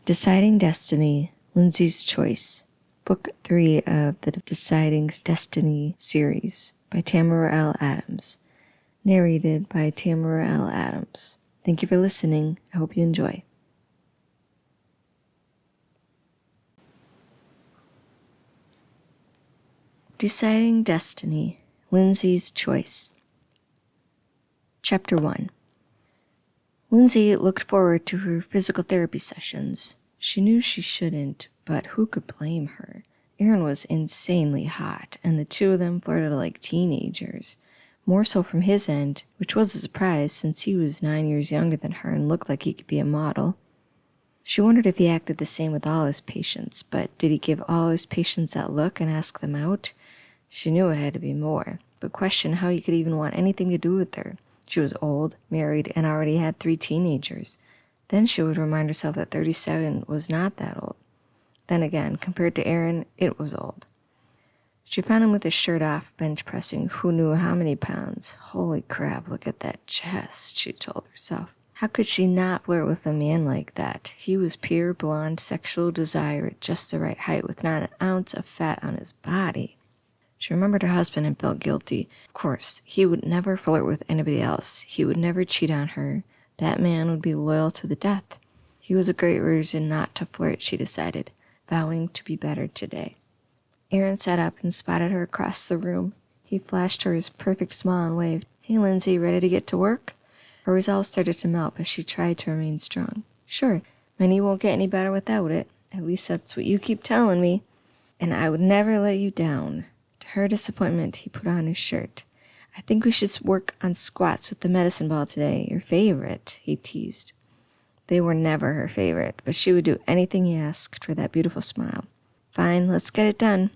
Deciding Destiny, Lindsay's Choice, Book 3 of the Deciding Destiny series by Tamara L. Adams, narrated by Tamara L. Adams. Thank you for listening. I hope you enjoy. Deciding Destiny, Lindsay's Choice. Chapter 1. Lindsay looked forward to her physical therapy sessions. She knew she shouldn't, but who could blame her? Aaron was insanely hot, and the two of them flirted like teenagers. More so from his end, which was a surprise since he was 9 years younger than her and looked like he could be a model. She wondered if he acted the same with all his patients, but did he give all his patients that look and ask them out? She knew it had to be more, but questioned how he could even want anything to do with her. She was old, married, and already had 3 teenagers. Then she would remind herself that 37 was not that old. Then again, compared to Aaron, it was old. She found him with his shirt off, bench pressing who knew how many pounds. Holy crap, look at that chest, she told herself. How could she not flirt with a man like that? He was pure blonde sexual desire at just the right height with not an ounce of fat on his body. She remembered her husband and felt guilty. Of course, he would never flirt with anybody else. He would never cheat on her. That man would be loyal to the death. He was a great reason not to flirt, she decided, vowing to be better today. Aaron sat up and spotted her across the room. He flashed her his perfect smile and waved. Hey, Lindsay, ready to get to work? Her resolve started to melt, but she tried to remain strong. Sure, my knee won't get any better without it. At least that's what you keep telling me. And I would never let you down. To her disappointment, he put on his shirt. I think we should work on squats with the medicine ball today, your favorite, he teased. They were never her favorite, but she would do anything he asked for that beautiful smile. Fine, let's get it done.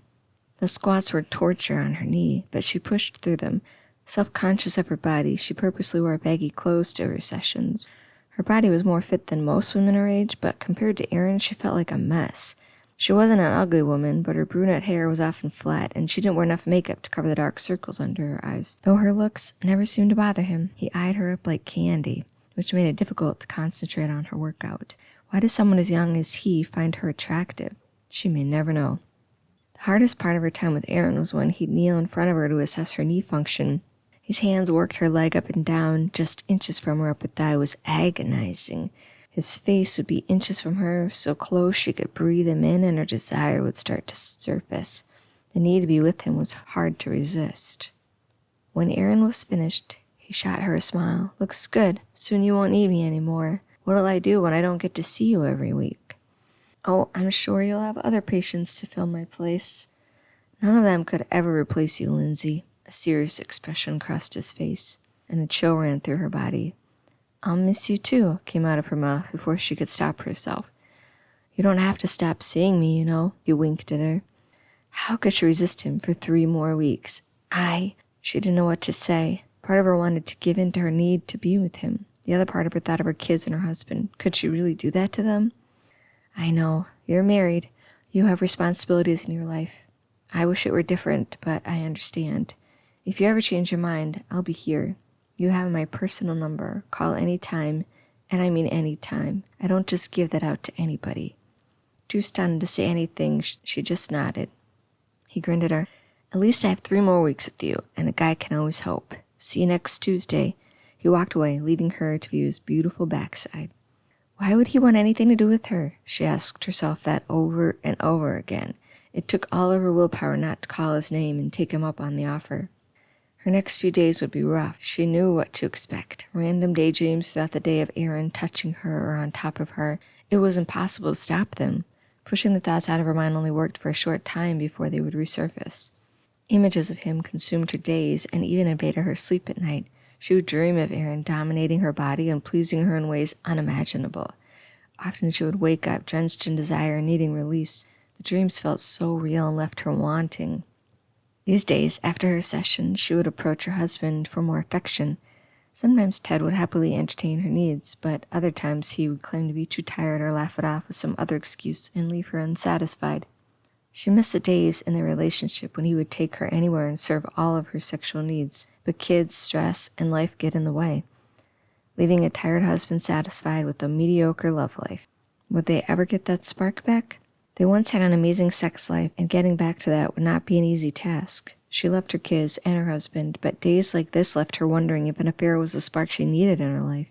The squats were torture on her knee, but she pushed through them. Self-conscious of her body, she purposely wore baggy clothes to her sessions. Her body was more fit than most women her age, but compared to Aaron, she felt like a mess. She wasn't an ugly woman, but her brunette hair was often flat, and she didn't wear enough makeup to cover the dark circles under her eyes. Though her looks never seemed to bother him, he eyed her up like candy, which made it difficult to concentrate on her workout. Why does someone as young as he find her attractive? She may never know. The hardest part of her time with Aaron was when he'd kneel in front of her to assess her knee function. His hands worked her leg up and down, just inches from her upper thigh. Was agonizing. His face would be inches from her, so close she could breathe him in, and her desire would start to surface. The need to be with him was hard to resist. When Aaron was finished, he shot her a smile. Looks good. Soon you won't need me anymore. What'll I do when I don't get to see you every week? Oh, I'm sure you'll have other patients to fill my place. None of them could ever replace you, Lindsay. A serious expression crossed his face, and a chill ran through her body. I'll miss you too, came out of her mouth before she could stop herself. You don't have to stop seeing me, you know, he winked at her. How could she resist him for 3 more weeks? She didn't know what to say. Part of her wanted to give in to her need to be with him. The other part of her thought of her kids and her husband. Could she really do that to them? I know, you're married. You have responsibilities in your life. I wish it were different, but I understand. If you ever change your mind, I'll be here. You have my personal number. Call any time, and I mean any time. I don't just give that out to anybody. Too stunned to say anything, she just nodded. He grinned at her. At least I have 3 more weeks with you, and a guy can always hope. See you next Tuesday. He walked away, leaving her to view his beautiful backside. Why would he want anything to do with her? She asked herself that over and over again. It took all of her willpower not to call his name and take him up on the offer. Her next few days would be rough. She knew what to expect. Random daydreams throughout the day of Aaron touching her or on top of her. It was impossible to stop them. Pushing the thoughts out of her mind only worked for a short time before they would resurface. Images of him consumed her days and even invaded her sleep at night. She would dream of Aaron dominating her body and pleasing her in ways unimaginable. Often she would wake up drenched in desire and needing release. The dreams felt so real and left her wanting. These days, after her session, she would approach her husband for more affection. Sometimes Ted would happily entertain her needs, but other times he would claim to be too tired or laugh it off with some other excuse and leave her unsatisfied. She missed the days in their relationship when he would take her anywhere and serve all of her sexual needs, but kids, stress, and life get in the way, leaving a tired husband satisfied with a mediocre love life. Would they ever get that spark back? They once had an amazing sex life, and getting back to that would not be an easy task. She loved her kids and her husband, but days like this left her wondering if an affair was the spark she needed in her life.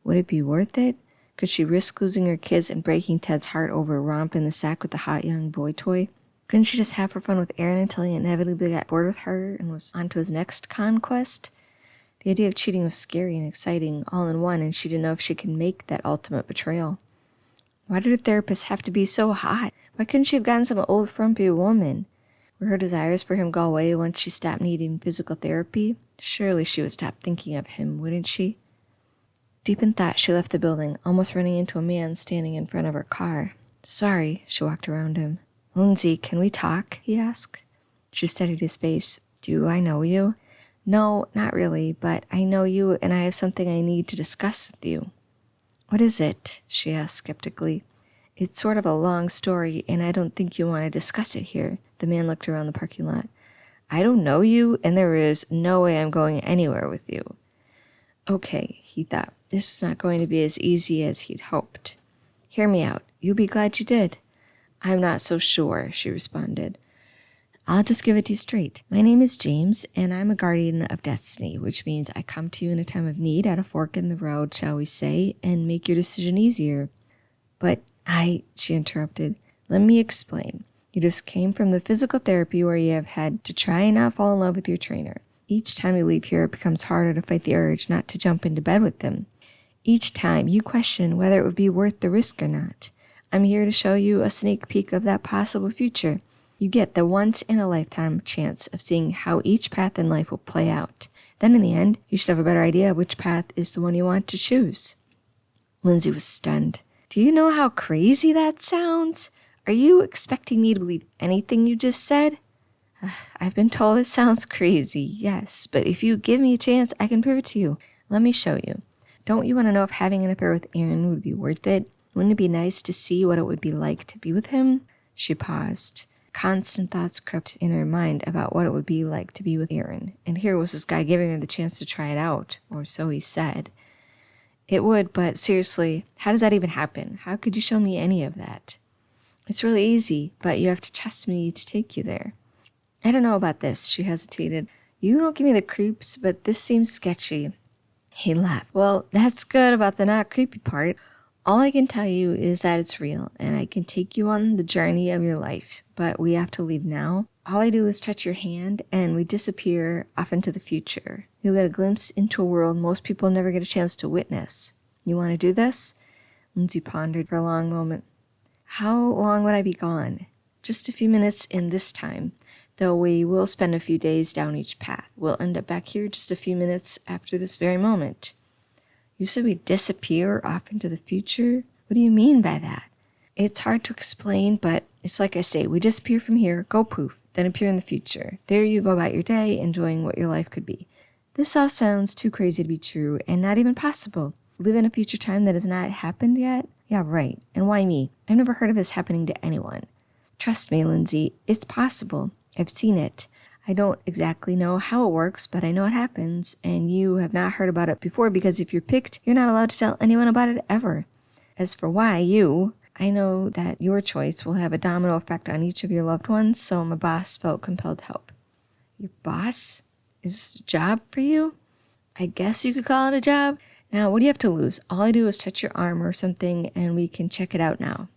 Would it be worth it? Could she risk losing her kids and breaking Ted's heart over a romp in the sack with the hot young boy toy? Couldn't she just have her fun with Aaron until he inevitably got bored with her and was on to his next conquest? The idea of cheating was scary and exciting all in one, and she didn't know if she could make that ultimate betrayal. Why did her therapist have to be so hot? Why couldn't she have gotten some old frumpy woman? Were her desires for him go away once she stopped needing physical therapy? Surely she would stop thinking of him, wouldn't she? Deep in thought, she left the building, almost running into a man standing in front of her car. Sorry, she walked around him. Lindsay, can we talk? He asked. She studied his face. Do I know you? No, not really, but I know you and I have something I need to discuss with you. What is it? She asked skeptically. It's sort of a long story, and I don't think you want to discuss it here. The man looked around the parking lot. I don't know you, and there is no way I'm going anywhere with you. Okay, he thought. This was not going to be as easy as he'd hoped. Hear me out. You'll be glad you did. I'm not so sure, she responded. I'll just give it to you straight. My name is James, and I'm a guardian of destiny, which means I come to you in a time of need at a fork in the road, shall we say, and make your decision easier. But she interrupted. Let me explain. You just came from the physical therapy where you have had to try and not fall in love with your trainer. Each time you leave here, it becomes harder to fight the urge not to jump into bed with them. Each time you question whether it would be worth the risk or not. I'm here to show you a sneak peek of that possible future. You get the once-in-a-lifetime chance of seeing how each path in life will play out. Then in the end, you should have a better idea of which path is the one you want to choose. Lindsay was stunned. Do you know how crazy that sounds? Are you expecting me to believe anything you just said? I've been told it sounds crazy, yes, but if you give me a chance, I can prove it to you. Let me show you. Don't you want to know if having an affair with Aaron would be worth it? Wouldn't it be nice to see what it would be like to be with him? She paused. Constant thoughts crept in her mind about what it would be like to be with Aaron, and here was this guy giving her the chance to try it out, or so he said. It would, but seriously, how does that even happen? How could you show me any of that? It's really easy, but you have to trust me to take you there. I don't know about this, she hesitated. You don't give me the creeps, but this seems sketchy. He laughed. Well, that's good about the not creepy part. All I can tell you is that it's real, and I can take you on the journey of your life, but we have to leave now. All I do is touch your hand, and we disappear off into the future. You'll get a glimpse into a world most people never get a chance to witness. You want to do this? Lindsay pondered for a long moment. How long would I be gone? Just a few minutes in this time, though we will spend a few days down each path. We'll end up back here just a few minutes after this very moment. You said we disappear off into the future? What do you mean by that? It's hard to explain, but it's like I say, we disappear from here, go poof, then appear in the future. There you go about your day, enjoying what your life could be. This all sounds too crazy to be true, and not even possible. Live in a future time that has not happened yet? Yeah, right. And why me? I've never heard of this happening to anyone. Trust me, Lindsay, it's possible. I've seen it. I don't exactly know how it works, but I know it happens, and you have not heard about it before because if you're picked, you're not allowed to tell anyone about it ever. As for why you, I know that your choice will have a domino effect on each of your loved ones, so my boss felt compelled to help. Your boss? Is this a job for you? I guess you could call it a job. Now, what do you have to lose? All I do is touch your arm or something, and we can check it out now.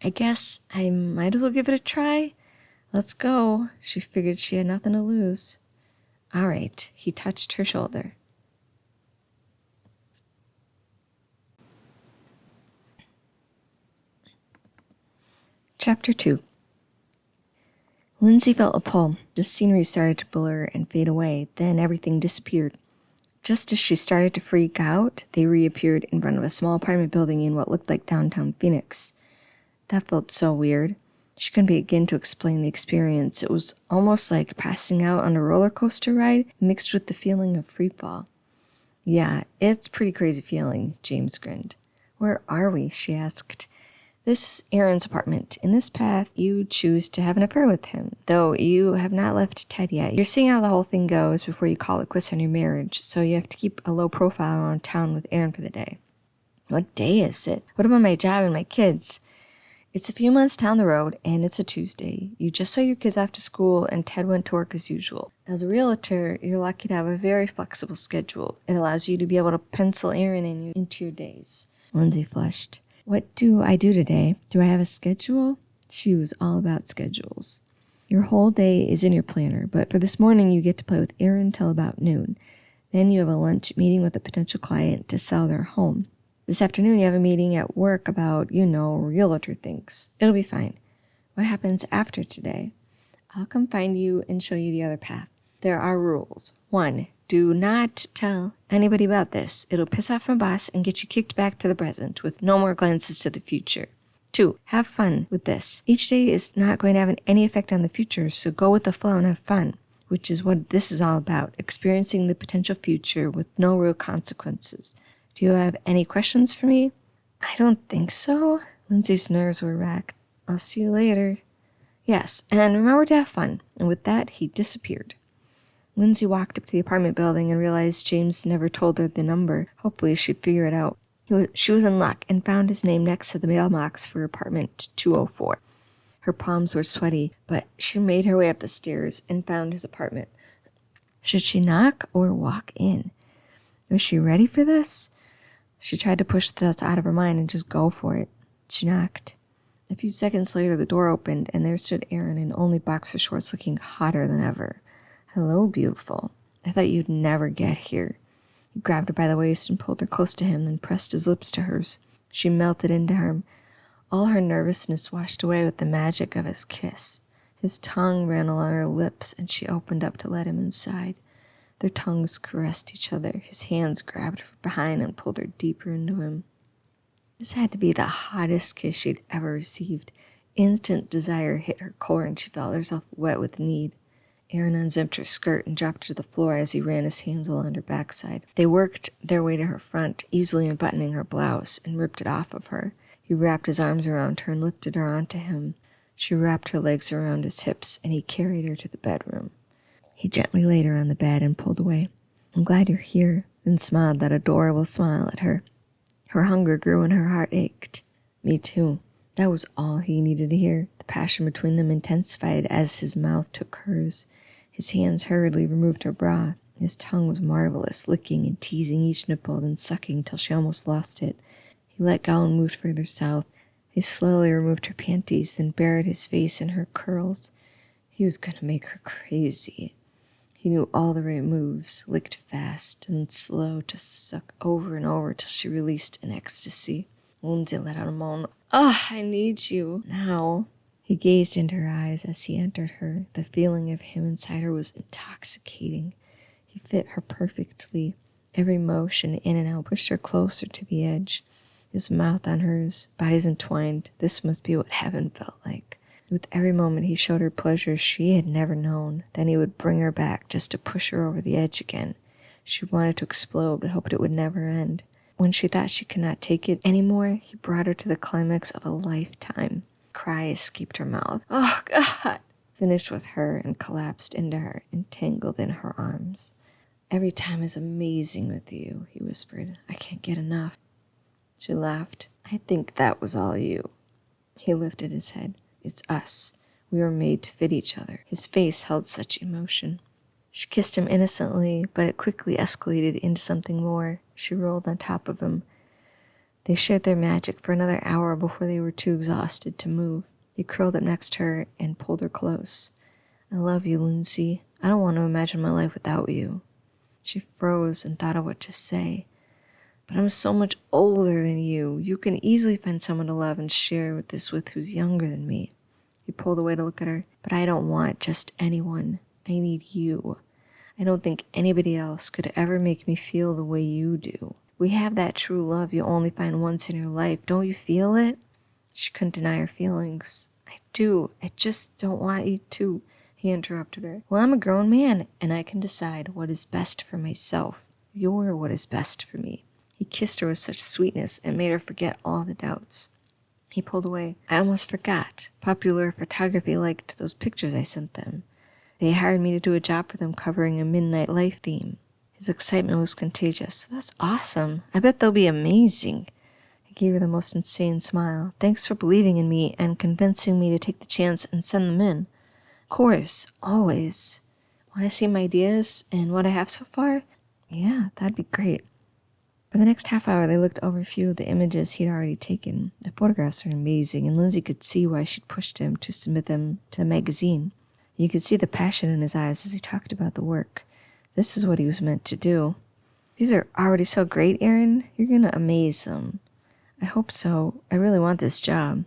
I guess I might as well give it a try. Let's go. She figured she had nothing to lose. All right. He touched her shoulder. Chapter 2. Lindsay felt a pull. The scenery started to blur and fade away. Then everything disappeared. Just as she started to freak out, they reappeared in front of a small apartment building in what looked like downtown Phoenix. That felt so weird. She couldn't begin to explain the experience. It was almost like passing out on a roller coaster ride mixed with the feeling of free fall. Yeah, it's a pretty crazy feeling, James grinned. Where are we? She asked. This is Aaron's apartment. In this path, you choose to have an affair with him, though you have not left Ted yet. You're seeing how the whole thing goes before you call it quits on your marriage, so you have to keep a low profile around town with Aaron for the day. What day is it? What about my job and my kids? It's a few months down the road, and it's a Tuesday. You just saw your kids off to school, and Ted went to work as usual. As a realtor, you're lucky to have a very flexible schedule. It allows you to be able to pencil Aaron into your days. Lindsay flushed. What do I do today? Do I have a schedule? She was all about schedules. Your whole day is in your planner, but for this morning, you get to play with Aaron till about noon. Then you have a lunch meeting with a potential client to sell their home. This afternoon, you have a meeting at work about, realtor things. It'll be fine. What happens after today? I'll come find you and show you the other path. There are rules. 1, do not tell anybody about this. It'll piss off my boss and get you kicked back to the present with no more glances to the future. 2, have fun with this. Each day is not going to have any effect on the future, so go with the flow and have fun, which is what this is all about, experiencing the potential future with no real consequences. Do you have any questions for me? I don't think so. Lindsay's nerves were racked. I'll see you later. Yes, and remember to have fun. And with that, he disappeared. Lindsay walked up to the apartment building and realized James never told her the number. Hopefully she'd figure it out. She was in luck and found his name next to the mailbox for apartment 204. Her palms were sweaty, but she made her way up the stairs and found his apartment. Should she knock or walk in? Was she ready for this? She tried to push the thoughts out of her mind and just go for it. She knocked. A few seconds later, the door opened, and there stood Aaron in only boxer shorts, looking hotter than ever. Hello, beautiful. I thought you'd never get here. He grabbed her by the waist and pulled her close to him, then pressed his lips to hers. She melted into him. All her nervousness washed away with the magic of his kiss. His tongue ran along her lips, and she opened up to let him inside. Their tongues caressed each other. His hands grabbed her from behind and pulled her deeper into him. This had to be the hottest kiss she'd ever received. Instant desire hit her core, and she felt herself wet with need. Aaron unzipped her skirt and dropped her to the floor as he ran his hands along her backside. They worked their way to her front, easily unbuttoning her blouse, and ripped it off of her. He wrapped his arms around her and lifted her onto him. She wrapped her legs around his hips, and he carried her to the bedroom. He gently laid her on the bed and pulled away. I'm glad you're here, then smiled that adorable smile at her. Her hunger grew and her heart ached. Me too. That was all he needed to hear. The passion between them intensified as his mouth took hers. His hands hurriedly removed her bra. His tongue was marvelous, licking and teasing each nipple, then sucking till she almost lost it. He let go and moved further south. He slowly removed her panties, then buried his face in her curls. He was going to make her crazy. He knew all the right moves, licked fast and slow to suck over and over till she released in ecstasy. Lindsay let out a moan. I need you now. He gazed into her eyes as he entered her. The feeling of him inside her was intoxicating. He fit her perfectly. Every motion in and out pushed her closer to the edge. His mouth on hers, bodies entwined. This must be what heaven felt like. With every moment he showed her pleasure she had never known. Then he would bring her back just to push her over the edge again. She wanted to explode but hoped it would never end. When she thought she could not take it anymore, he brought her to the climax of a lifetime. A cry escaped her mouth. Oh, God! Finished with her and collapsed into her, entangled in her arms. Every time is amazing with you, he whispered. I can't get enough. She laughed. I think that was all you. He lifted his head. It's us. We were made to fit each other. His face held such emotion. She kissed him innocently, but it quickly escalated into something more. She rolled on top of him. They shared their magic for another hour before they were too exhausted to move. He curled up next to her and pulled her close. I love you, Lindsay. I don't want to imagine my life without you. She froze and thought of what to say. But I'm so much older than you. You can easily find someone to love and share this with who's younger than me. He pulled away to look at her. But I don't want just anyone. I need you. I don't think anybody else could ever make me feel the way you do. We have that true love you only find once in your life. Don't you feel it? She couldn't deny her feelings. I do. I just don't want you to. He interrupted her. Well, I'm a grown man, and I can decide what is best for myself. You're what is best for me. He kissed her with such sweetness and made her forget all the doubts. He pulled away. I almost forgot. Popular Photography liked those pictures I sent them. They hired me to do a job for them covering a midnight life theme. His excitement was contagious. That's awesome. I bet they'll be amazing. He gave her the most insane smile. Thanks for believing in me and convincing me to take the chance and send them in. Of course, always. Want to see my ideas and what I have so far? Yeah, that'd be great. For the next half hour, they looked over a few of the images he'd already taken. The photographs were amazing, and Lindsay could see why she'd pushed him to submit them to the magazine. You could see the passion in his eyes as he talked about the work. This is what he was meant to do. These are already so great, Aaron. You're going to amaze them. I hope so. I really want this job.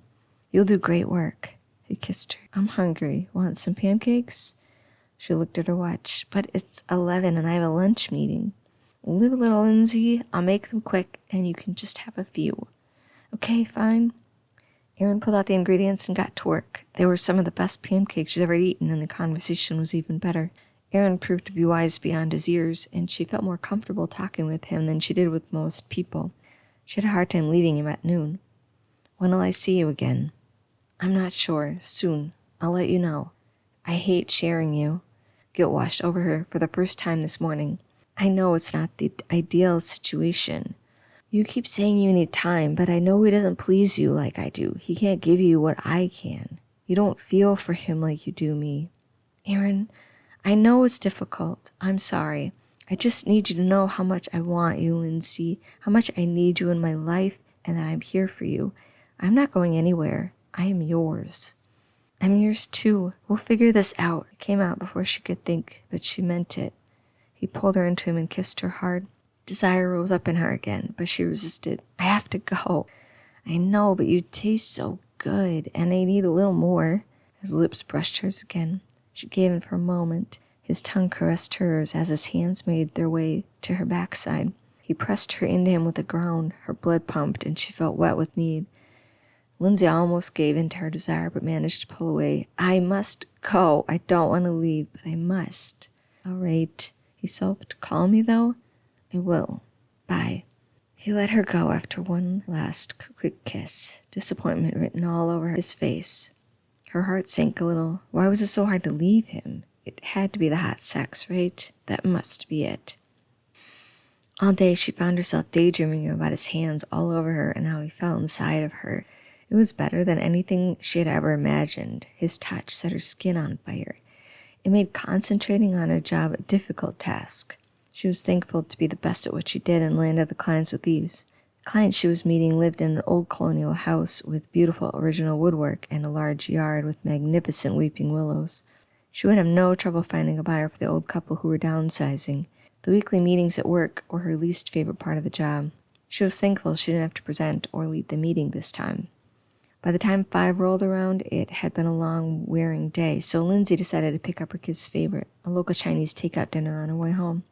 You'll do great work. He kissed her. I'm hungry. Want some pancakes? She looked at her watch. But it's 11 and I have a lunch meeting. Live a little, Lindsay. I'll make them quick and you can just have a few. Okay, fine. Aaron pulled out the ingredients and got to work. They were some of the best pancakes she's ever eaten, and the conversation was even better. Aaron proved to be wise beyond his years, and she felt more comfortable talking with him than she did with most people. She had a hard time leaving him at noon. When will I see you again? I'm not sure. Soon. I'll let you know. I hate sharing you. Guilt washed over her for the first time this morning. I know it's not the ideal situation. You keep saying you need time, but I know he doesn't please you like I do. He can't give you what I can. You don't feel for him like you do me. Aaron, I know it's difficult. I'm sorry. I just need you to know how much I want you, Lindsay, how much I need you in my life, and that I'm here for you. I'm not going anywhere. I am yours. I'm yours too. We'll figure this out. It came out before she could think, but she meant it. He pulled her into him and kissed her hard. Desire rose up in her again, but she resisted. I have to go. I know, but you taste so good, and I need a little more. His lips brushed hers again. She gave in for a moment. His tongue caressed hers as his hands made their way to her backside. He pressed her into him with a groan. Her blood pumped, and she felt wet with need. Lindsay almost gave in to her desire, but managed to pull away. I must go. I don't want to leave, but I must. All right. He sobbed. Call me, though? I will. Bye. He let her go after one last quick kiss, disappointment written all over his face. Her heart sank a little. Why was it so hard to leave him? It had to be the hot sex, right? That must be it. All day she found herself daydreaming about his hands all over her and how he felt inside of her. It was better than anything she had ever imagined. His touch set her skin on fire. It made concentrating on her job a difficult task. She was thankful to be the best at what she did and landed the clients with ease. The client she was meeting lived in an old colonial house with beautiful original woodwork and a large yard with magnificent weeping willows. She would have no trouble finding a buyer for the old couple who were downsizing. The weekly meetings at work were her least favorite part of the job. She was thankful she didn't have to present or lead the meeting this time. By the time 5 rolled around, it had been a long, wearing day, so Lindsay decided to pick up her kid's favorite, a local Chinese takeout dinner on her way home.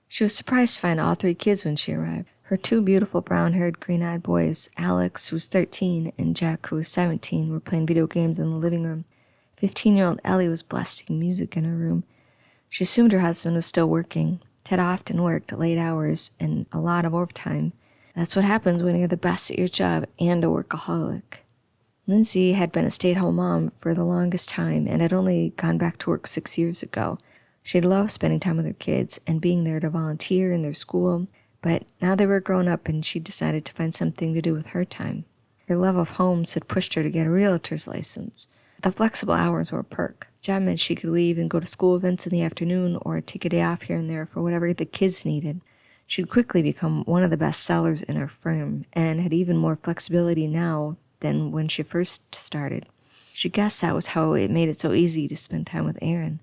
She was surprised to find all 3 kids when she arrived. Her 2 beautiful brown-haired, green-eyed boys, Alex, who was 13, and Jack, who was 17, were playing video games in the living room. 15-year-old Ellie was blasting music in her room. She assumed her husband was still working. Ted often worked late hours and a lot of overtime. That's what happens when you're the best at your job and a workaholic. Lindsay had been a stay-at-home mom for the longest time and had only gone back to work 6 years ago. She loved spending time with her kids and being there to volunteer in their school, but now they were grown up and she decided to find something to do with her time. Her love of homes had pushed her to get a realtor's license. The flexible hours were a perk. The job meant she could leave and go to school events in the afternoon or take a day off here and there for whatever the kids needed. She'd quickly become one of the best sellers in her firm and had even more flexibility now than when she first started. She guessed that was how it made it so easy to spend time with Aaron.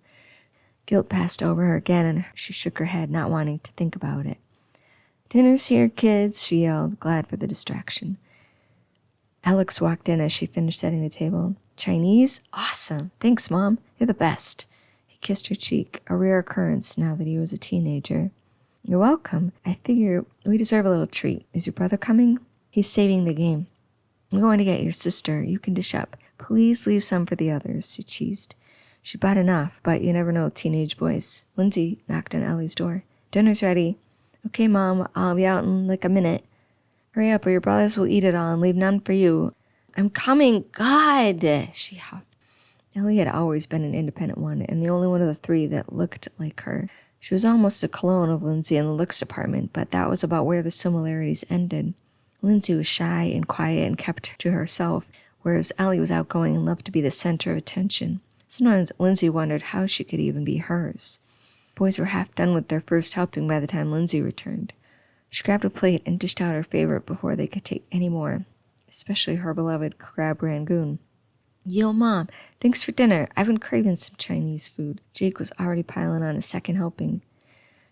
Guilt passed over her again, and she shook her head, not wanting to think about it. Dinner's here, kids, she yelled, glad for the distraction. Alex walked in as she finished setting the table. Chinese? Awesome. Thanks, Mom. You're the best. He kissed her cheek, a rare occurrence now that he was a teenager. You're welcome. I figure we deserve a little treat. Is your brother coming? He's saving the game. I'm going to get your sister. You can dish up. Please leave some for the others, she teased. She bought enough, but you never know with teenage boys. Lindsay knocked on Ellie's door. Dinner's ready. Okay, Mom, I'll be out in like a minute. Hurry up or your brothers will eat it all and leave none for you. I'm coming, God, she huffed. Ellie had always been an independent one, and the only one of the 3 that looked like her. She was almost a clone of Lindsay in the looks department, but that was about where the similarities ended. Lindsay was shy and quiet and kept to herself, whereas Ellie was outgoing and loved to be the center of attention. Sometimes Lindsay wondered how she could even be hers. Boys were half done with their first helping by the time Lindsay returned. She grabbed a plate and dished out her favorite before they could take any more, especially her beloved crab rangoon. Yo, Mom, thanks for dinner. I've been craving some Chinese food. Jake was already piling on a second helping.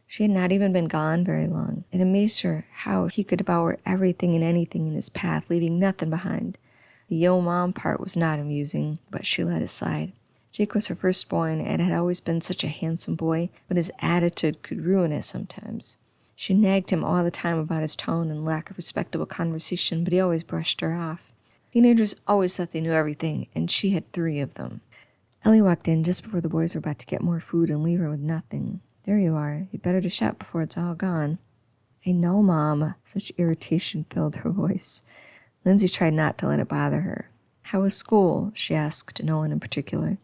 She had not even been gone very long. It amazed her how he could devour everything and anything in his path, leaving nothing behind. The yo mom part was not amusing, but she let it slide. Jake was her firstborn and had always been such a handsome boy, but his attitude could ruin it sometimes. She nagged him all the time about his tone and lack of respectable conversation, but he always brushed her off. Teenagers always thought they knew everything, and she had 3 of them. Ellie walked in just before the boys were about to get more food and leave her with nothing. There you are. You'd better dish out before it's all gone. I know, Mom. Such irritation filled her voice. Lindsay tried not to let it bother her. How was school? She asked no one in particular.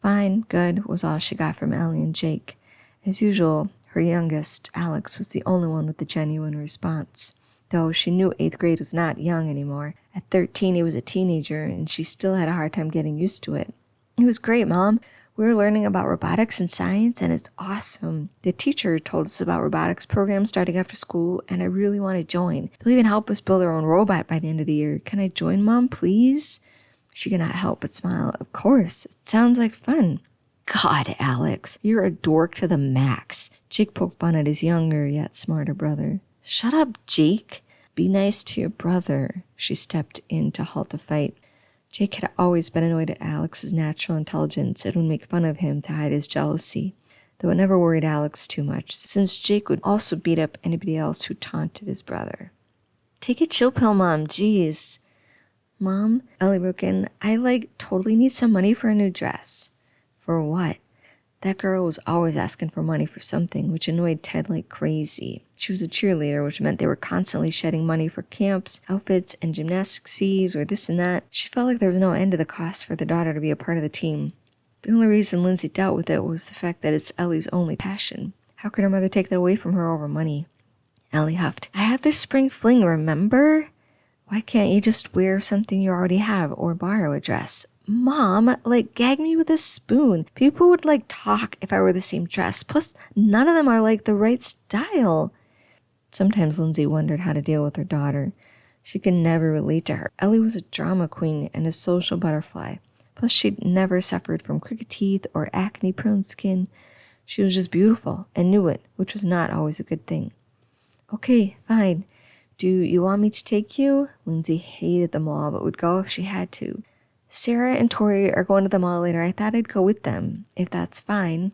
Fine, good, was all she got from Ellie and Jake. As usual, her youngest, Alex, was the only one with a genuine response. Though she knew 8th grade was not young anymore. At 13, he was a teenager, and she still had a hard time getting used to it. It was great, Mom. We were learning about robotics and science, and it's awesome. The teacher told us about robotics programs starting after school, and I really want to join. They'll even help us build our own robot by the end of the year. Can I join, Mom, please? She could not help but smile. Of course. It sounds like fun. God, Alex, you're a dork to the max. Jake poked fun at his younger yet smarter brother. Shut up, Jake. Be nice to your brother. She stepped in to halt the fight. Jake had always been annoyed at Alex's natural intelligence and would make fun of him to hide his jealousy, though it never worried Alex too much, since Jake would also beat up anybody else who taunted his brother. Take a chill pill, Mom. Jeez. Mom, Ellie broke in, I totally need some money for a new dress. For what? That girl was always asking for money for something, which annoyed Ted like crazy. She was a cheerleader, which meant they were constantly shedding money for camps, outfits, and gymnastics fees, or this and that. She felt like there was no end to the cost for the daughter to be a part of the team. The only reason Lindsay dealt with it was the fact that it's Ellie's only passion. How could her mother take that away from her over money? Ellie huffed. I had this spring fling, remember? Why can't you just wear something you already have, or borrow a dress? Mom, gag me with a spoon. People would, talk if I were the same dress. Plus, none of them are, the right style. Sometimes Lindsay wondered how to deal with her daughter. She could never relate to her. Ellie was a drama queen and a social butterfly. Plus, she'd never suffered from crooked teeth or acne-prone skin. She was just beautiful and knew it, which was not always a good thing. Okay, fine. Do you want me to take you? Lindsay hated the mall, but would go if she had to. Sarah and Tori are going to the mall later. I thought I'd go with them, if that's fine.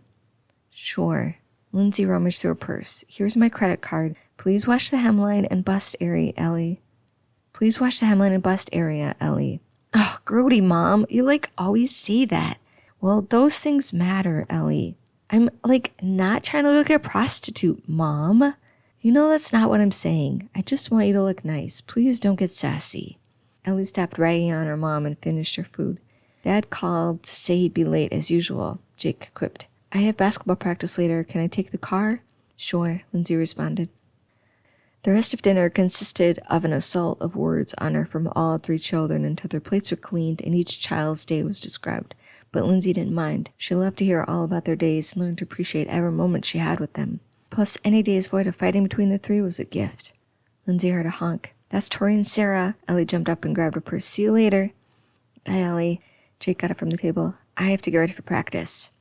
Sure. Lindsay rummaged through her purse. Here's my credit card. Please wash the hemline and bust area, Ellie. Please wash the hemline and bust area, Ellie. Oh, grody, Mom. You, always say that. Well, those things matter, Ellie. I'm, not trying to look like a prostitute, Mom. You know that's not what I'm saying. I just want you to look nice. Please don't get sassy. Ellie stopped ragging on her mom and finished her food. Dad called to say he'd be late as usual, Jake quipped. I have basketball practice later. Can I take the car? Sure, Lindsay responded. The rest of dinner consisted of an assault of words on her from all 3 children until their plates were cleaned and each child's day was described. But Lindsay didn't mind. She loved to hear all about their days and learned to appreciate every moment she had with them. Plus, any days void of fighting between the 3 was a gift. Lindsay heard a honk. That's Tori and Sarah. Ellie jumped up and grabbed her purse. See you later. Bye, Ellie. Jake got up from the table. I have to get ready for practice.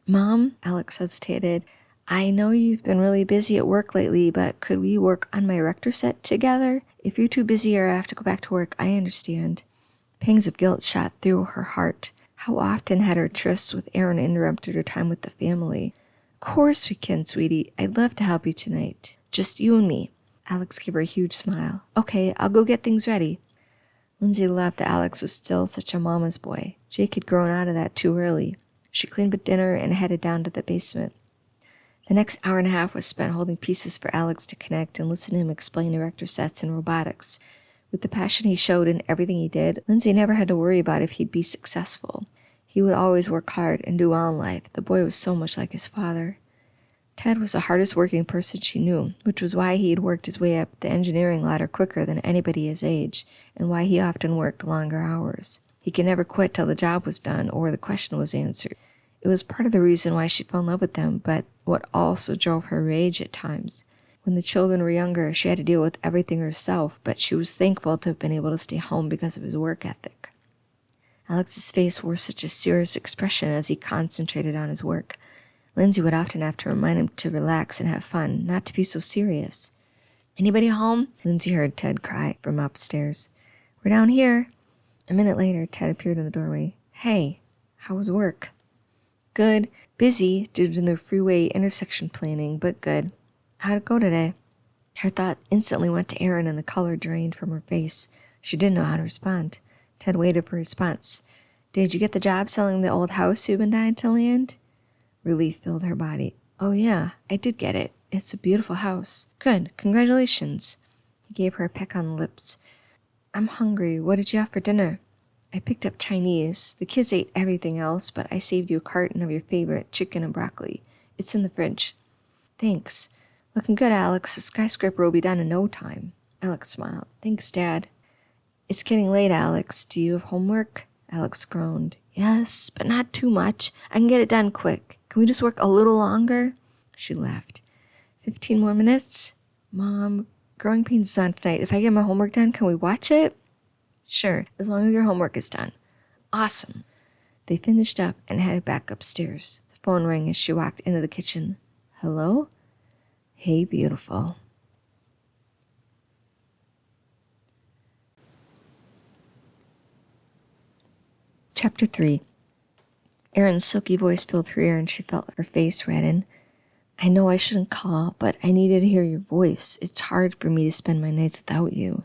Mom, Alex hesitated. I know you've been really busy at work lately, but could we work on my Rector set together? If you're too busy or I have to go back to work, I understand. Pangs of guilt shot through her heart. How often had her trysts with Aaron interrupted her time with the family? Of course we can, sweetie. I'd love to help you tonight. Just you and me. Alex gave her a huge smile. Okay, I'll go get things ready. Lindsay laughed that Alex was still such a mama's boy. Jake had grown out of that too early. She cleaned up dinner and headed down to the basement. The next hour and a half was spent holding pieces for Alex to connect and listen to him explain the Rector sets and robotics. With the passion he showed in everything he did, Lindsay never had to worry about if he'd be successful. He would always work hard and do well in life. The boy was so much like his father. Ted was the hardest working person she knew, which was why he had worked his way up the engineering ladder quicker than anybody his age, and why he often worked longer hours. He could never quit till the job was done or the question was answered. It was part of the reason why she fell in love with him, but what also drove her rage at times. When the children were younger, she had to deal with everything herself, but she was thankful to have been able to stay home because of his work ethic. Alex's face wore such a serious expression as he concentrated on his work. Lindsay would often have to remind him to relax and have fun, not to be so serious. "Anybody home?" Lindsay heard Ted cry from upstairs. "We're down here." A minute later, Ted appeared in the doorway. "Hey, how was work?" "Good. Busy due to the freeway intersection planning, but good. How'd it go today?" Her thought instantly went to Erin and the color drained from her face. She didn't know how to respond. Ted waited for a response. "Did you get the job selling the old house you've been dying to land?" Relief filled her body. "Oh yeah, I did get it. It's a beautiful house." "Good. Congratulations." He gave her a peck on the lips. "I'm hungry. What did you have for dinner?" "I picked up Chinese. The kids ate everything else, but I saved you a carton of your favorite chicken and broccoli. It's in the fridge." "Thanks. Looking good, Alex. The skyscraper will be done in no time." Alex smiled. "Thanks, Dad." "It's getting late, Alex. Do you have homework?" Alex groaned. "Yes, but not too much. I can get it done quick. Can we just work a little longer?" She laughed. 15 more minutes? "Mom, growing pains is on tonight. If I get my homework done, can we watch it?" "Sure, as long as your homework is done." "Awesome." They finished up and headed back upstairs. The phone rang as she walked into the kitchen. "Hello?" "Hey, beautiful." Chapter 3. Erin's silky voice filled her ear and she felt her face redden. "I know I shouldn't call, but I needed to hear your voice. It's hard for me to spend my nights without you."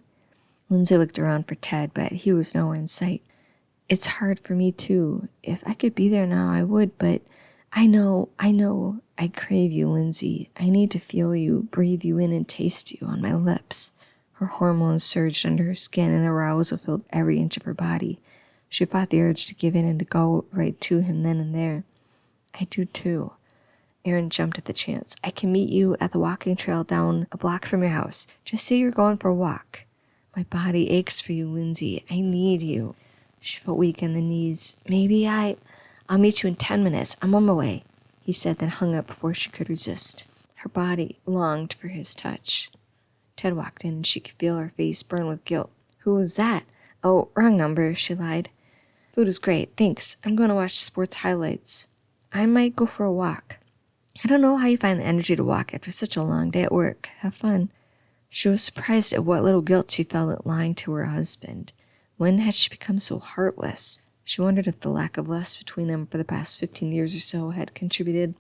Lindsay looked around for Ted, but he was nowhere in sight. "It's hard for me too. If I could be there now, I would, but I know. I crave you, Lindsay. I need to feel you, breathe you in and taste you on my lips." Her hormones surged under her skin and arousal filled every inch of her body. She fought the urge to give in and to go right to him then and there. "I do too." Erin jumped at the chance. "I can meet you at the walking trail down a block from your house. Just say you're going for a walk." "My body aches for you, Lindsay. I need you." She felt weak in the knees. "Maybe I'll meet you in 10 minutes. I'm on my way," he said, then hung up before she could resist. Her body longed for his touch. Ted walked in and she could feel her face burn with guilt. "Who was that?" "Oh, wrong number," she lied. "Food is great, thanks. I'm going to watch sports highlights." "I might go for a walk." "I don't know how you find the energy to walk after such a long day at work. Have fun." She was surprised at what little guilt she felt at lying to her husband. When had she become so heartless? She wondered if the lack of lust between them for the past 15 years or so had contributed.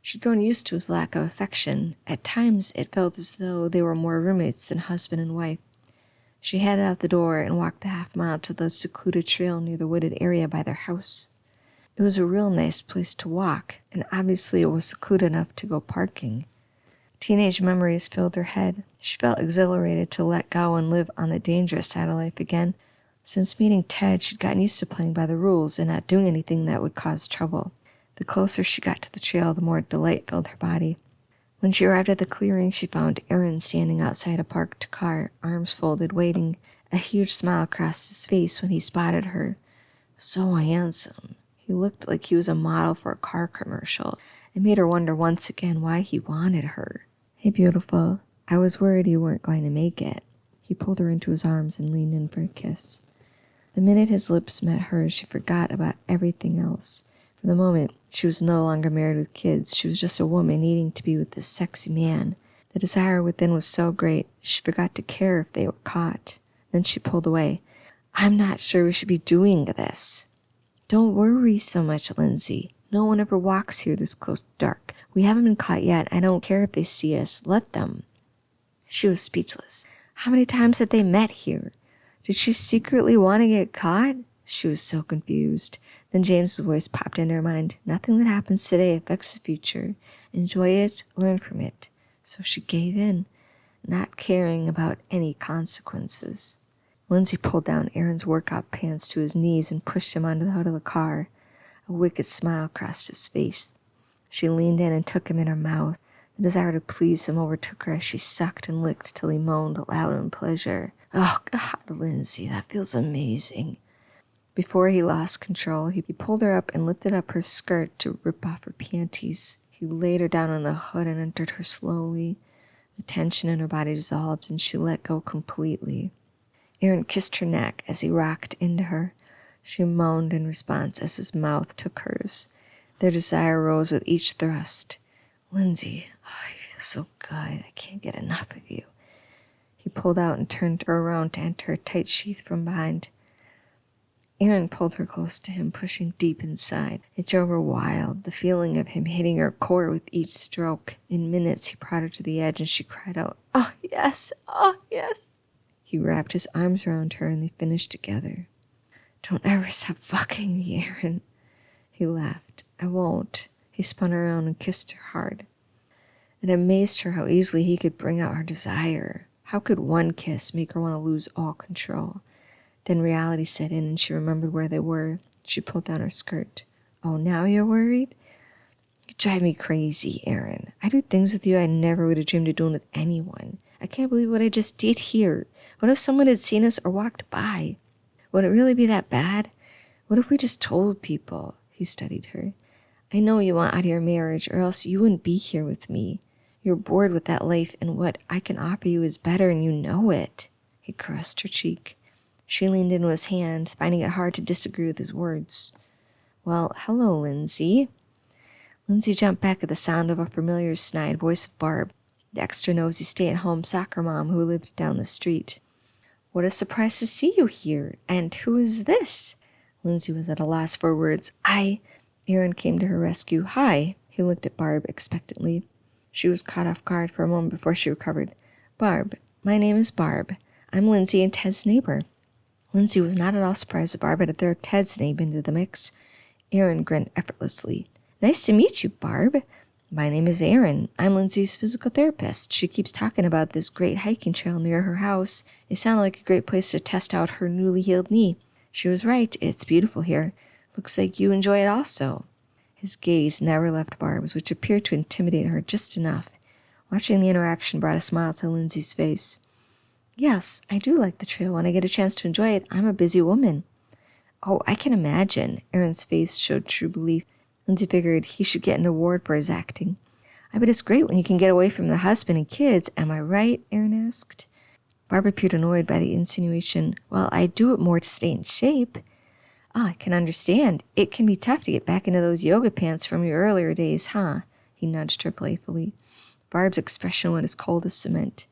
She'd grown used to his lack of affection. At times it felt as though they were more roommates than husband and wife. She headed out the door and walked the half-mile to the secluded trail near the wooded area by their house. It was a real nice place to walk, and obviously it was secluded enough to go parking. Teenage memories filled her head. She felt exhilarated to let go and live on the dangerous side of life again. Since meeting Ted, she'd gotten used to playing by the rules and not doing anything that would cause trouble. The closer she got to the trail, the more delight filled her body. When she arrived at the clearing, she found Erin standing outside a parked car, arms folded, waiting. A huge smile crossed his face when he spotted her. So handsome. He looked like he was a model for a car commercial. It made her wonder once again why he wanted her. "Hey, beautiful. I was worried you weren't going to make it." He pulled her into his arms and leaned in for a kiss. The minute his lips met hers, she forgot about everything else. For the moment, she was no longer married with kids. She was just a woman needing to be with this sexy man. The desire within was so great, she forgot to care if they were caught. Then she pulled away. "I'm not sure we should be doing this." "Don't worry so much, Lindsay. No one ever walks here this close to dark. We haven't been caught yet. I don't care if they see us. Let them." She was speechless. How many times had they met here? Did she secretly want to get caught? She was so confused. Then James's voice popped into her mind. "Nothing that happens today affects the future. Enjoy it, learn from it." So she gave in, not caring about any consequences. Lindsay pulled down Erin's workout pants to his knees and pushed him onto the hood of the car. A wicked smile crossed his face. She leaned in and took him in her mouth. The desire to please him overtook her as she sucked and licked till he moaned aloud in pleasure. Oh, God, Lindsay, that feels amazing. Before he lost control, he pulled her up and lifted up her skirt to rip off her panties. He laid her down on the hood and entered her slowly. The tension in her body dissolved and she let go completely. Aaron kissed her neck as he rocked into her. She moaned in response as his mouth took hers. Their desire rose with each thrust. Lindsay, oh, you feel so good. I can't get enough of you. He pulled out and turned her around to enter a tight sheath from behind. Aaron pulled her close to him, pushing deep inside. It drove her wild, the feeling of him hitting her core with each stroke. In minutes, he brought her to the edge and she cried out, "Oh, yes! Oh, yes!" He wrapped his arms around her and they finished together. "Don't ever stop fucking me, Aaron." He laughed. "I won't." He spun her around and kissed her hard. It amazed her how easily he could bring out her desire. How could one kiss make her want to lose all control? Then reality set in and she remembered where they were. She pulled down her skirt. "Oh, now you're worried?" "You drive me crazy, Aaron. I do things with you I never would have dreamed of doing with anyone. I can't believe what I just did here. What if someone had seen us or walked by? Would it really be that bad? What if we just told people?" He studied her. "I know you want out of your marriage, or else you wouldn't be here with me. You're bored with that life, and what I can offer you is better, and you know it." He caressed her cheek. She leaned into his hand, finding it hard to disagree with his words. "Well, hello, Lindsay." Lindsay jumped back at the sound of a familiar snide voice of Barb, the extra nosy stay-at-home soccer mom who lived down the street. "What a surprise to see you here. And who is this?" Lindsay was at a loss for words. Aaron came to her rescue. "Hi." He looked at Barb expectantly. She was caught off guard for a moment before she recovered. "Barb, my name is Barb. I'm Lindsay and Ted's neighbor." Lindsay was not at all surprised that Barb had thrown Ted's name into the mix. Aaron grinned effortlessly. "Nice to meet you, Barb. My name is Aaron. I'm Lindsay's physical therapist. She keeps talking about this great hiking trail near her house. It sounded like a great place to test out her newly healed knee. She was right. It's beautiful here. Looks like you enjoy it also." His gaze never left Barb's, which appeared to intimidate her just enough. Watching the interaction brought a smile to Lindsay's face. "Yes, I do like the trail when I get a chance to enjoy it. I'm a busy woman." "Oh, I can imagine." Aaron's face showed true belief. Lindsay figured he should get an award for his acting. "I bet it's great when you can get away from the husband and kids. Am I right?" Aaron asked. Barb appeared annoyed by the insinuation. "Well, I do it more to stay in shape." "Ah, I can understand. It can be tough to get back into those yoga pants from your earlier days, huh?" He nudged her playfully. Barb's expression went as cold as cement.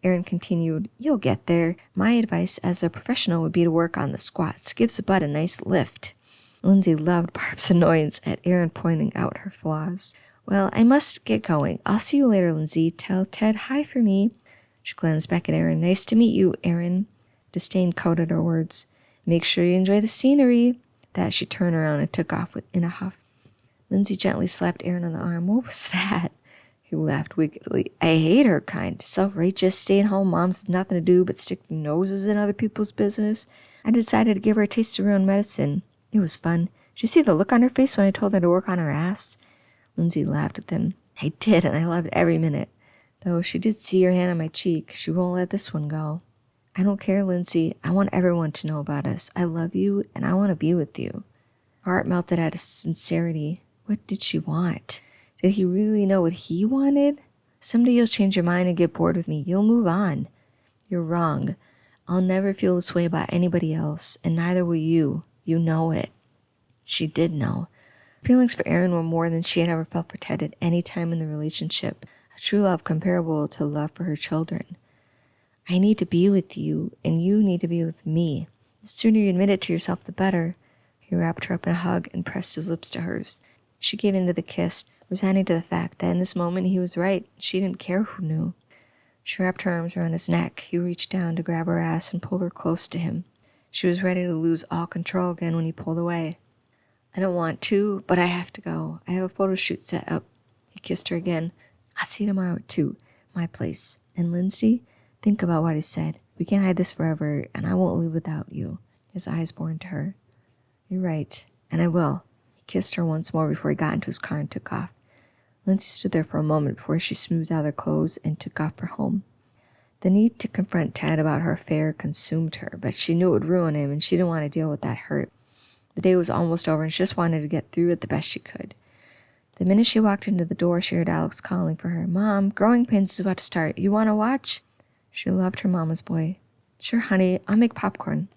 Aaron continued, "You'll get there. My advice as a professional would be to work on the squats. Gives the butt a nice lift." Lindsay loved Barb's annoyance at Aaron pointing out her flaws. "Well, I must get going. I'll see you later, Lindsay. Tell Ted hi for me." She glanced back at Aaron. "Nice to meet you, Aaron." Disdain coated her words. "Make sure you enjoy the scenery." That she turned around and took off in a huff. Lindsay gently slapped Aaron on the arm. "What was that?" He laughed wickedly. "I hate her kind. Self-righteous, stay-at-home moms with nothing to do but stick their noses in other people's business. I decided to give her a taste of her own medicine. It was fun. Did you see the look on her face when I told her to work on her ass?" Lindsay laughed at them. "I did, and I loved every minute. Though she did see your hand on my cheek. She won't let this one go." "I don't care, Lindsay. I want everyone to know about us. I love you, and I want to be with you." Her heart melted at his sincerity. What did she want? Did he really know what he wanted? "Someday you'll change your mind and get bored with me. You'll move on." "You're wrong. I'll never feel this way about anybody else, and neither will you. You know it." She did know. Feelings for Aaron were more than she had ever felt for Ted at any time in the relationship, a true love comparable to love for her children. "I need to be with you, and you need to be with me. The sooner you admit it to yourself, the better." He wrapped her up in a hug and pressed his lips to hers. She gave in to the kiss, resigning to the fact that in this moment he was right. She didn't care who knew. She wrapped her arms around his neck. He reached down to grab her ass and pulled her close to him. She was ready to lose all control again when he pulled away. "I don't want to, but I have to go. I have a photo shoot set up." He kissed her again. "I'll see you tomorrow at 2, my place. And Lindsay, think about what I said. We can't hide this forever, and I won't live without you." His eyes bore to her. "You're right, and I will." He kissed her once more before he got into his car and took off. Lindsay stood there for a moment before she smoothed out her clothes and took off for home. The need to confront Ted about her affair consumed her, but she knew it would ruin him, and she didn't want to deal with that hurt. The day was almost over, and she just wanted to get through it the best she could. The minute she walked into the door, she heard Alex calling for her. "Mom, growing pains is about to start. You want to watch?" She loved her mama's boy. "Sure, honey, I'll make popcorn."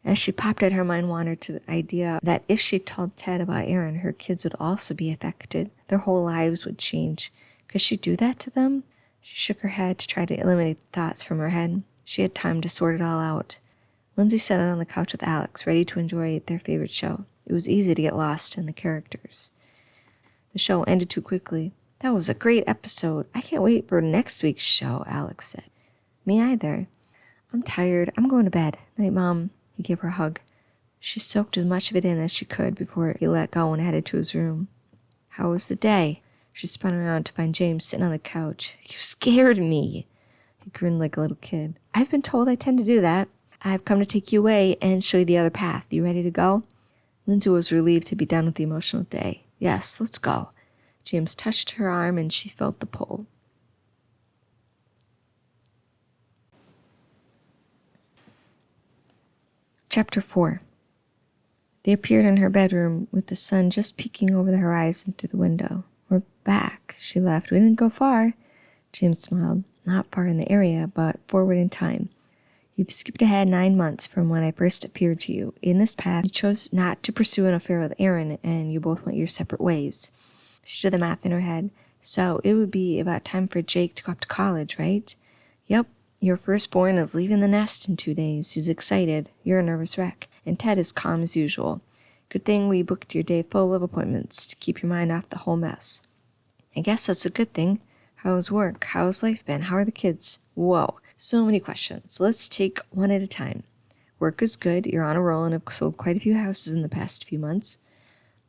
As she popped it, her mind wandered to the idea that if she told Ted about Aaron, her kids would also be affected. Their whole lives would change. Could she do that to them? She shook her head to try to eliminate the thoughts from her head. She had time to sort it all out. Lindsay sat on the couch with Alex, ready to enjoy their favorite show. It was easy to get lost in the characters. The show ended too quickly. "That was a great episode. I can't wait for next week's show," Alex said. "Me either. I'm tired. I'm going to bed. Night, Mom." He gave her a hug. She soaked as much of it in as she could before he let go and headed to his room. "How was the day?" She spun around to find James sitting on the couch. "You scared me." He grinned like a little kid. "I've been told I tend to do that. I've come to take you away and show you the other path. You ready to go?" Lindsay was relieved to be done with the emotional day. "Yes, let's go." James touched her arm and she felt the pull. Chapter 4. They appeared in her bedroom with the sun just peeking over the horizon through the window. "We're back," she laughed. "We didn't go far." James smiled. "Not far in the area, but forward in time. You've skipped ahead 9 months from when I first appeared to you. In this path, you chose not to pursue an affair with Aaron, and you both went your separate ways." She did the math in her head. "So it would be about time for Jake to go up to college, right?" "Yep. Your firstborn is leaving the nest in 2 days. He's excited. You're a nervous wreck. And Ted is calm as usual. Good thing we booked your day full of appointments to keep your mind off the whole mess." "I guess that's a good thing. How's work? How's life been? How are the kids?" Whoa, so many questions. Let's take one at a time. "Work is good. You're on a roll and have sold quite a few houses in the past few months."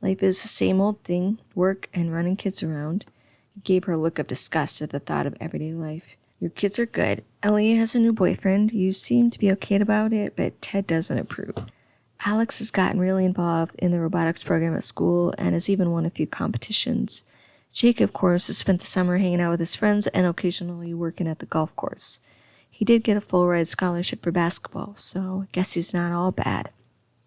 "Life is the same old thing. Work and running kids around." He gave her a look of disgust at the thought of everyday life. "Your kids are good. Ellie has a new boyfriend. You seem to be okay about it, but Ted doesn't approve. Alex has gotten really involved in the robotics program at school and has even won a few competitions. Jake, of course, has spent the summer hanging out with his friends and occasionally working at the golf course. He did get a full-ride scholarship for basketball, so I guess he's not all bad."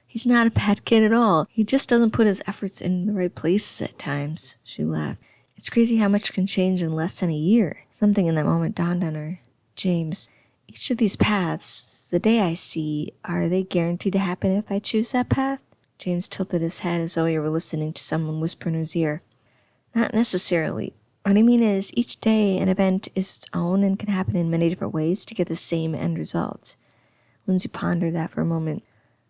"He's not a bad kid at all. He just doesn't put his efforts in the right places at times," she laughed. "It's crazy how much can change in less than a year." Something in that moment dawned on her. "James, each of these paths, the day I see, are they guaranteed to happen if I choose that path?" James tilted his head as though he were listening to someone whisper in his ear. "Not necessarily. What I mean is, each day an event is its own and can happen in many different ways to get the same end result." Lindsay pondered that for a moment.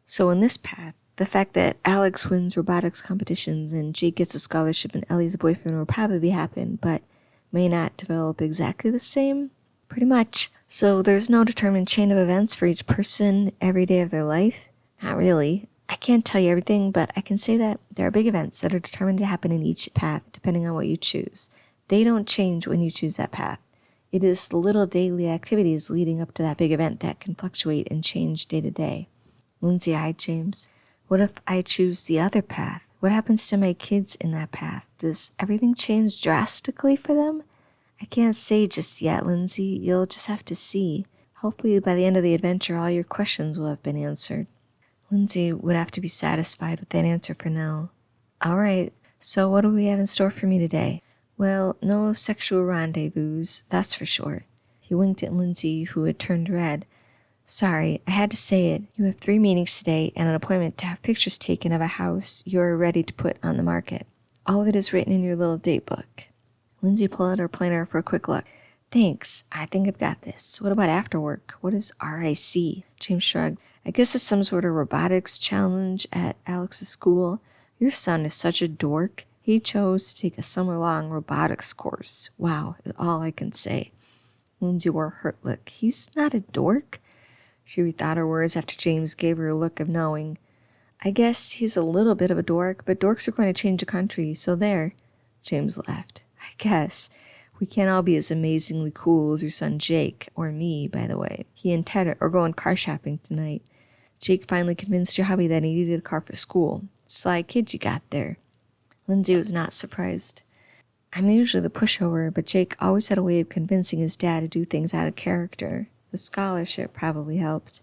"So in this path, the fact that Alex wins robotics competitions and Jake gets a scholarship and Ellie's boyfriend will probably happen, but may not develop exactly the same?" "Pretty much. So there's no determined chain of events for each person every day of their life?" "Not really. I can't tell you everything, but I can say that there are big events that are determined to happen in each path, depending on what you choose. They don't change when you choose that path. It is the little daily activities leading up to that big event that can fluctuate and change day to day." Lindsay eyed James. "What if I choose the other path? What happens to my kids in that path? Does everything change drastically for them?" "I can't say just yet, Lindsay. You'll just have to see. Hopefully by the end of the adventure, all your questions will have been answered." Lindsay would have to be satisfied with that answer for now. "All right, so what do we have in store for me today?" "Well, no sexual rendezvous, that's for sure." He winked at Lindsay, who had turned red. "Sorry, I had to say it. You have 3 meetings today and an appointment to have pictures taken of a house you're ready to put on the market. All of it is written in your little date book." Lindsay pulled out her planner for a quick look. "Thanks, I think I've got this. What about after work? What is RIC?" James shrugged. "I guess it's some sort of robotics challenge at Alex's school. Your son is such a dork. He chose to take a summer-long robotics course. Wow, is all I can say." Lindsay wore a hurt look. "He's not a dork?" She rethought her words after James gave her a look of knowing. "I guess he's a little bit of a dork, but dorks are going to change the country, so there." James laughed. "I guess. We can't all be as amazingly cool as your son Jake, or me, by the way. He and Ted are going car shopping tonight. Jake finally convinced your hubby that he needed a car for school. Sly kid you got there." Lindsay was not surprised. I'm usually the pushover, but Jake always had a way of convincing his dad to do things out of character. The scholarship probably helped.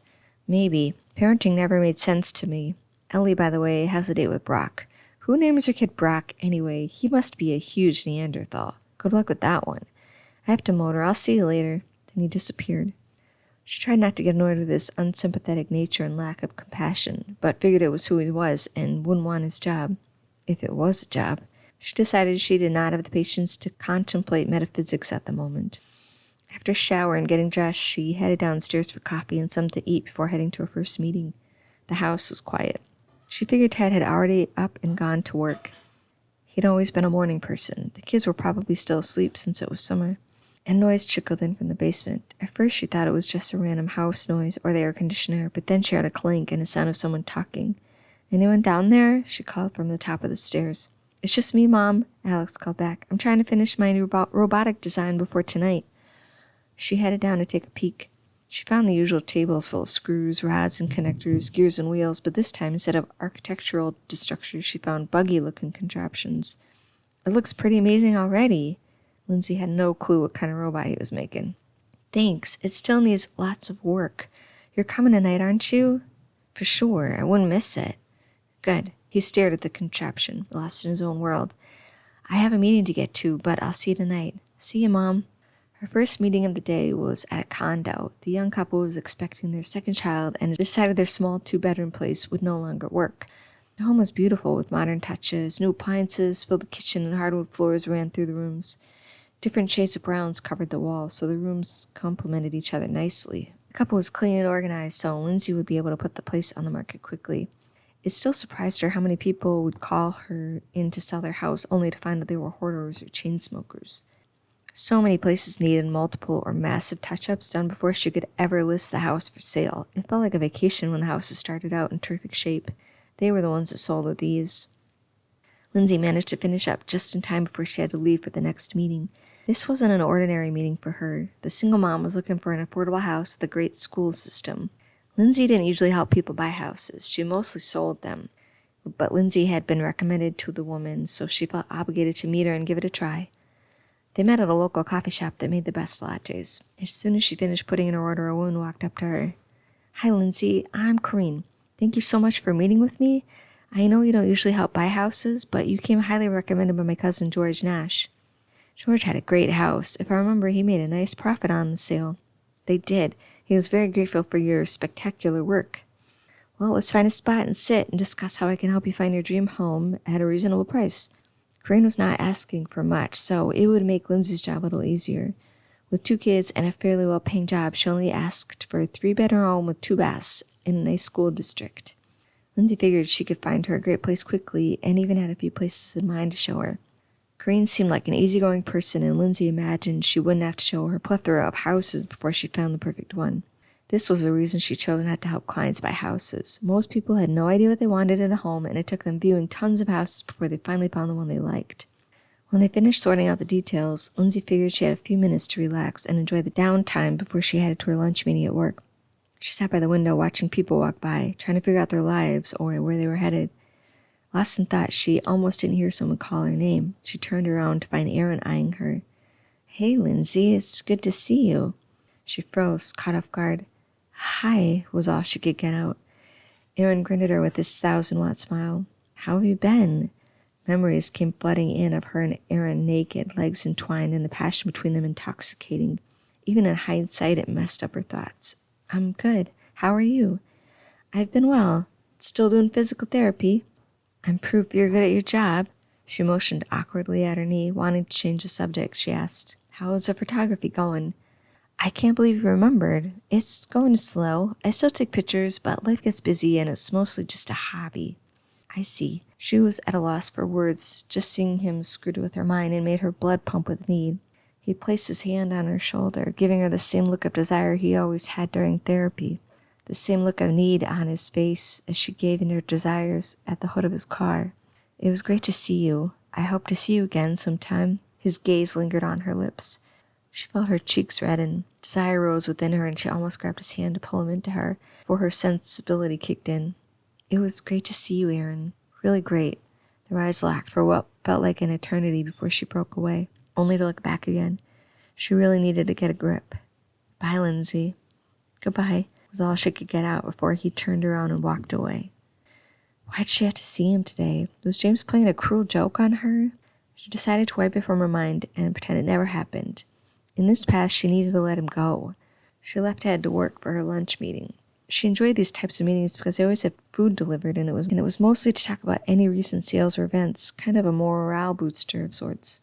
Maybe. Parenting never made sense to me. Ellie, by the way, has a date with Brock. Who names her kid Brock anyway? He must be a huge Neanderthal. Good luck with that one. I have to motor. I'll see you later. Then he disappeared. She tried not to get annoyed with his unsympathetic nature and lack of compassion, but figured it was who he was and wouldn't want his job. If it was a job. She decided she did not have the patience to contemplate metaphysics at the moment. After shower and getting dressed, she headed downstairs for coffee and something to eat before heading to her first meeting. The house was quiet. She figured Ted had already up and gone to work. He'd always been a morning person. The kids were probably still asleep since it was summer. And noise trickled in from the basement. At first she thought it was just a random house noise or the air conditioner, but then she heard a clink and the sound of someone talking. "Anyone down there?" she called from the top of the stairs. "It's just me, Mom," Alex called back. "I'm trying to finish my new robotic design before tonight." She headed down to take a peek. She found the usual tables full of screws, rods, and connectors, gears and wheels, but this time, instead of architectural structures, she found buggy-looking contraptions. "It looks pretty amazing already." Lindsay had no clue what kind of robot he was making. "Thanks. It still needs lots of work. You're coming tonight, aren't you?" "For sure. I wouldn't miss it." "Good." He stared at the contraption, lost in his own world. "I have a meeting to get to, but I'll see you tonight." "See you, Mom." Her first meeting of the day was at a condo. The young couple was expecting their second child and decided their small 2-bedroom place would no longer work. The home was beautiful with modern touches. New appliances filled the kitchen and hardwood floors ran through the rooms. Different shades of browns covered the walls, so the rooms complemented each other nicely. The couple was clean and organized, so Lindsay would be able to put the place on the market quickly. It still surprised her how many people would call her in to sell their house only to find that they were hoarders or chain smokers. So many places needed multiple or massive touch-ups done before she could ever list the house for sale. It felt like a vacation when the houses started out in terrific shape. They were the ones that sold with ease. Lindsay managed to finish up just in time before she had to leave for the next meeting. This wasn't an ordinary meeting for her. The single mom was looking for an affordable house with a great school system. Lindsay didn't usually help people buy houses. She mostly sold them. But Lindsay had been recommended to the woman, so she felt obligated to meet her and give it a try. They met at a local coffee shop that made the best lattes. As soon as she finished putting in her order, a woman walked up to her. "Hi, Lindsay. I'm Corinne. Thank you so much for meeting with me. I know you don't usually help buy houses, but you came highly recommended by my cousin George Nash." George had a great house. If I remember, he made a nice profit on the sale. "They did. He was very grateful for your spectacular work." "Well, let's find a spot and sit and discuss how I can help you find your dream home at a reasonable price." Corinne was not asking for much, so it would make Lindsay's job a little easier. With 2 kids and a fairly well-paying job, she only asked for a 3-bedroom home with 2 baths in a nice school district. Lindsay figured she could find her a great place quickly and even had a few places in mind to show her. Corinne seemed like an easygoing person, and Lindsay imagined she wouldn't have to show her plethora of houses before she found the perfect one. This was the reason she chose not to help clients buy houses. Most people had no idea what they wanted in a home, and it took them viewing tons of houses before they finally found the one they liked. When they finished sorting out the details, Lindsay figured she had a few minutes to relax and enjoy the downtime before she headed to her lunch meeting at work. She sat by the window watching people walk by, trying to figure out their lives or where they were headed. Lost in thought, she almost didn't hear someone call her name. She turned around to find Aaron eyeing her. "Hey, Lindsay, it's good to see you." She froze, caught off guard. "Hi," was all she could get out. Aaron grinned at her with his 1,000-watt smile. "How have you been?" Memories came flooding in of her and Aaron naked, legs entwined, and the passion between them intoxicating. Even in hindsight, it messed up her thoughts. "I'm good. How are you?" "I've been well. Still doing physical therapy." "I'm proof you're good at your job." She motioned awkwardly at her knee, wanting to change the subject. She asked, "How's the photography going?" "I can't believe you remembered. It's going slow. I still take pictures, but life gets busy and it's mostly just a hobby." "I see." She was at a loss for words. Just seeing him screwed with her mind and made her blood pump with need. He placed his hand on her shoulder, giving her the same look of desire he always had during therapy. The same look of need on his face as she gave in her desires at the hood of his car. "It was great to see you. I hope to see you again sometime." His gaze lingered on her lips. She felt her cheeks redden. Desire rose within her, and she almost grabbed his hand to pull him into her, for her sensibility kicked in. "It was great to see you, Aaron. Really great." Their eyes locked for what felt like an eternity before she broke away, only to look back again. She really needed to get a grip. Bye, Lindsay. Goodbye, was all she could get out before he turned around and walked away. Why'd she have to see him today? Was James playing a cruel joke on her? She decided to wipe it from her mind and pretend it never happened. In this past, she needed to let him go. She left to head to work for her lunch meeting. She enjoyed these types of meetings because they always had food delivered, and it was mostly to talk about any recent sales or events, kind of a morale booster of sorts.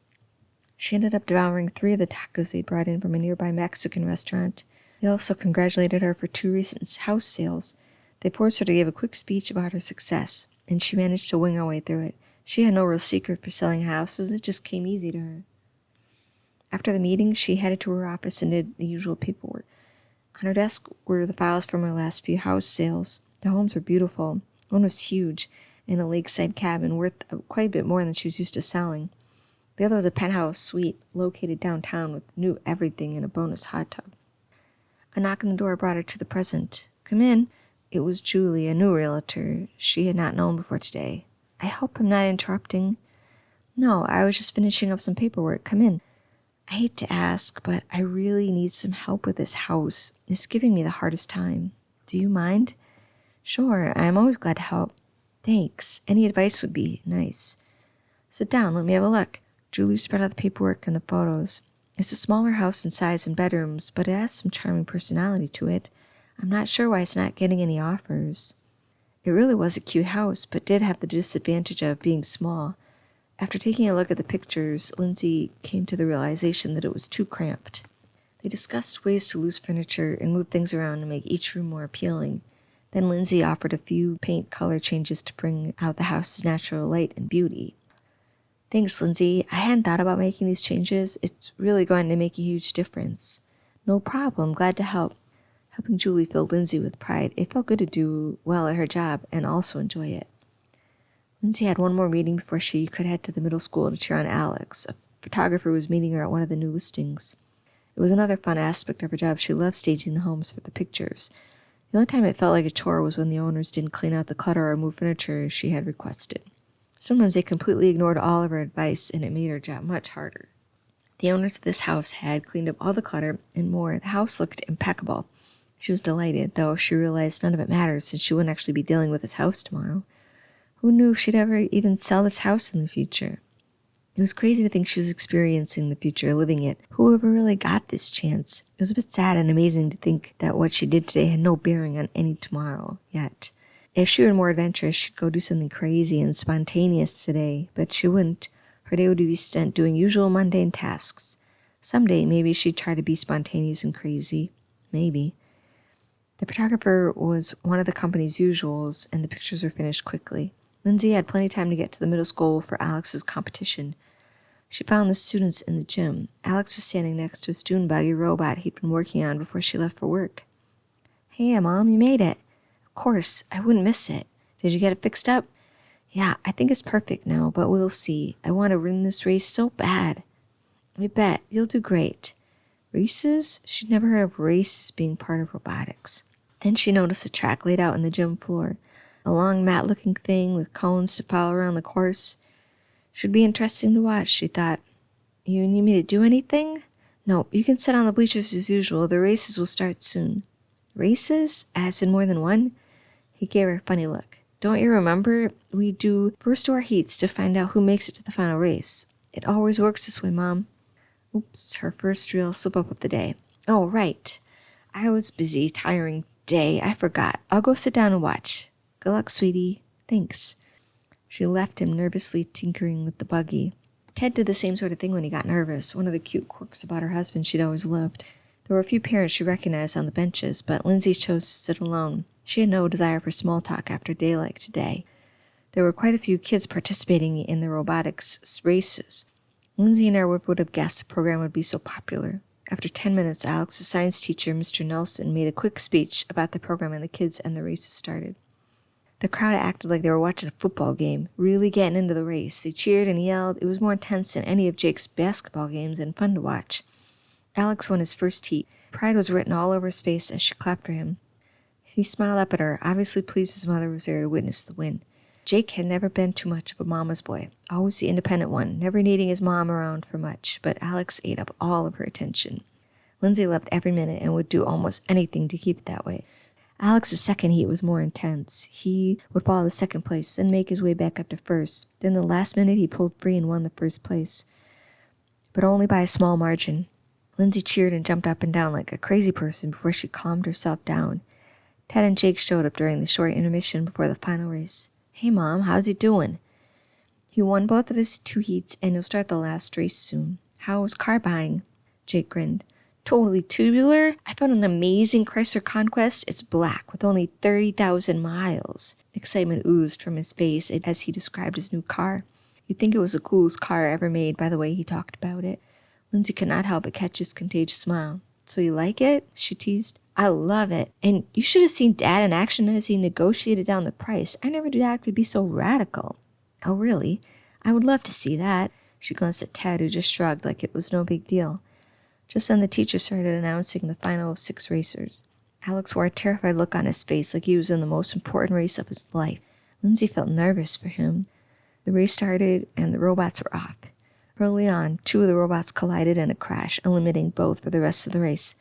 She ended up devouring 3 of the tacos they'd brought in from a nearby Mexican restaurant. They also congratulated her for 2 recent house sales. They forced her to give a quick speech about her success, and she managed to wing her way through it. She had no real secret for selling houses, it just came easy to her. After the meeting, she headed to her office and did the usual paperwork. On her desk were the files from her last few house sales. The homes were beautiful. One was huge, in a lakeside cabin worth quite a bit more than she was used to selling. The other was a penthouse suite located downtown with new everything and a bonus hot tub. A knock on the door brought her to the present. Come in. It was Julie, a new realtor she had not known before today. I hope I'm not interrupting. No, I was just finishing up some paperwork. Come in. I hate to ask, but I really need some help with this house. It's giving me the hardest time. Do you mind? Sure, I'm always glad to help. Thanks. Any advice would be nice. Sit down, let me have a look. Julie spread out the paperwork and the photos. It's a smaller house in size and bedrooms, but it has some charming personality to it. I'm not sure why it's not getting any offers. It really was a cute house, but did have the disadvantage of being small. After taking a look at the pictures, Lindsay came to the realization that it was too cramped. They discussed ways to lose furniture and move things around to make each room more appealing. Then Lindsay offered a few paint color changes to bring out the house's natural light and beauty. Thanks, Lindsay. I hadn't thought about making these changes. It's really going to make a huge difference. No problem. Glad to help. Helping Julie filled Lindsay with pride. It felt good to do well at her job and also enjoy it. Lindsay had one more meeting before she could head to the middle school to cheer on Alex. A photographer was meeting her at one of the new listings. It was another fun aspect of her job. She loved staging the homes for the pictures. The only time it felt like a chore was when the owners didn't clean out the clutter or move furniture she had requested. Sometimes they completely ignored all of her advice, and it made her job much harder. The owners of this house had cleaned up all the clutter and more. The house looked impeccable. She was delighted, though she realized none of it mattered since she wouldn't actually be dealing with this house tomorrow. Who knew she'd ever even sell this house in the future? It was crazy to think she was experiencing the future, living it. Who ever really got this chance? It was a bit sad and amazing to think that what she did today had no bearing on any tomorrow yet. If she were more adventurous, she'd go do something crazy and spontaneous today, but she wouldn't. Her day would be spent doing usual mundane tasks. Someday, maybe she'd try to be spontaneous and crazy. Maybe. The photographer was one of the company's usuals, and the pictures were finished quickly. Lindsay had plenty of time to get to the middle school for Alex's competition. She found the students in the gym. Alex was standing next to a student buggy robot he'd been working on before she left for work. Hey, Mom, you made it. Of course, I wouldn't miss it. Did you get it fixed up? Yeah, I think it's perfect now, but we'll see. I want to win this race so bad. I bet. You'll do great. Races? She'd never heard of races being part of robotics. Then she noticed a track laid out on the gym floor. A long mat-looking thing with cones to follow around the course. Should be interesting to watch, she thought. You need me to do anything? No, you can sit on the bleachers as usual. The races will start soon. Races? As in more than one? He gave her a funny look. Don't you remember? We do first-door heats to find out who makes it to the final race. It always works this way, Mom. Oops, her first real slip-up of the day. Oh, right. I was busy, tiring day. I forgot. I'll go sit down and watch. Good luck, sweetie. Thanks. She left him, nervously tinkering with the buggy. Ted did the same sort of thing when he got nervous, one of the cute quirks about her husband she'd always loved. There were a few parents she recognized on the benches, but Lindsay chose to sit alone. She had no desire for small talk after a day like today. There were quite a few kids participating in the robotics races. Lindsay never would have guessed the program would be so popular. After 10 minutes, Alex's science teacher, Mr. Nelson, made a quick speech about the program and the kids, and the races started. The crowd acted like they were watching a football game, really getting into the race. They cheered and yelled. It was more intense than any of Jake's basketball games and fun to watch. Alex won his first heat. Pride was written all over his face as she clapped for him. He smiled up at her, obviously pleased his mother was there to witness the win. Jake had never been too much of a mama's boy, always the independent one, never needing his mom around for much, but Alex ate up all of her attention. Lindsay loved every minute and would do almost anything to keep it that way. Alex's second heat was more intense. He would fall to second place, then make his way back up to first. Then the last minute he pulled free and won the first place, but only by a small margin. Lindsay cheered and jumped up and down like a crazy person before she calmed herself down. Ted and Jake showed up during the short intermission before the final race. "Hey, Mom, how's he doing?" "He won both of his 2 heats, and he'll start the last race soon." "How was car buying?" Jake grinned. "Totally tubular. I found an amazing Chrysler Conquest. It's black with only 30,000 miles. Excitement oozed from his face as he described his new car. You'd think it was the coolest car ever made by the way he talked about it. Lindsay could not help but catch his contagious smile. "So you like it?" she teased. "I love it. And you should have seen Dad in action as he negotiated down the price. I never knew Dad could be so radical." "Oh, really? I would love to see that." She glanced at Ted, who just shrugged like it was no big deal. Just then the teacher started announcing the final of 6 racers. Alex wore a terrified look on his face like he was in the most important race of his life. Lindsay felt nervous for him. The race started and the robots were off. Early on, 2 of the robots collided in a crash, eliminating both for the rest of the race.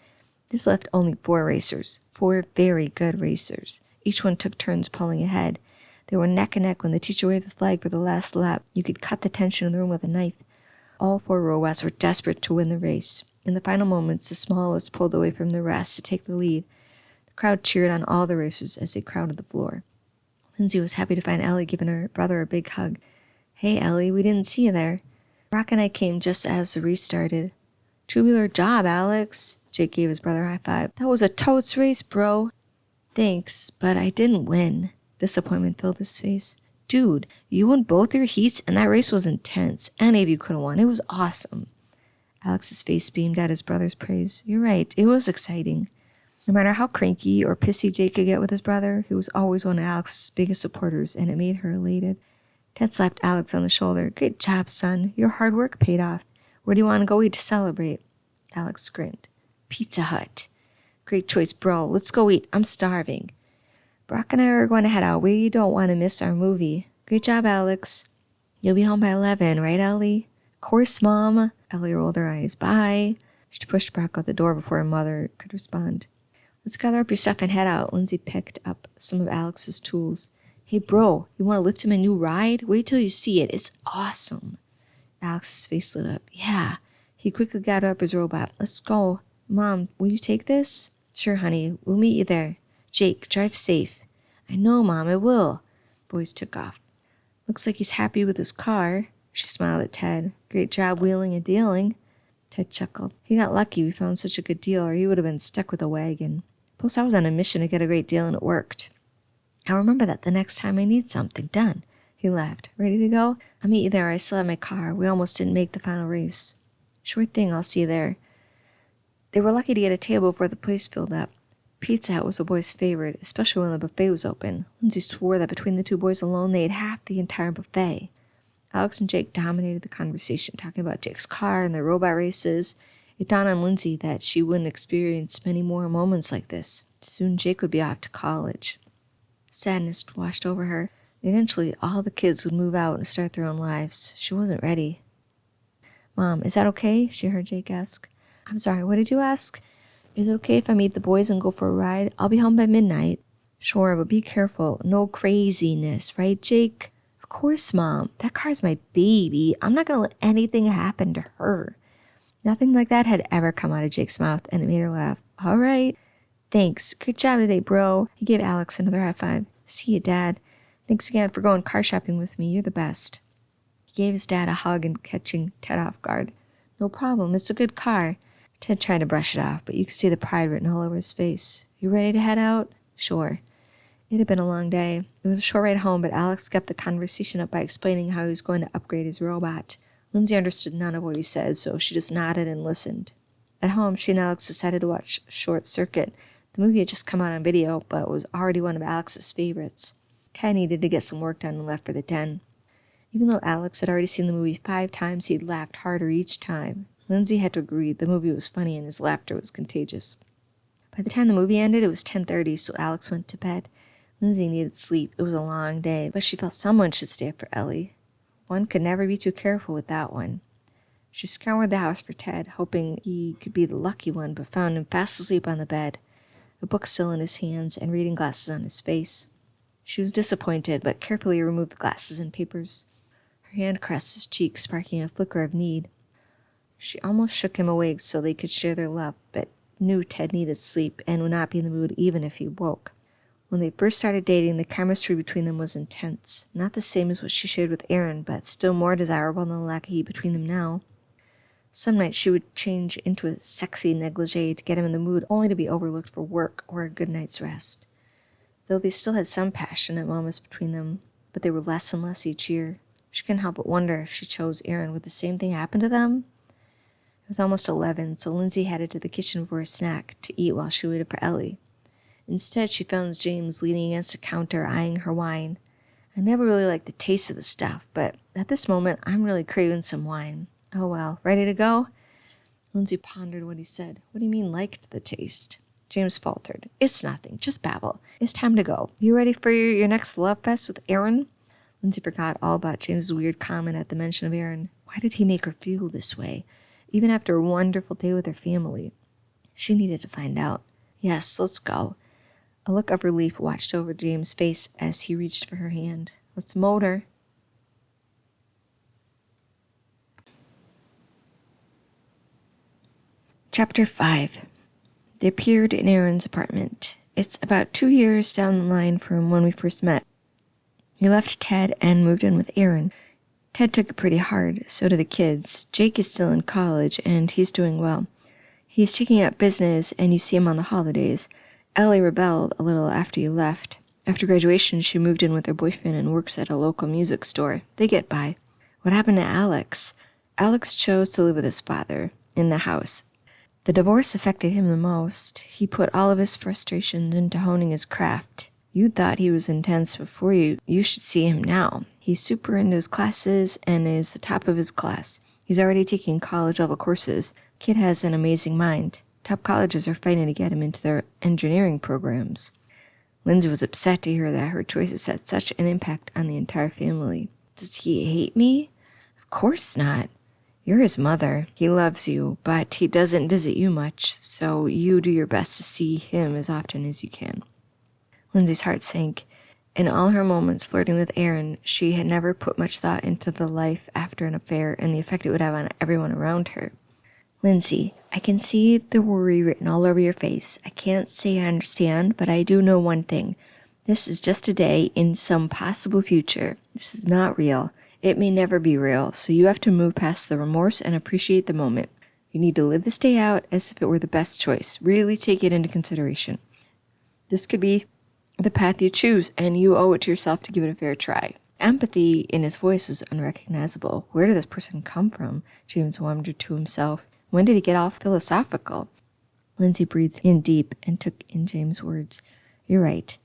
This left only 4 racers, 4 very good racers. Each one took turns pulling ahead. They were neck and neck when the teacher waved the flag for the last lap. You could cut the tension in the room with a knife. All 4 robots were desperate to win the race. In the final moments, the smallest pulled away from the rest to take the lead. The crowd cheered on all the racers as they crowded the floor. Lindsay was happy to find Ellie giving her brother a big hug. "Hey, Ellie, we didn't see you there." Brock and I came just as the race started. "Tubular job, Alex." Jake gave his brother a high five. "That was a totes race, bro." "Thanks, but I didn't win." Disappointment filled his face. "Dude, you won both your heats, and that race was intense. Any of you could have won. It was awesome." Alex's face beamed at his brother's praise. "You're right. It was exciting." No matter how cranky or pissy Jake could get with his brother, he was always one of Alex's biggest supporters, and it made her elated. Ted slapped Alex on the shoulder. "Great job, son. Your hard work paid off. Where do you want to go eat to celebrate?" Alex grinned. "Pizza Hut." "Great choice, bro. Let's go eat. I'm starving." "Brock and I are going to head out. We don't want to miss our movie." "Great job, Alex." "You'll be home by 11, right, Ellie?" "Of course, Mom." Ellie rolled her eyes. "Bye." She pushed Brock out the door before her mother could respond. "Let's gather up your stuff and head out." Lindsay picked up some of Alex's tools. "Hey, bro, you want to lift him a new ride? Wait till you see it. It's awesome." Alex's face lit up. "Yeah." He quickly gathered up his robot. "Let's go. Mom, will you take this?" "Sure, honey. We'll meet you there." "Jake, drive safe." "I know, Mom, I will." Boys took off. "Looks like he's happy with his car." She smiled at Ted. "Great job wheeling and dealing." Ted chuckled. "He got lucky we found such a good deal, or he would have been stuck with a wagon. Plus, I was on a mission to get a great deal, and it worked. I'll remember that the next time I need something done." He laughed. "Ready to go?" "I'll meet you there. I still have my car. We almost didn't make the final race." "Sure thing. I'll see you there." They were lucky to get a table before the place filled up. Pizza Hut was the boys' favorite, especially when the buffet was open. Lindsay swore that between the 2 boys alone, they ate half the entire buffet. Alex and Jake dominated the conversation, talking about Jake's car and their robot races. It dawned on Lindsay that she wouldn't experience many more moments like this. Soon Jake would be off to college. Sadness washed over her. Eventually, all the kids would move out and start their own lives. She wasn't ready. "Mom, is that okay?" she heard Jake ask. "I'm sorry, what did you ask?" "Is it okay if I meet the boys and go for a ride? I'll be home by midnight." "Sure, but be careful. No craziness, right, Jake?" "Of course, Mom. That car's my baby. I'm not going to let anything happen to her." Nothing like that had ever come out of Jake's mouth, and it made her laugh. "All right. Thanks. Good job today, bro." He gave Alex another high five. "See you, Dad. Thanks again for going car shopping with me. You're the best." He gave his dad a hug and catching Ted off guard. "No problem. It's a good car." Ted tried to brush it off, but you could see the pride written all over his face. "You ready to head out?" "Sure." It had been a long day. It was a short ride home, but Alex kept the conversation up by explaining how he was going to upgrade his robot. Lindsay understood none of what he said, so she just nodded and listened. At home, she and Alex decided to watch Short Circuit. The movie had just come out on video, but was already one of Alex's favorites. Ted needed to get some work done and left for the den. Even though Alex had already seen the movie 5 times, he'd laughed harder each time. Lindsay had to agree the movie was funny and his laughter was contagious. By the time the movie ended, it was 10:30, so Alex went to bed. Lindsay needed sleep. It was a long day, but she felt someone should stay up for Ellie. One could never be too careful with that one. She scoured the house for Ted, hoping he could be the lucky one, but found him fast asleep on the bed, a book still in his hands and reading glasses on his face. She was disappointed, but carefully removed the glasses and papers. Her hand caressed his cheek, sparking a flicker of need. She almost shook him awake so they could share their love, but knew Ted needed sleep and would not be in the mood even if he woke. When they first started dating, the chemistry between them was intense. Not the same as what she shared with Aaron, but still more desirable than the lack of heat between them now. Some nights she would change into a sexy negligee to get him in the mood, only to be overlooked for work or a good night's rest. Though they still had some passionate moments between them, but they were less and less each year. She couldn't help but wonder if she chose Aaron, would the same thing happen to them? It was almost 11, so Lindsay headed to the kitchen for a snack to eat while she waited for Ellie. Instead, she found James leaning against the counter, eyeing her wine. I never really liked the taste of the stuff, but at this moment, I'm really craving some wine. Oh well, ready to go? Lindsay pondered what he said. What do you mean, liked the taste? James faltered. It's nothing, just babble. It's time to go. You ready for your next love fest with Aaron? Lindsay forgot all about James's weird comment at the mention of Aaron. Why did he make her feel this way, even after a wonderful day with her family? She needed to find out. Yes, let's go. A look of relief watched over James' face as he reached for her hand. Let's motor. Chapter 5. They appeared in Aaron's apartment. It's about 2 years down the line from when we first met. We left Ted and moved in with Aaron. Ted took it pretty hard, so do the kids. Jake is still in college, and he's doing well. He's taking up business, and you see him on the holidays. Ellie rebelled a little after you left. After graduation, she moved in with her boyfriend and works at a local music store. They get by. What happened to Alex? Alex chose to live with his father in the house. The divorce affected him the most. He put all of his frustrations into honing his craft. You thought he was intense before you should see him now. He's super into his classes and is the top of his class. He's already taking college-level courses. Kid has an amazing mind. Top colleges are fighting to get him into their engineering programs. Lindsay was upset to hear that her choices had such an impact on the entire family. Does he hate me? Of course not. You're his mother. He loves you, but he doesn't visit you much, so you do your best to see him as often as you can. Lindsay's heart sank. In all her moments flirting with Aaron, she had never put much thought into the life after an affair and the effect it would have on everyone around her. Lindsay, I can see the worry written all over your face. I can't say I understand, but I do know one thing. This is just a day in some possible future. This is not real. It may never be real, so you have to move past the remorse and appreciate the moment. You need to live this day out as if it were the best choice. Really take it into consideration. This could be the path you choose, and you owe it to yourself to give it a fair try. Empathy in his voice was unrecognizable. Where did this person come from? James wondered to himself. When did he get all philosophical? Lindsay breathed in deep and took in James' words. You're right.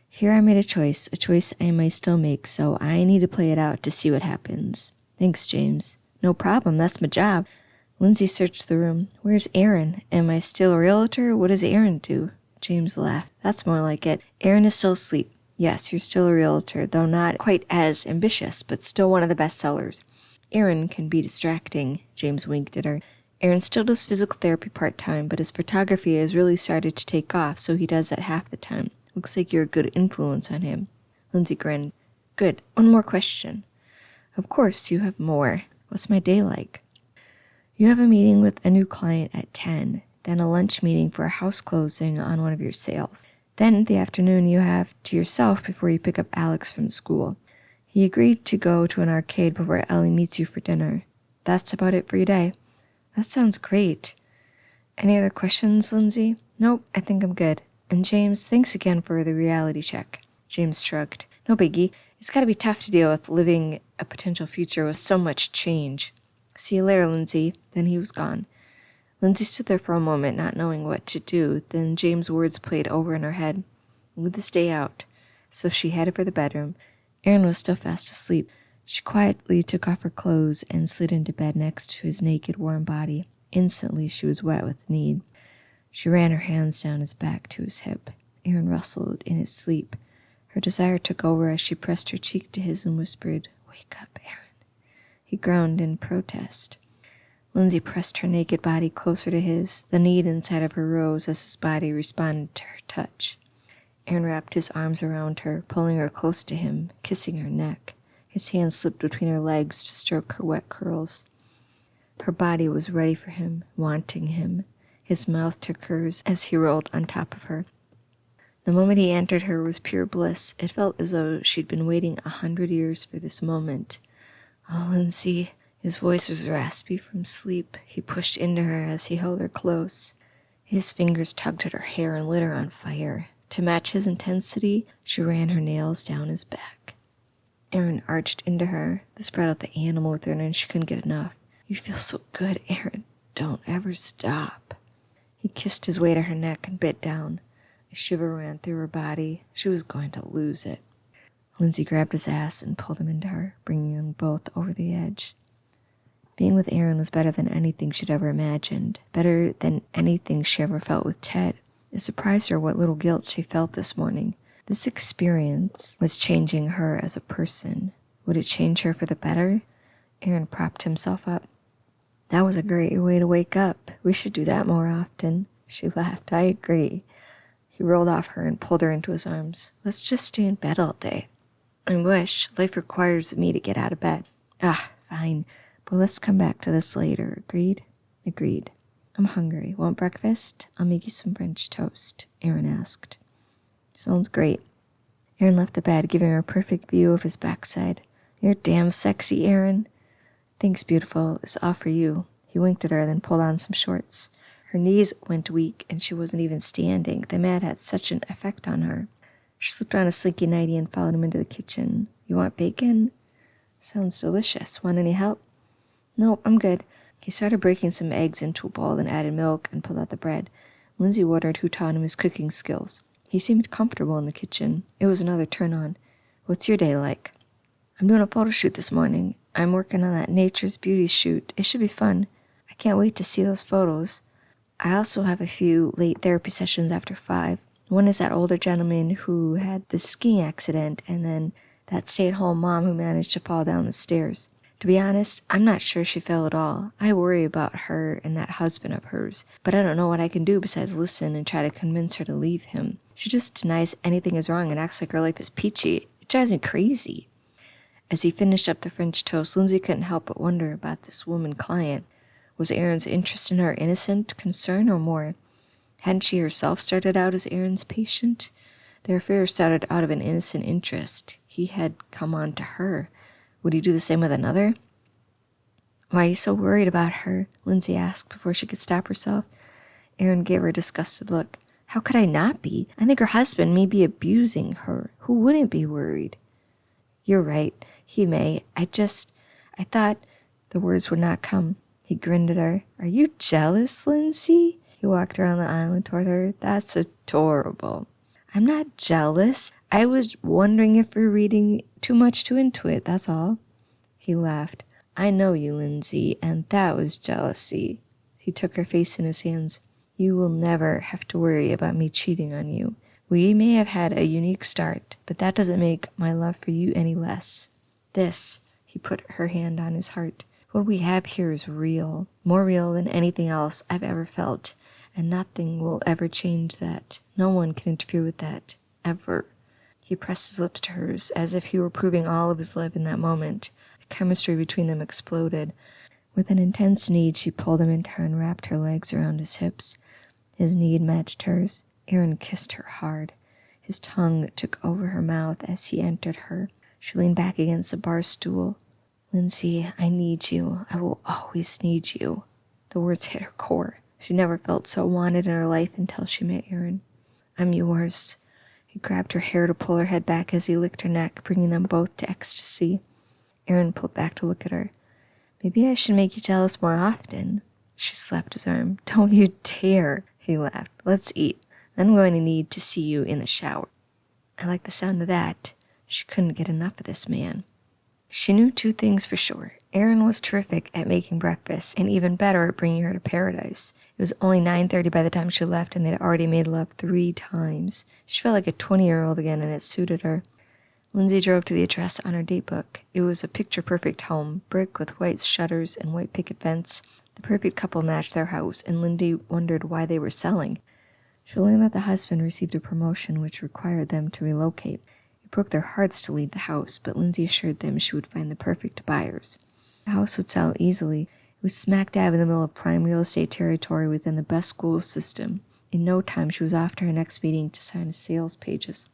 Here I made a choice I may still make, so I need to play it out to see what happens. Thanks, James. No problem, that's my job. Lindsay searched the room. Where's Aaron? Am I still a realtor? What does Aaron do? James laughed. That's more like it. Aaron is still asleep. Yes, you're still a realtor, though not quite as ambitious, but still one of the best sellers. Aaron can be distracting. James winked at her. Aaron still does physical therapy part-time, but his photography has really started to take off, so he does that half the time. Looks like you're a good influence on him. Lindsay grinned. Good. One more question. Of course, you have more. What's my day like? You have a meeting with a new client at 10, then a lunch meeting for a house closing on one of your sales. Then the afternoon you have to yourself before you pick up Alex from school. He agreed to go to an arcade before Ellie meets you for dinner. That's about it for your day. That sounds great. Any other questions, Lindsay? Nope, I think I'm good. And James, thanks again for the reality check. James shrugged. No biggie. It's got to be tough to deal with living a potential future with so much change. See you later, Lindsay. Then he was gone. Lindsay stood there for a moment, not knowing what to do. Then James' words played over in her head. Live this day out. So she headed for the bedroom. Aaron was still fast asleep. She quietly took off her clothes and slid into bed next to his naked, warm body. Instantly, she was wet with need. She ran her hands down his back to his hip. Aaron rustled in his sleep. Her desire took over as she pressed her cheek to his and whispered, "Wake up, Aaron." He groaned in protest. Lindsay pressed her naked body closer to his. The need inside of her rose as his body responded to her touch. Aaron wrapped his arms around her, pulling her close to him, kissing her neck. His hand slipped between her legs to stroke her wet curls. Her body was ready for him, wanting him. His mouth took hers as he rolled on top of her. The moment he entered her was pure bliss. It felt as though she'd been waiting 100 years for this moment. "Oh, Lindsay." His voice was raspy from sleep. He pushed into her as he held her close. His fingers tugged at her hair and lit her on fire. To match his intensity, she ran her nails down his back. Aaron arched into her. This brought out the animal within her, and she couldn't get enough. "You feel so good, Aaron. Don't ever stop." He kissed his way to her neck and bit down. A shiver ran through her body. She was going to lose it. Lindsay grabbed his ass and pulled him into her, bringing them both over the edge. Being with Aaron was better than anything she'd ever imagined, better than anything she ever felt with Ted. It surprised her what little guilt she felt this morning. This experience was changing her as a person. Would it change her for the better? Aaron propped himself up. "That was a great way to wake up. We should do that more often." She laughed. "I agree." He rolled off her and pulled her into his arms. "Let's just stay in bed all day." "I wish. Life requires me to get out of bed." Fine. But let's come back to this later. Agreed?" "Agreed." "I'm hungry. Want breakfast?" "I'll make you some French toast," Aaron asked. "Sounds great." Aaron left the bed, giving her a perfect view of his backside. "You're damn sexy, Aaron." "Thanks, beautiful. It's all for you." He winked at her, then pulled on some shorts. Her knees went weak, and she wasn't even standing. The mat had such an effect on her. She slipped on a slinky nightie and followed him into the kitchen. "You want bacon?" "Sounds delicious. Want any help?" "Nope, I'm good." He started breaking some eggs into a bowl, then added milk and pulled out the bread. Lindsay wondered who taught him his cooking skills. He seemed comfortable in the kitchen. It was another turn-on. "What's your day like?" "I'm doing a photo shoot this morning. I'm working on that Nature's Beauty shoot. It should be fun. I can't wait to see those photos. I also have a few late therapy sessions after 5. One is that older gentleman who had the skiing accident, and then that stay-at-home mom who managed to fall down the stairs. To be honest, I'm not sure she fell at all. I worry about her and that husband of hers, but I don't know what I can do besides listen and try to convince her to leave him. She just denies anything is wrong and acts like her life is peachy. It drives me crazy." As he finished up the French toast, Lindsay couldn't help but wonder about this woman client. Was Aaron's interest in her innocent concern or more? Hadn't she herself started out as Aaron's patient? Their affair started out of an innocent interest. He had come on to her. Would he do the same with another? "Why are you so worried about her?" Lindsay asked before she could stop herself. Aaron gave her a disgusted look. "How could I not be? I think her husband may be abusing her. Who wouldn't be worried?" "You're right. He may. I thought—" The words would not come. He grinned at her. "Are you jealous, Lindsay?" He walked around the island toward her. "That's adorable." "I'm not jealous. I was wondering if you're reading too much into it, that's all." He laughed. "I know you, Lindsay, and that was jealousy." He took her face in his hands. "You will never have to worry about me cheating on you. We may have had a unique start, but that doesn't make my love for you any less. This," he put her hand on his heart, "what we have here is real, more real than anything else I've ever felt, and nothing will ever change that. No one can interfere with that, ever." He pressed his lips to hers, as if he were proving all of his love in that moment. The chemistry between them exploded. With an intense need, she pulled him into her and wrapped her legs around his hips. His need matched hers. Aaron kissed her hard. His tongue took over her mouth as he entered her. She leaned back against a bar stool. "Lindsay, I need you. I will always need you." The words hit her core. She never felt so wanted in her life until she met Aaron. "I'm yours." He grabbed her hair to pull her head back as he licked her neck, bringing them both to ecstasy. Aaron pulled back to look at her. "Maybe I should make you jealous more often." She slapped his arm. "Don't you dare." He laughed. "Let's eat. Then I'm going to need to see you in the shower." I like the sound of that. She couldn't get enough of this man. She knew two things for sure. Aaron was terrific at making breakfast, and even better at bringing her to paradise. It was only 9:30 by the time she left, and they'd already made love 3 times. She felt like a 20-year-old again, and it suited her. Lindsay drove to the address on her date book. It was a picture-perfect home, brick with white shutters and white picket fence. The perfect couple matched their house, and Lindsay wondered why they were selling. She learned that the husband received a promotion which required them to relocate. It broke their hearts to leave the house, but Lindsay assured them she would find the perfect buyers. The house would sell easily. It was smack dab in the middle of prime real estate territory within the best school system. In no time, she was off to her next meeting to sign sales pages.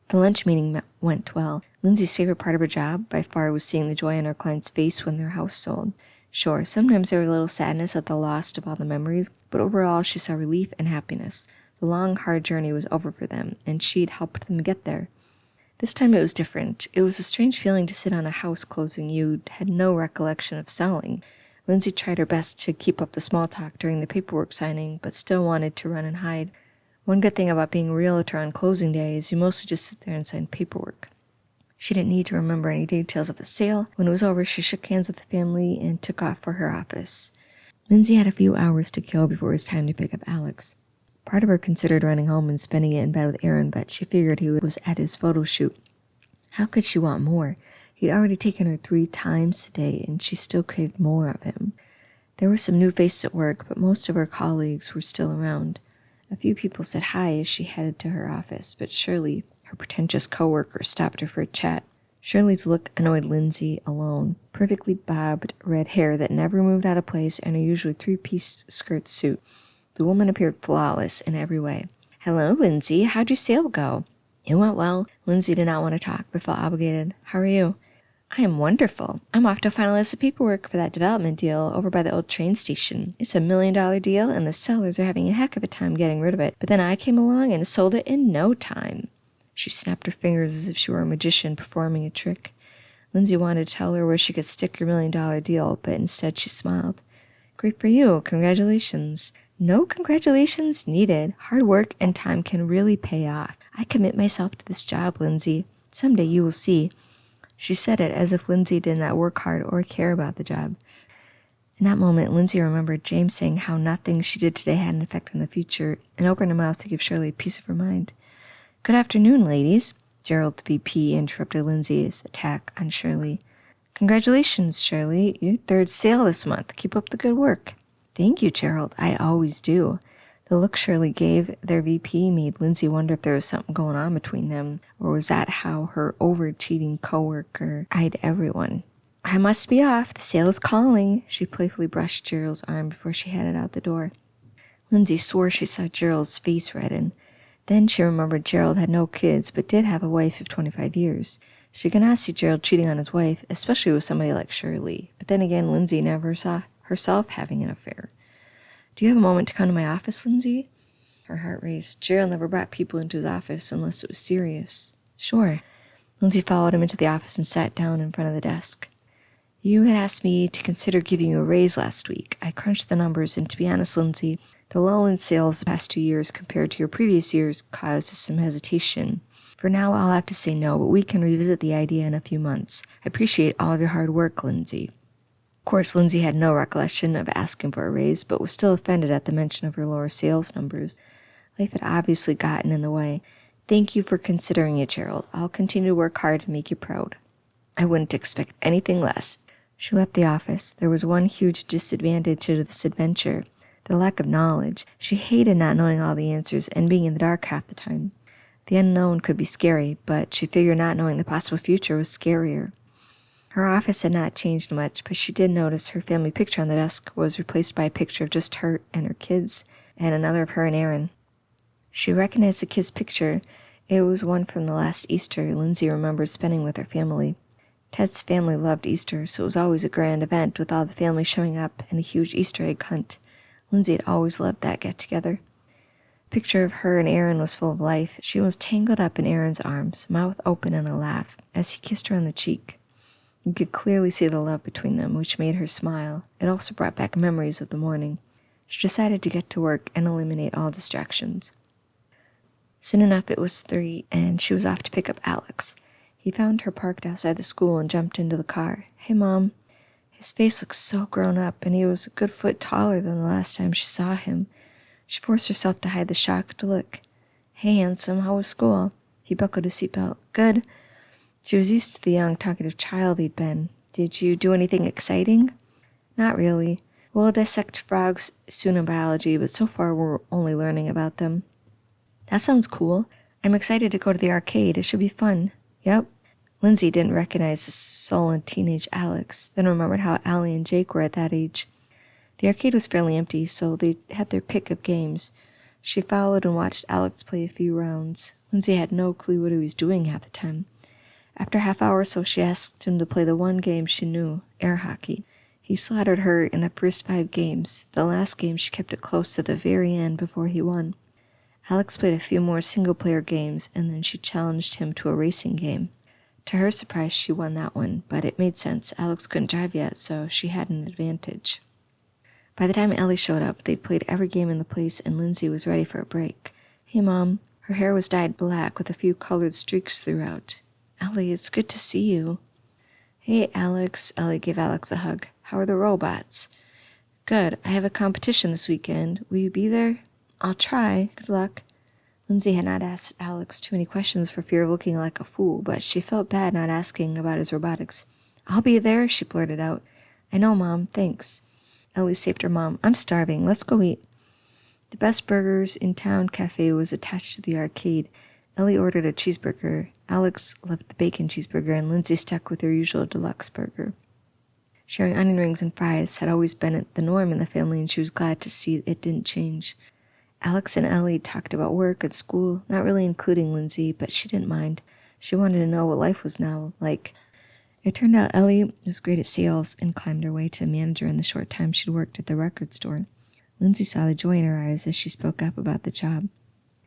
The lunch meeting went well. Lindsay's favorite part of her job, by far, was seeing the joy on her client's face when their house sold. Sure, sometimes there was a little sadness at the loss of all the memories, but overall she saw relief and happiness. The long, hard journey was over for them, and she'd helped them get there. This time it was different. It was a strange feeling to sit on a house closing you had no recollection of selling. Lindsay tried her best to keep up the small talk during the paperwork signing, but still wanted to run and hide. One good thing about being a realtor on closing day is you mostly just sit there and sign paperwork. She didn't need to remember any details of the sale. When it was over, she shook hands with the family and took off for her office. Lindsay had a few hours to kill before it was time to pick up Alex. Part of her considered running home and spending it in bed with Aaron, but she figured he was at his photo shoot. How could she want more? He'd already taken her 3 times today, and she still craved more of him. There were some new faces at work, but most of her colleagues were still around. A few people said hi as she headed to her office, but Shirley, her pretentious coworker, stopped her for a chat. Shirley's look annoyed Lindsay alone. Perfectly bobbed red hair that never moved out of place and her usually 3-piece skirt suit. The woman appeared flawless in every way. "Hello, Lindsay. How'd your sale go?" "It went well." Lindsay did not want to talk, but felt obligated. "How are you?" "I am wonderful. I'm off to finalize the paperwork for that development deal over by the old train station. It's $1 million deal, and the sellers are having a heck of a time getting rid of it. But then I came along and sold it in no time." She snapped her fingers as if she were a magician performing a trick. Lindsay wanted to tell her where she could stick her $1 million deal, but instead she smiled. "Great for you. Congratulations." "No congratulations needed. Hard work and time can really pay off. I commit myself to this job, Lindsay. Someday you will see." She said it as if Lindsay did not work hard or care about the job. In that moment, Lindsay remembered James saying how nothing she did today had an effect on the future, and opened her mouth to give Shirley a piece of her mind. "Good afternoon, ladies." Gerald, the VP, interrupted Lindsay's attack on Shirley. "Congratulations, Shirley. Your 3rd sale this month. Keep up the good work." "Thank you, Gerald. I always do." The look Shirley gave their VP made Lindsay wonder if there was something going on between them, or was that how her over-cheating coworker eyed everyone? "I must be off. The sale is calling." She playfully brushed Gerald's arm before she headed out the door. Lindsay swore she saw Gerald's face redden. Then she remembered Gerald had no kids, but did have a wife of 25 years. She could not see Gerald cheating on his wife, especially with somebody like Shirley. But then again, Lindsay never saw herself having an affair. "Do you have a moment to come to my office, Lindsay?" Her heart raced. Gerald never brought people into his office unless it was serious. "Sure." Lindsay followed him into the office and sat down in front of the desk. "You had asked me to consider giving you a raise last week. I crunched the numbers, and to be honest, Lindsay, the lull in sales the past 2 years compared to your previous years caused some hesitation. For now, I'll have to say no, but we can revisit the idea in a few months. I appreciate all of your hard work, Lindsay." Of course, Lindsay had no recollection of asking for a raise, but was still offended at the mention of her lower sales numbers. Life had obviously gotten in the way. "Thank you for considering it, Gerald. I'll continue to work hard to make you proud." "I wouldn't expect anything less." She left the office. There was one huge disadvantage to this adventure: the lack of knowledge. She hated not knowing all the answers and being in the dark half the time. The unknown could be scary, but she figured not knowing the possible future was scarier. Her office had not changed much, but she did notice her family picture on the desk was replaced by a picture of just her and her kids, and another of her and Aaron. She recognized the kid's picture. It was one from the last Easter Lindsay remembered spending with her family. Ted's family loved Easter, so it was always a grand event with all the family showing up and a huge Easter egg hunt. Lindsay had always loved that get-together. The picture of her and Aaron was full of life. She was tangled up in Aaron's arms, mouth open in a laugh, as he kissed her on the cheek. You could clearly see the love between them, which made her smile. It also brought back memories of the morning. She decided to get to work and eliminate all distractions. Soon enough it was 3, and she was off to pick up Alex. He found her parked outside the school and jumped into the car. "Hey, Mom." His face looked so grown up, and he was a good foot taller than the last time she saw him. She forced herself to hide the shocked look. "Hey, handsome, how was school?" He buckled his seatbelt. "Good." She was used to the young, talkative child he'd been. "Did you do anything exciting?" "Not really. We'll dissect frogs soon in biology, but so far we're only learning about them." "That sounds cool. I'm excited to go to the arcade. It should be fun." "Yep." Lindsay didn't recognize the sullen teenage Alex, then remembered how Allie and Jake were at that age. The arcade was fairly empty, so they had their pick of games. She followed and watched Alex play a few rounds. Lindsay had no clue what he was doing half the time. After a half hour or so, she asked him to play the one game she knew, air hockey. He slaughtered her in the first 5 games. The last game, she kept it close to the very end before he won. Alex played a few more single-player games, and then she challenged him to a racing game. To her surprise, she won that one, but it made sense. Alex couldn't drive yet, so she had an advantage. By the time Ellie showed up, they'd played every game in the place, and Lindsay was ready for a break. "Hey, Mom." Her hair was dyed black with a few colored streaks throughout. "Ellie, it's good to see you." "Hey, Alex." Ellie gave Alex a hug. "How are the robots?" "Good. I have a competition this weekend. Will you be there?" "I'll try. Good luck." Lindsay had not asked Alex too many questions for fear of looking like a fool, but she felt bad not asking about his robotics. "I'll be there," she blurted out. "I know, Mom. Thanks." Ellie saved her mom. "I'm starving. Let's go eat." The Best Burgers in Town cafe was attached to the arcade. Ellie ordered a cheeseburger. Alex loved the bacon cheeseburger, and Lindsay stuck with her usual deluxe burger. Sharing onion rings and fries had always been the norm in the family, and she was glad to see it didn't change. Alex and Ellie talked about work and school, not really including Lindsay, but she didn't mind. She wanted to know what life was now like. It turned out Ellie was great at sales and climbed her way to manager in the short time she'd worked at the record store. Lindsay saw the joy in her eyes as she spoke up about the job.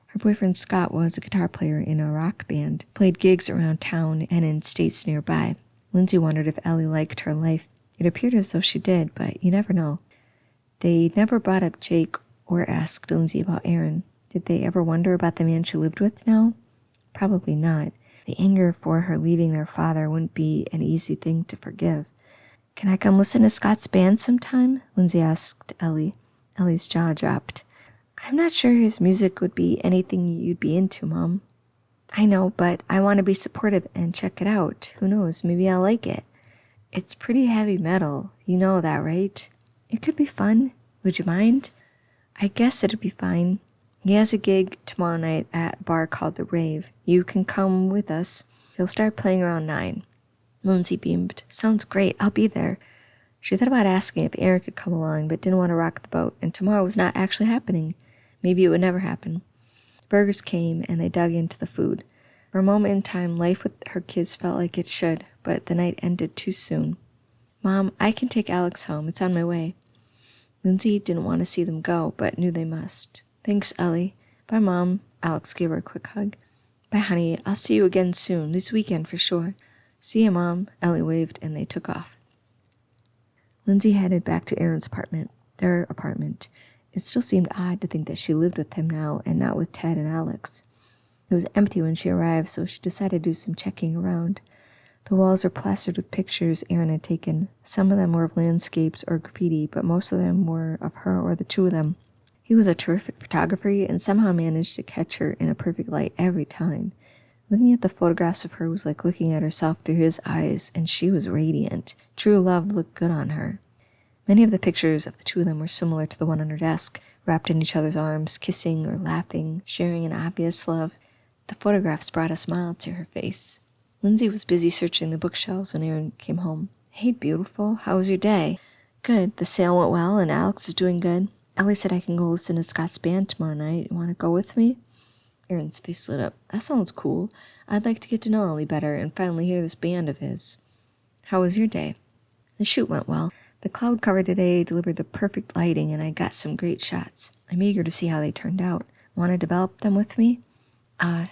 Her boyfriend Scott was a guitar player in a rock band, played gigs around town and in states nearby. Lindsay wondered if Ellie liked her life. It appeared as though she did, but you never know. They never brought up Jake or asked Lindsay about Aaron. Did they ever wonder about the man she lived with now? Probably not. The anger for her leaving their father wouldn't be an easy thing to forgive. "Can I come listen to Scott's band sometime?" Lindsay asked Ellie. Ellie's jaw dropped. "I'm not sure his music would be anything you'd be into, Mom." "I know, but I want to be supportive and check it out. Who knows, maybe I'll like it." "It's pretty heavy metal. You know that, right?" "It could be fun. Would you mind?" "I guess it'd be fine. He has a gig tomorrow night at a bar called The Rave. You can come with us. He'll start playing around 9. Lindsay beamed. "Sounds great. I'll be there." She thought about asking if Aaron could come along, but didn't want to rock the boat, and tomorrow was not actually happening. Maybe it would never happen. The burgers came, and they dug into the food. For a moment in time, life with her kids felt like it should, but the night ended too soon. "Mom, I can take Alex home. It's on my way." Lindsay didn't want to see them go, but knew they must. "Thanks, Ellie." "Bye, Mom." Alex gave her a quick hug. "Bye, honey. I'll see you again soon. This weekend for sure." "See you, Mom." Ellie waved, and they took off. Lindsay headed back to Aaron's apartment, their apartment. It still seemed odd to think that she lived with him now and not with Ted and Alex. It was empty when she arrived, so she decided to do some checking around. The walls were plastered with pictures Aaron had taken. Some of them were of landscapes or graffiti, but most of them were of her or the two of them. He was a terrific photographer and somehow managed to catch her in a perfect light every time. Looking at the photographs of her was like looking at herself through his eyes, and she was radiant. True love looked good on her. Many of the pictures of the two of them were similar to the one on her desk, wrapped in each other's arms, kissing or laughing, sharing an obvious love. The photographs brought a smile to her face. Lindsay was busy searching the bookshelves when Aaron came home. "Hey, beautiful. How was your day?" "Good. The sale went well, and Alex is doing good. Ellie said I can go listen to Scott's band tomorrow night. You want to go with me?" Aaron's face lit up. "That sounds cool. I'd like to get to know Ellie better and finally hear this band of his." "How was your day?" "The shoot went well. The cloud cover today delivered the perfect lighting, and I got some great shots. I'm eager to see how they turned out. Want to develop them with me?"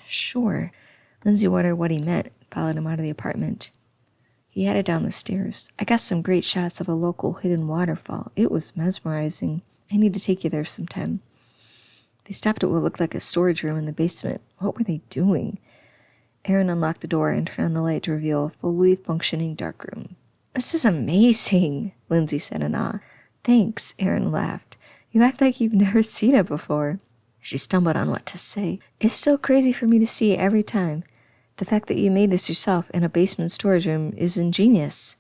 Sure." Lindsay wondered what he meant, followed him out of the apartment. He headed down the stairs. "I got some great shots of a local hidden waterfall. It was mesmerizing. I need to take you there sometime." They stopped at what looked like a storage room in the basement. What were they doing? Aaron unlocked the door and turned on the light to reveal a fully functioning darkroom. "This is amazing," Lindsay said in awe. "Thanks," Aaron laughed. "You act like you've never seen it before." She stumbled on what to say. "It's still crazy for me to see it every time. The fact that you made this yourself in a basement storage room is ingenious."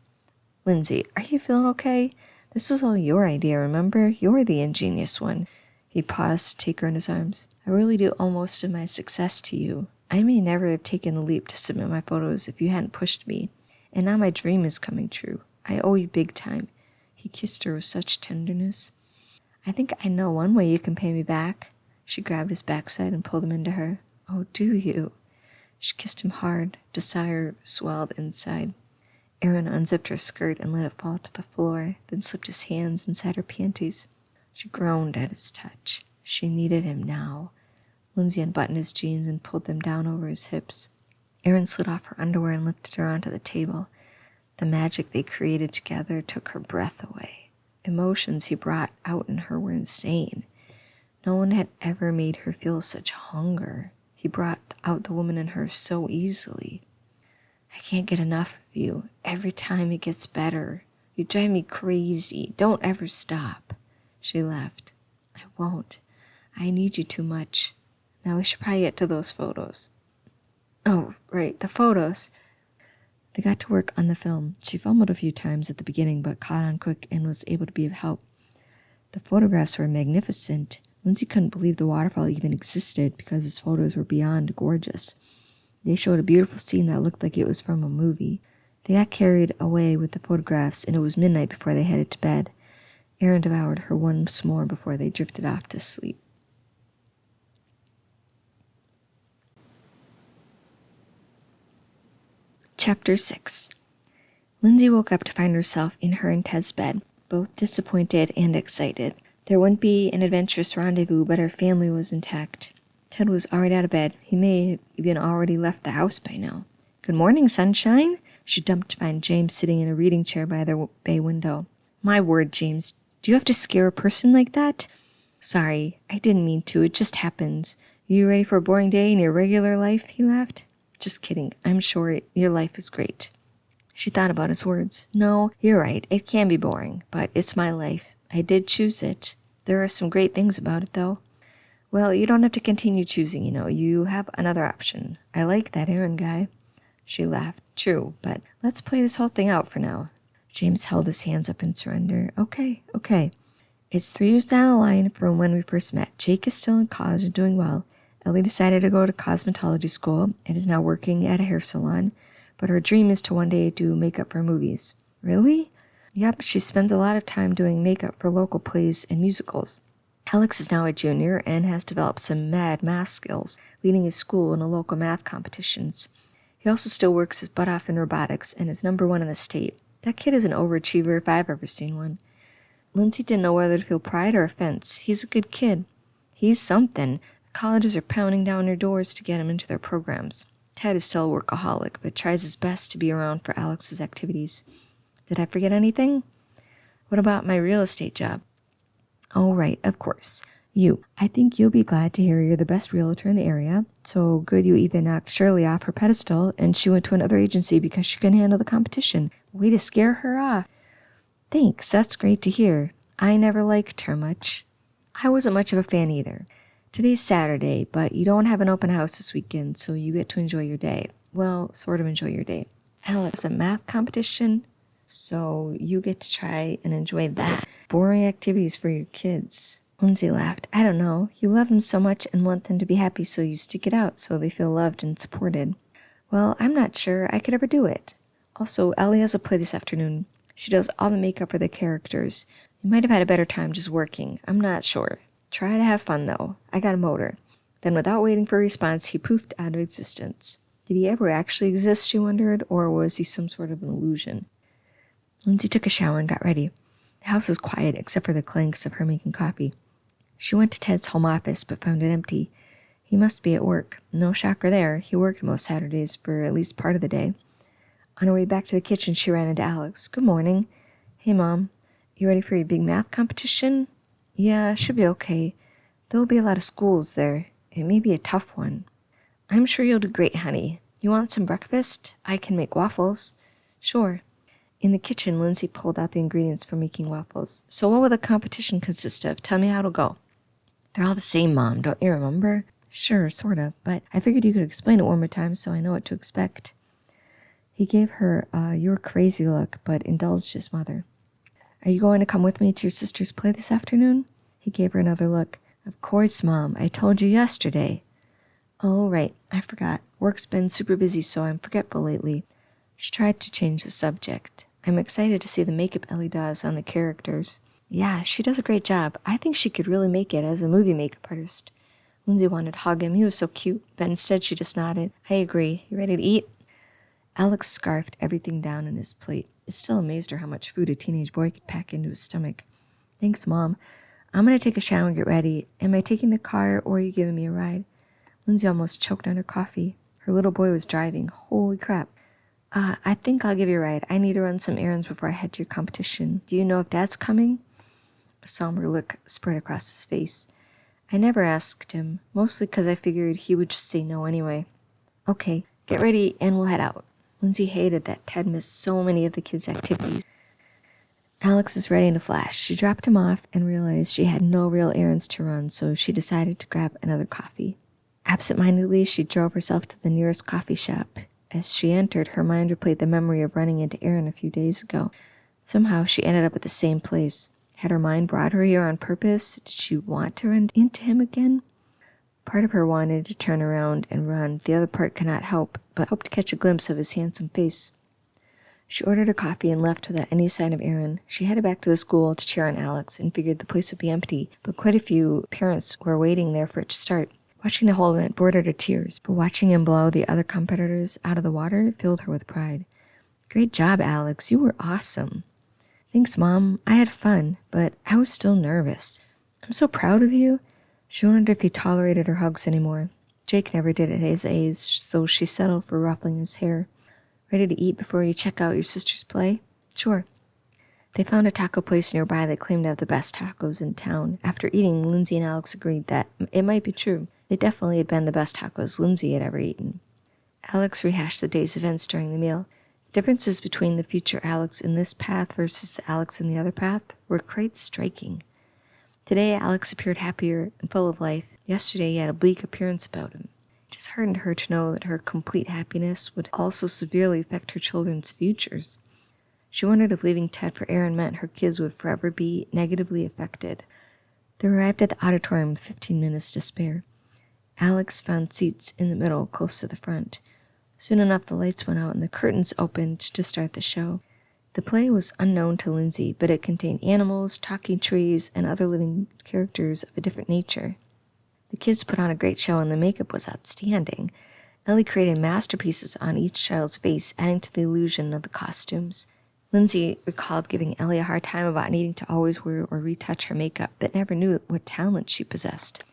"Lindsay, are you feeling okay? This was all your idea, remember? You're the ingenious one." He paused to take her in his arms. "I really do owe most of my success to you. I may never have taken the leap to submit my photos if you hadn't pushed me. And now my dream is coming true. I owe you big time." He kissed her with such tenderness. "I think I know one way you can pay me back." She grabbed his backside and pulled him into her. "Oh, do you?" She kissed him hard. Desire swelled inside. Aaron unzipped her skirt and let it fall to the floor, then slipped his hands inside her panties. She groaned at his touch. She needed him now. Lindsay unbuttoned his jeans and pulled them down over his hips. Aaron slid off her underwear and lifted her onto the table. The magic they created together took her breath away. Emotions he brought out in her were insane. No one had ever made her feel such hunger. He brought out the woman in her so easily. "I can't get enough of you. Every time it gets better. You drive me crazy. Don't ever stop." She laughed. "I won't. I need you too much. Now we should probably get to those photos." "Oh, right, the photos." They got to work on the film. She fumbled a few times at the beginning, but caught on quick and was able to be of help. The photographs were magnificent. Lindsay couldn't believe the waterfall even existed because his photos were beyond gorgeous. They showed a beautiful scene that looked like it was from a movie. They got carried away with the photographs, and it was midnight before they headed to bed. Aaron devoured her once more before they drifted off to sleep. Chapter 6. Lindsay woke up to find herself in her and Ted's bed, both disappointed and excited. There wouldn't be an adventurous rendezvous, but her family was intact. Ted was already out of bed. He may have even already left the house by now. "Good morning, sunshine." She jumped to find James sitting in a reading chair by their bay window. "My word, James, do you have to scare a person like that?" "Sorry, I didn't mean to. It just happens. You ready for a boring day in your regular life?" He laughed. "Just kidding. I'm sure your life is great." She thought about his words. "No, you're right. It can be boring, but it's my life. I did choose it. There are some great things about it, though." "Well, you don't have to continue choosing, you know. You have another option. I like that Aaron guy." She laughed. "True, but let's play this whole thing out for now." James held his hands up in surrender. Okay. It's 3 years down the line from when we first met. Jake is still in college and doing well. Ellie decided to go to cosmetology school and is now working at a hair salon, but her dream is to one day do makeup for movies. "Really?" "Yep, she spends a lot of time doing makeup for local plays and musicals." Alex is now a junior and has developed some mad math skills, leading his school in the local math competitions. He also still works his butt off in robotics and is #1 in the state. That kid is an overachiever if I've ever seen one. Lindsay didn't know whether to feel pride or offense. He's a good kid. He's something. Colleges are pounding down their doors to get him into their programs. Ted is still a workaholic, but tries his best to be around for Alex's activities. Did I forget anything? What about my real estate job? Oh, right, of course. I think you'll be glad to hear you're the best realtor in the area. So good you even knocked Shirley off her pedestal, and she went to another agency because she couldn't handle the competition. Way to scare her off. Thanks, that's great to hear. I never liked her much. I wasn't much of a fan either. Today's Saturday, but you don't have an open house this weekend, so you get to enjoy your day. Well, sort of enjoy your day. Alex, a math competition, so you get to try and enjoy that. Boring activities for your kids. Lindsay laughed. I don't know. You love them so much and want them to be happy, so you stick it out so they feel loved and supported. Well, I'm not sure I could ever do it. Also, Ellie has a play this afternoon. She does all the makeup for the characters. You might have had a better time just working. I'm not sure. Try to have fun, though. I got a motor. Then, without waiting for a response, he poofed out of existence. Did he ever actually exist, she wondered, or was he some sort of an illusion? Lindsay took a shower and got ready. The house was quiet, except for the clanks of her making coffee. She went to Ted's home office, but found it empty. He must be at work. No shocker there. He worked most Saturdays for at least part of the day. On her way back to the kitchen, she ran into Alex. Good morning. Hey, Mom. You ready for your big math competition? Yeah, should be okay. There'll be a lot of schools there. It may be a tough one. I'm sure you'll do great, honey. You want some breakfast? I can make waffles. Sure. In the kitchen, Lindsay pulled out the ingredients for making waffles. So what will the competition consist of? Tell me how it'll go. They're all the same, Mom. Don't you remember? Sure, sort of, but I figured you could explain it one more time so I know what to expect. He gave her a "you're crazy" look, but indulged his mother. Are you going to come with me to your sister's play this afternoon? He gave her another look. Of course, Mom. I told you yesterday. Oh, right. I forgot. Work's been super busy, so I'm forgetful lately. She tried to change the subject. I'm excited to see the makeup Ellie does on the characters. Yeah, she does a great job. I think she could really make it as a movie makeup artist. Lindsay wanted to hug him. He was so cute, but instead she just nodded. I agree. You ready to eat? Alex scarfed everything down on his plate. It still amazed her how much food a teenage boy could pack into his stomach. Thanks, Mom. I'm going to take a shower and get ready. Am I taking the car or are you giving me a ride? Lindsay almost choked on her coffee. Her little boy was driving. Holy crap. I think I'll give you a ride. I need to run some errands before I head to your competition. Do you know if Dad's coming? A somber look spread across his face. I never asked him, mostly because I figured he would just say no anyway. Okay, get ready and we'll head out. Lindsay hated that Ted missed so many of the kids' activities. Alex was ready to flash. She dropped him off and realized she had no real errands to run, so she decided to grab another coffee. Absent-mindedly, she drove herself to the nearest coffee shop. As she entered, her mind replayed the memory of running into Aaron a few days ago. Somehow, she ended up at the same place. Had her mind brought her here on purpose? Did she want to run into him again? Part of her wanted to turn around and run. The other part could not help, but hoped to catch a glimpse of his handsome face. She ordered her coffee and left without any sign of Aaron. She headed back to the school to cheer on Alex and figured the place would be empty, but quite a few parents were waiting there for it to start. Watching the whole event bored her to tears, but watching him blow the other competitors out of the water filled her with pride. Great job, Alex. You were awesome. Thanks, Mom. I had fun, but I was still nervous. I'm so proud of you. She wondered if he tolerated her hugs anymore. Jake never did at his age, so she settled for ruffling his hair. Ready to eat before you check out your sister's play? Sure. They found a taco place nearby that claimed to have the best tacos in town. After eating, Lindsay and Alex agreed that it might be true. They definitely had been the best tacos Lindsay had ever eaten. Alex rehashed the day's events during the meal. Differences between the future Alex in this path versus Alex in the other path were quite striking. Today, Alex appeared happier and full of life. Yesterday, he had a bleak appearance about him. It disheartened her to know that her complete happiness would also severely affect her children's futures. She wondered if leaving Ted for Aaron meant her kids would forever be negatively affected. They arrived at the auditorium with 15 minutes to spare. Alex found seats in the middle, close to the front. Soon enough, the lights went out and the curtains opened to start the show. The play was unknown to Lindsay, but it contained animals, talking trees, and other living characters of a different nature. The kids put on a great show and the makeup was outstanding. Ellie created masterpieces on each child's face, adding to the illusion of the costumes. Lindsay recalled giving Ellie a hard time about needing to always wear or retouch her makeup, but never knew what talent she possessed.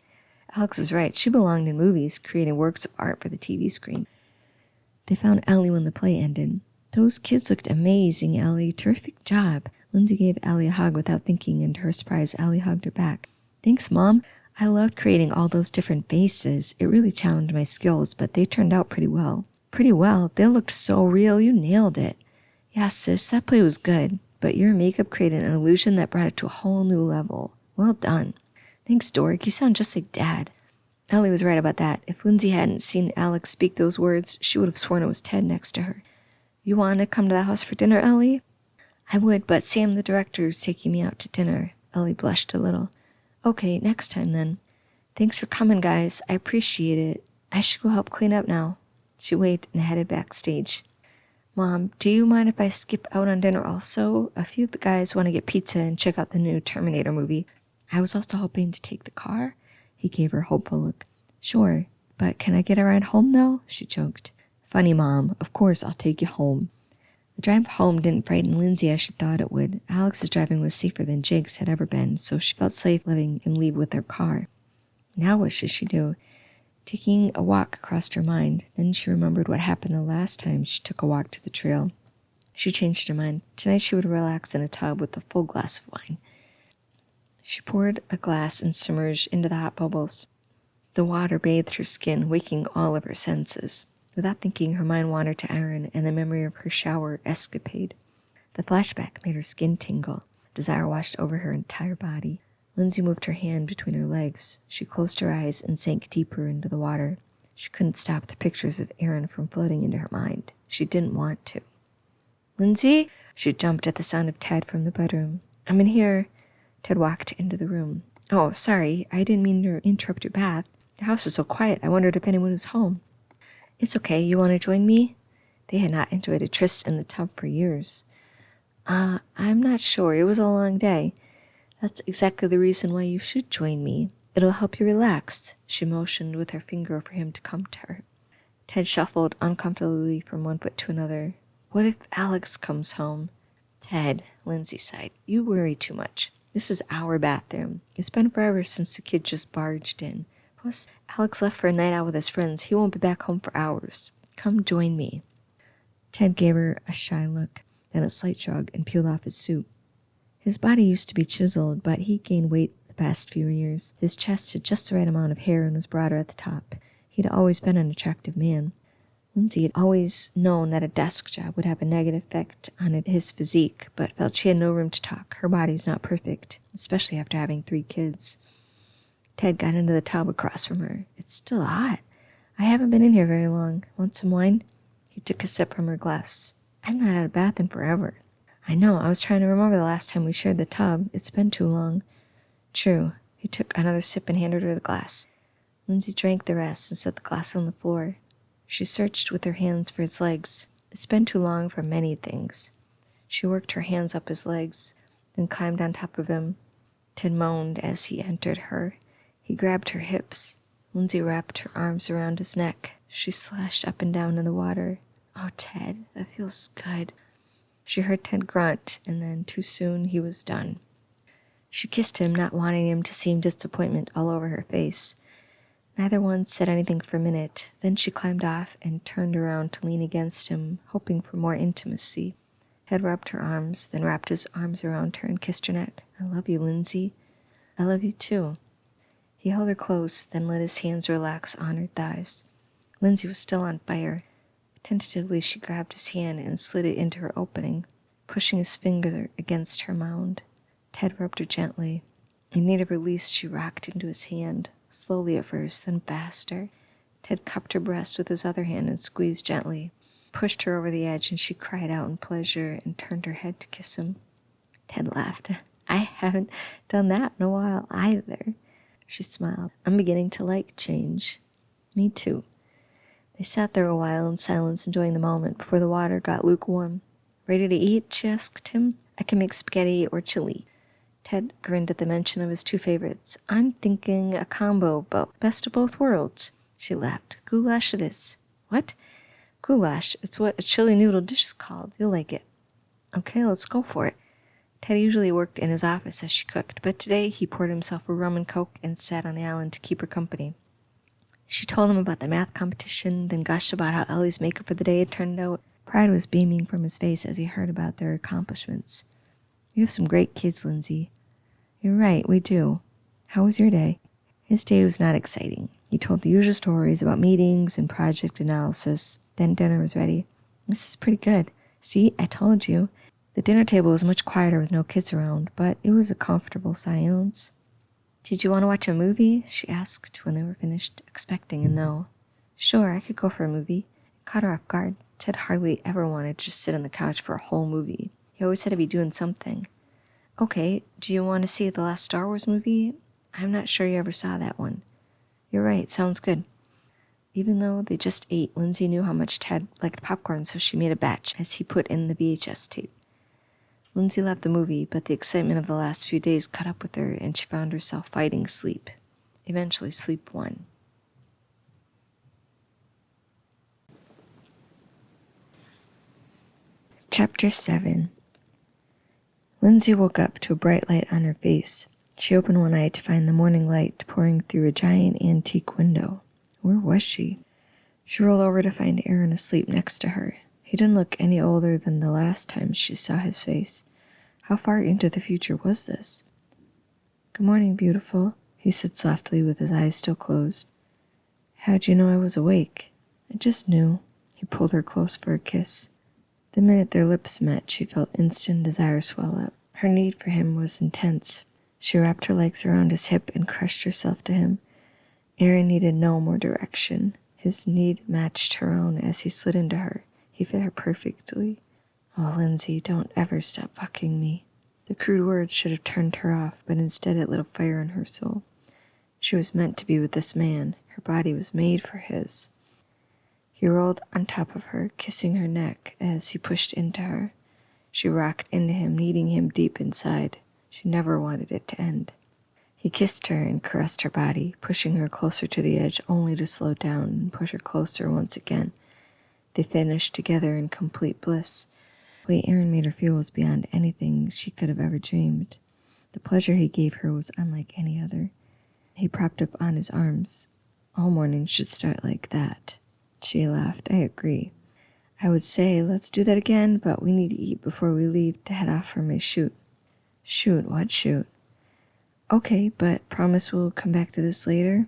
Alex was right. She belonged in movies, creating works of art for the TV screen. They found Ellie when the play ended. Those kids looked amazing, Ellie. Terrific job. Lindsay gave Ellie a hug without thinking, and to her surprise, Ellie hugged her back. Thanks, Mom. I loved creating all those different faces. It really challenged my skills, but they turned out pretty well. Pretty well? They looked so real. You nailed it. Yeah, sis, that play was good, but your makeup created an illusion that brought it to a whole new level. Well done. Thanks, Dork. You sound just like Dad. Ellie was right about that. If Lindsay hadn't seen Alex speak those words, she would have sworn it was Ted next to her. You want to come to the house for dinner, Ellie? I would, but Sam, the director, is taking me out to dinner. Ellie blushed a little. Okay, next time then. Thanks for coming, guys. I appreciate it. I should go help clean up now. She waved and headed backstage. Mom, do you mind if I skip out on dinner also? A few of the guys want to get pizza and check out the new Terminator movie. I was also hoping to take the car. He gave her a hopeful look. Sure, but can I get a ride home now? She choked. Funny, Mom. Of course I'll take you home. The drive home didn't frighten Lindsay as she thought it would. Alex's driving was safer than Jake's had ever been, so she felt safe letting him leave with her car. Now what should she do? Taking a walk crossed her mind. Then she remembered what happened the last time she took a walk to the trail. She changed her mind. Tonight she would relax in a tub with a full glass of wine. She poured a glass and submerged into the hot bubbles. The water bathed her skin, waking all of her senses. Without thinking, her mind wandered to Aaron and the memory of her shower escapade. The flashback made her skin tingle. Desire washed over her entire body. Lindsay moved her hand between her legs. She closed her eyes and sank deeper into the water. She couldn't stop the pictures of Aaron from floating into her mind. She didn't want to. "Lindsay?" She jumped at the sound of Ted from the bedroom. "I'm in here." Ted walked into the room. "Oh, sorry. I didn't mean to interrupt your bath. The house is so quiet. I wondered if anyone was home." "It's okay. You want to join me?" They had not enjoyed a tryst in the tub for years. I'm not sure. It was a long day." "That's exactly the reason why you should join me. It'll help you relax." She motioned with her finger for him to come to her. Ted shuffled uncomfortably from one foot to another. "What if Alex comes home?" "Ted," Lindsay sighed, "you worry too much. This is our bathroom. It's been forever since the kid just barged in. Plus, Alex left for a night out with his friends. He won't be back home for hours. Come join me." Ted gave her a shy look, then a slight shrug, and peeled off his suit. His body used to be chiseled, but he gained weight the past few years. His chest had just the right amount of hair and was broader at the top. He'd always been an attractive man. Lindsay had always known that a desk job would have a negative effect on his physique, but felt she had no room to talk. Her body was not perfect, especially after having 3 kids. Ted got into the tub across from her. "It's still hot. I haven't been in here very long. Want some wine?" He took a sip from her glass. "I'm not out of bath in forever." "I know. I was trying to remember the last time we shared the tub. It's been too long." "True." He took another sip and handed her the glass. Lindsay drank the rest and set the glass on the floor. She searched with her hands for his legs. It's been too long for many things. She worked her hands up his legs, then climbed on top of him. Ted moaned as he entered her. He grabbed her hips. Lindsay wrapped her arms around his neck. She slashed up and down in the water. "Oh, Ted, that feels good." She heard Ted grunt, and then too soon he was done. She kissed him, not wanting him to see disappointment all over her face. Neither one said anything for a minute. Then she climbed off and turned around to lean against him, hoping for more intimacy. Ted rubbed her arms, then wrapped his arms around her and kissed her neck. "I love you, Lindsay." "I love you too." He held her close, then let his hands relax on her thighs. Lindsay was still on fire. Tentatively, she grabbed his hand and slid it into her opening, pushing his finger against her mound. Ted rubbed her gently. In need of release, she rocked into his hand, slowly at first, then faster. Ted cupped her breast with his other hand and squeezed gently, pushed her over the edge, and she cried out in pleasure and turned her head to kiss him. Ted laughed. "I haven't done that in a while either." She smiled. "I'm beginning to like change." "Me too." They sat there a while in silence, enjoying the moment, before the water got lukewarm. "Ready to eat?" she asked him. "I can make spaghetti or chili." Ted grinned at the mention of his 2 favorites. "I'm thinking a combo, but best of both worlds." She laughed. "Goulash it is." "What?" "Goulash. It's what a chili noodle dish is called. You'll like it." "Okay, let's go for it." Ted usually worked in his office as she cooked, but today he poured himself a rum and coke and sat on the island to keep her company. She told him about the math competition, then gushed about how Ellie's makeup for the day had turned out. Pride was beaming from his face as he heard about their accomplishments. "You have some great kids, Lindsay." "You're right, we do. How was your day?" His day was not exciting. He told the usual stories about meetings and project analysis. Then dinner was ready. "This is pretty good. See, I told you." The dinner table was much quieter with no kids around, but it was a comfortable silence. "Did you want to watch a movie?" she asked when they were finished, expecting a no. "Sure, I could go for a movie." It caught her off guard. Ted hardly ever wanted to just sit on the couch for a whole movie. He always had to be doing something. "Okay, do you want to see the last Star Wars movie? I'm not sure you ever saw that one." "You're right, sounds good." Even though they just ate, Lindsay knew how much Ted liked popcorn, so she made a batch as he put in the VHS tape. Lindsay loved the movie, but the excitement of the last few days caught up with her, and she found herself fighting sleep. Eventually, sleep won. Chapter 7. Lindsay woke up to a bright light on her face. She opened one eye to find the morning light pouring through a giant antique window. Where was she? She rolled over to find Aaron asleep next to her. He didn't look any older than the last time she saw his face. How far into the future was this? "Good morning, beautiful," he said softly with his eyes still closed. "How'd you know I was awake?" I just knew. He pulled her close for a kiss. The minute their lips met, she felt instant desire swell up. Her need for him was intense. She wrapped her legs around his hip and crushed herself to him. Aaron needed no more direction. His need matched her own as he slid into her. He fit her perfectly. Oh, Lindsay, don't ever stop fucking me. The crude words should have turned her off, but instead it lit a fire in her soul. She was meant to be with this man. Her body was made for his. He rolled on top of her, kissing her neck as he pushed into her. She rocked into him, needing him deep inside. She never wanted it to end. He kissed her and caressed her body, pushing her closer to the edge only to slow down and push her closer once again. They finished together in complete bliss. The way Aaron made her feel was beyond anything she could have ever dreamed. The pleasure he gave her was unlike any other. He propped up on his arms. All morning should start like that. She laughed. I agree. I would say, let's do that again, but we need to eat before we leave to head off for my shoot. Shoot? What shoot? Okay, but promise we'll come back to this later?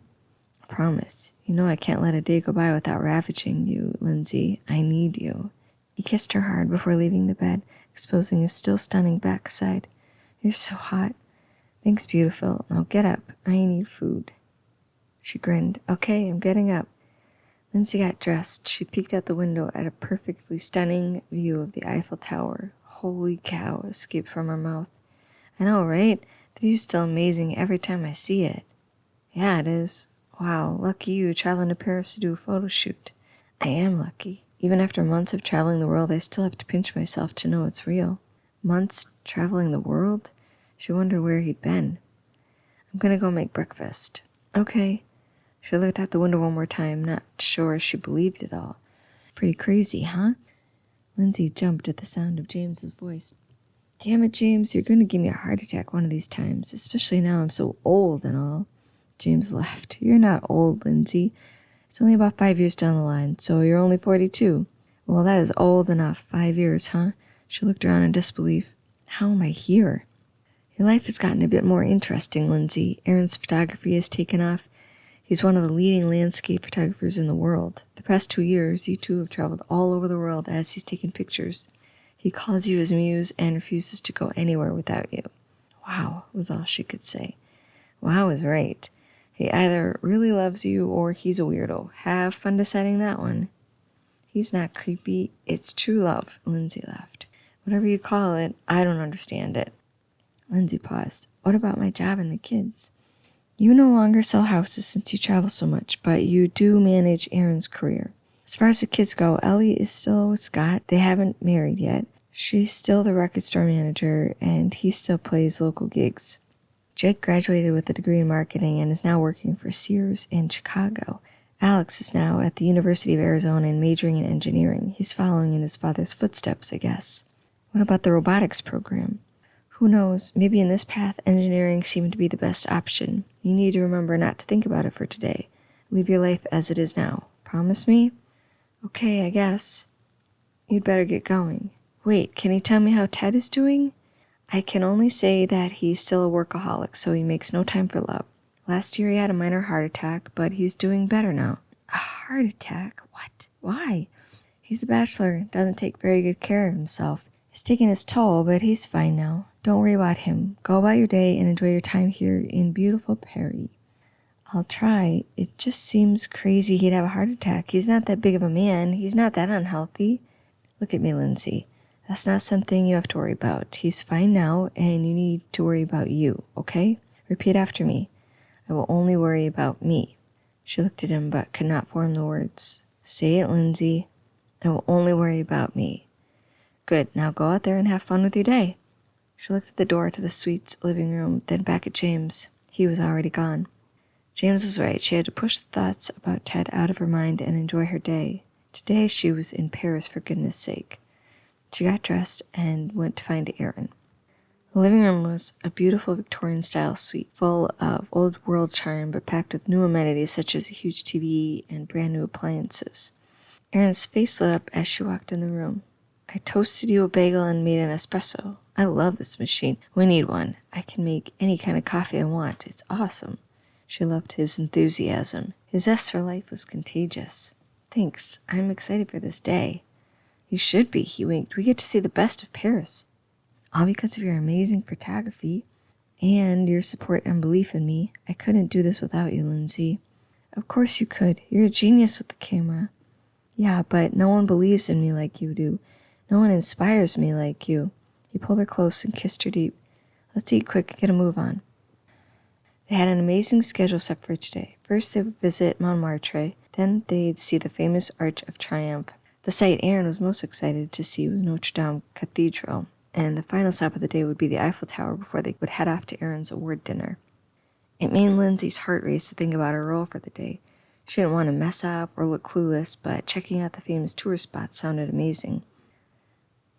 Promise. You know I can't let a day go by without ravaging you, Lindsay. I need you. He kissed her hard before leaving the bed, exposing his still stunning backside. You're so hot. Thanks, beautiful. Now get up. I need food. She grinned. Okay, I'm getting up. Lindsay got dressed. She peeked out the window at a perfectly stunning view of the Eiffel Tower. Holy cow, escaped from her mouth. I know, right? The view's still amazing every time I see it. Yeah, it is. Wow, lucky you, traveling to Paris to do a photo shoot. I am lucky. Even after months of traveling the world, I still have to pinch myself to know it's real. Months traveling the world? She wondered where he'd been. I'm gonna go make breakfast. Okay. She looked out the window one more time, not sure she believed it all. Pretty crazy, huh? Lindsay jumped at the sound of James's voice. Damn it, James, you're going to give me a heart attack one of these times, especially now I'm so old and all. James laughed. You're not old, Lindsay. It's only about 5 years down the line, so you're only 42. Well, that is old enough. 5 years, huh? She looked around in disbelief. How am I here? Your life has gotten a bit more interesting, Lindsay. Aaron's photography has taken off. He's one of the leading landscape photographers in the world. The past 2 years, you two have traveled all over the world as he's taken pictures. He calls you his muse and refuses to go anywhere without you. Wow, was all she could say. Wow is right. He either really loves you or he's a weirdo. Have fun deciding that one. He's not creepy. It's true love, Lindsay laughed. Whatever you call it, I don't understand it. Lindsay paused. What about my job and the kids? You no longer sell houses since you travel so much, but you do manage Aaron's career. As far as the kids go, Ellie is still with Scott. They haven't married yet. She's still the record store manager, and he still plays local gigs. Jake graduated with a degree in marketing and is now working for Sears in Chicago. Alex is now at the University of Arizona and majoring in engineering. He's following in his father's footsteps, I guess. What about the robotics program? Who knows? Maybe in this path, engineering seemed to be the best option. You need to remember not to think about it for today. Leave your life as it is now. Promise me? Okay, I guess. You'd better get going. Wait, can you tell me how Ted is doing? I can only say that he's still a workaholic, so he makes no time for love. Last year he had a minor heart attack, but he's doing better now. A heart attack? What? Why? He's a bachelor, doesn't take very good care of himself. It's taking his toll, but he's fine now. Don't worry about him. Go about your day and enjoy your time here in beautiful Paris. I'll try. It just seems crazy he'd have a heart attack. He's not that big of a man. He's not that unhealthy. Look at me, Lindsay. That's not something you have to worry about. He's fine now, and you need to worry about you, okay? Repeat after me. I will only worry about me. She looked at him, but could not form the words. Say it, Lindsay. I will only worry about me. Good. Now go out there and have fun with your day. She looked at the door to the suite's living room, then back at James. He was already gone. James was right. She had to push the thoughts about Ted out of her mind and enjoy her day. Today she was in Paris for goodness sake. She got dressed and went to find Aaron. The living room was a beautiful Victorian-style suite full of old-world charm but packed with new amenities such as a huge TV and brand-new appliances. Aaron's face lit up as she walked in the room. I toasted you a bagel and made an espresso. I love this machine. We need one. I can make any kind of coffee I want. It's awesome. She loved his enthusiasm. His zest for life was contagious. Thanks. I'm excited for this day. You should be, he winked. We get to see the best of Paris. All because of your amazing photography and your support and belief in me. I couldn't do this without you, Lindsay. Of course you could. You're a genius with the camera. Yeah, but no one believes in me like you do. No one inspires me like you. He pulled her close and kissed her deep. Let's eat quick and get a move on. They had an amazing schedule set for each day. First, they would visit Montmartre. Then they'd see the famous Arch of Triumph. The sight Aaron was most excited to see was Notre Dame Cathedral, and the final stop of the day would be the Eiffel Tower before they would head off to Aaron's award dinner. It made Lindsay's heart race to think about her role for the day. She didn't want to mess up or look clueless, but checking out the famous tourist spots sounded amazing.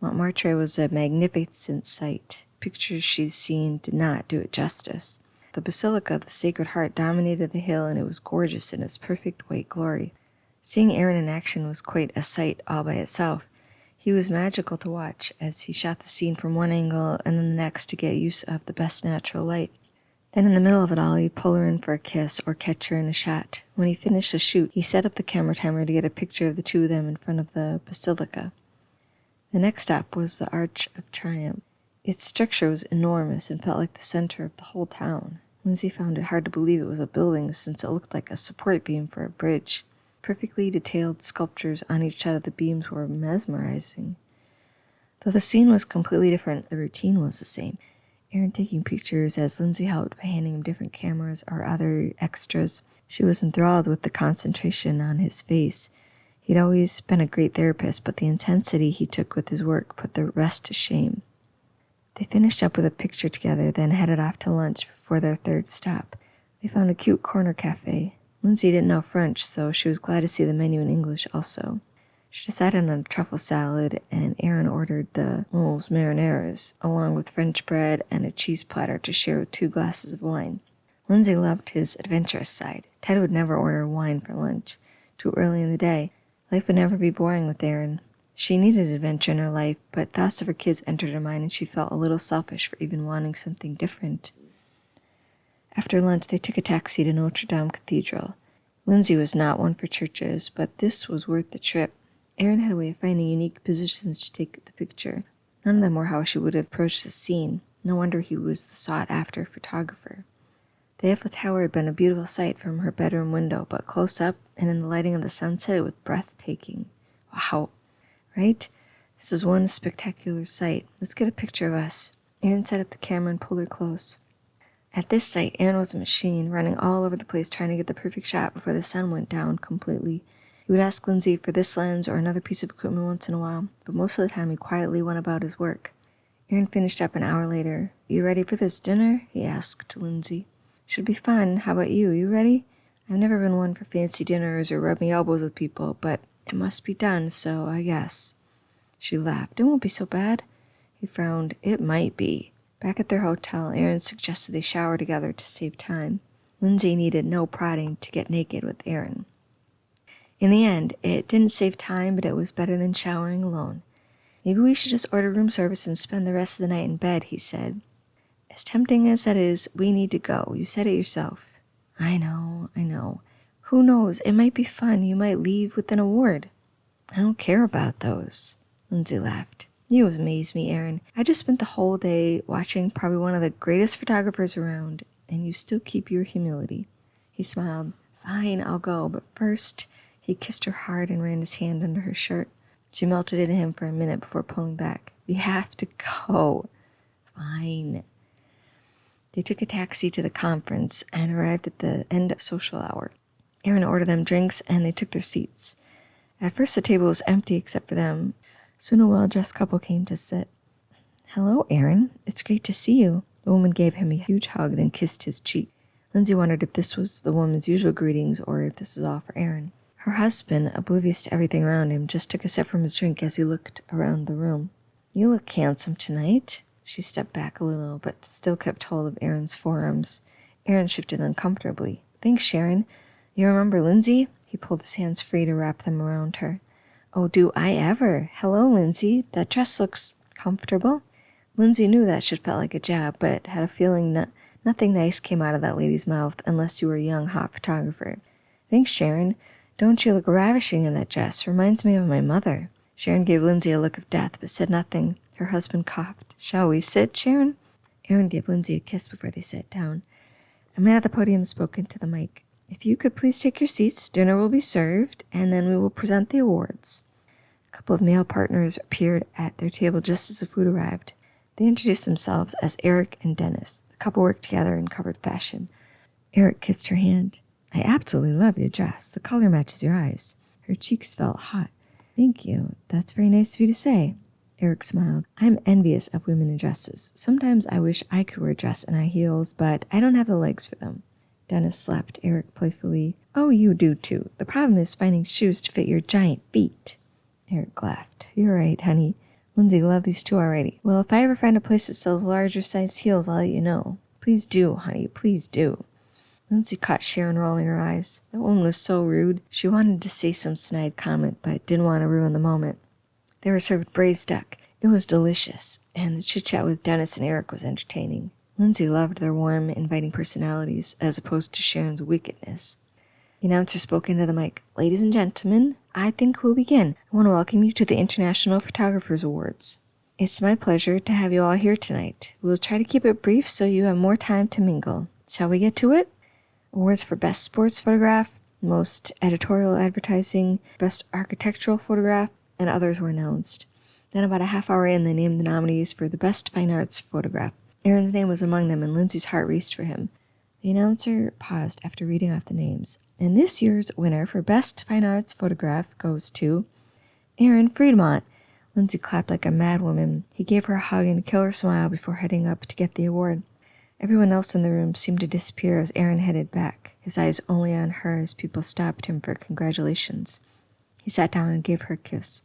Montmartre was a magnificent sight. Pictures she'd seen did not do it justice. The Basilica of the Sacred Heart dominated the hill, and it was gorgeous in its perfect white glory. Seeing Aaron in action was quite a sight all by itself. He was magical to watch as he shot the scene from one angle and then the next to get use of the best natural light. Then in the middle of it all, he'd pull her in for a kiss or catch her in a shot. When he finished the shoot, he set up the camera timer to get a picture of the two of them in front of the Basilica. The next stop was the Arch of Triumph. Its structure was enormous and felt like the center of the whole town. Lindsay found it hard to believe it was a building since it looked like a support beam for a bridge. Perfectly detailed sculptures on each side of the beams were mesmerizing. Though the scene was completely different, the routine was the same. Aaron taking pictures as Lindsay helped by handing him different cameras or other extras. She was enthralled with the concentration on his face. He'd always been a great therapist, but the intensity he took with his work put the rest to shame. They finished up with a picture together, then headed off to lunch before their third stop. They found a cute corner cafe. Lindsay didn't know French, so she was glad to see the menu in English also. She decided on a truffle salad, and Aaron ordered the moles marinaires, along with French bread and a cheese platter to share with 2 glasses of wine. Lindsay loved his adventurous side. Ted would never order wine for lunch. Too early in the day. Life would never be boring with Aaron. She needed adventure in her life, but thoughts of her kids entered her mind, and she felt a little selfish for even wanting something different. After lunch, they took a taxi to Notre Dame Cathedral. Lindsay was not one for churches, but this was worth the trip. Aaron had a way of finding unique positions to take the picture. None of them were how she would have approached the scene. No wonder he was the sought-after photographer. The Eiffel Tower had been a beautiful sight from her bedroom window, but close up and in the lighting of the sunset, it was breathtaking. Wow. Right? This is one spectacular sight. Let's get a picture of us. Aaron set up the camera and pulled her close. At this sight, Aaron was a machine, running all over the place trying to get the perfect shot before the sun went down completely. He would ask Lindsay for this lens or another piece of equipment once in a while, but most of the time he quietly went about his work. Aaron finished up an hour later. You ready for this dinner? He asked Lindsay. Should be fun. How about you? You ready? I've never been one for fancy dinners or rubbing elbows with people, but it must be done, so I guess. She laughed. It won't be so bad. He frowned. It might be. Back at their hotel, Aaron suggested they shower together to save time. Lindsay needed no prodding to get naked with Aaron. In the end, it didn't save time, but it was better than showering alone. Maybe we should just order room service and spend the rest of the night in bed, he said. As tempting as that is, we need to go. You said it yourself. I know. Who knows? It might be fun. You might leave with an award. I don't care about those. Lindsay laughed. You amaze me, Aaron. I just spent the whole day watching probably one of the greatest photographers around, and you still keep your humility. He smiled. Fine, I'll go, but first... He kissed her hard and ran his hand under her shirt. She melted into him for a minute before pulling back. We have to go. Fine. They took a taxi to the conference and arrived at the end of social hour. Aaron ordered them drinks, and they took their seats. At first, the table was empty except for them. Soon a well-dressed couple came to sit. Hello, Aaron. It's great to see you. The woman gave him a huge hug, then kissed his cheek. Lindsay wondered if this was the woman's usual greetings or if this was all for Aaron. Her husband, oblivious to everything around him, just took a sip from his drink as he looked around the room. You look handsome tonight. She stepped back a little, but still kept hold of Aaron's forearms. Aaron shifted uncomfortably. Thanks, Sharon. You remember Lindsay? He pulled his hands free to wrap them around her. Oh, do I ever? Hello, Lindsay. That dress looks comfortable. Lindsay knew that should felt like a jab, but had a feeling nothing nice came out of that lady's mouth unless you were a young, hot photographer. Thanks, Sharon. Don't you look ravishing in that dress? Reminds me of my mother. Sharon gave Lindsay a look of death, but said nothing. Her husband coughed. Shall we sit, Sharon? Aaron gave Lindsay a kiss before they sat down. A man at the podium spoke into the mic. If you could please take your seats, dinner will be served, and then we will present the awards. A couple of male partners appeared at their table just as the food arrived. They introduced themselves as Eric and Dennis. The couple worked together in covered fashion. Eric kissed her hand. I absolutely love your dress. The color matches your eyes. Her cheeks felt hot. Thank you. That's very nice of you to say. Eric smiled. I'm envious of women in dresses. Sometimes I wish I could wear a dress and high heels, but I don't have the legs for them. Dennis slapped Eric playfully. Oh, you do too. The problem is finding shoes to fit your giant feet. Eric laughed. You're right, honey. Lindsay loved these two already. Well, if I ever find a place that sells larger sized heels, I'll let you know. Please do, honey. Please do. Lindsay caught Sharon rolling her eyes. That woman was so rude. She wanted to say some snide comment, but didn't want to ruin the moment. They were served braised duck. It was delicious, and the chit-chat with Dennis and Eric was entertaining. Lindsay loved their warm, inviting personalities, as opposed to Sharon's wickedness. The announcer spoke into the mic. Ladies and gentlemen, I think we'll begin. I want to welcome you to the International Photographers Awards. It's my pleasure to have you all here tonight. We'll try to keep it brief so you have more time to mingle. Shall we get to it? Awards for Best Sports Photograph, Most Editorial Advertising, Best Architectural Photograph, and others were announced. Then about a half hour in, they named the nominees for the Best Fine Arts Photograph. Aaron's name was among them, and Lindsay's heart raced for him. The announcer paused after reading off the names. And this year's winner for Best Fine Arts Photograph goes to Aaron Friedmont. Lindsay clapped like a madwoman. He gave her a hug and a killer smile before heading up to get the award. Everyone else in the room seemed to disappear as Aaron headed back, his eyes only on her as people stopped him for congratulations. He sat down and gave her a kiss.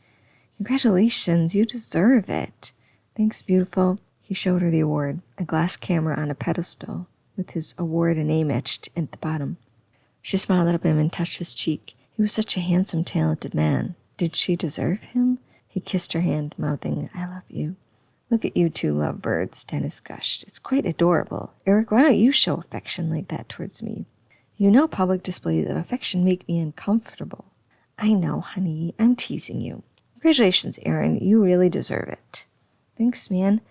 Congratulations, you deserve it. Thanks, beautiful. He showed her the award, a glass camera on a pedestal, with his award and name etched at the bottom. She smiled at him and touched his cheek. He was such a handsome, talented man. Did she deserve him? He kissed her hand, mouthing, I love you. Look at you two lovebirds, Dennis gushed. It's quite adorable. Eric, why don't you show affection like that towards me? You know public displays of affection make me uncomfortable. I know, honey. I'm teasing you. Congratulations, Aaron. You really deserve it. Thanks, man.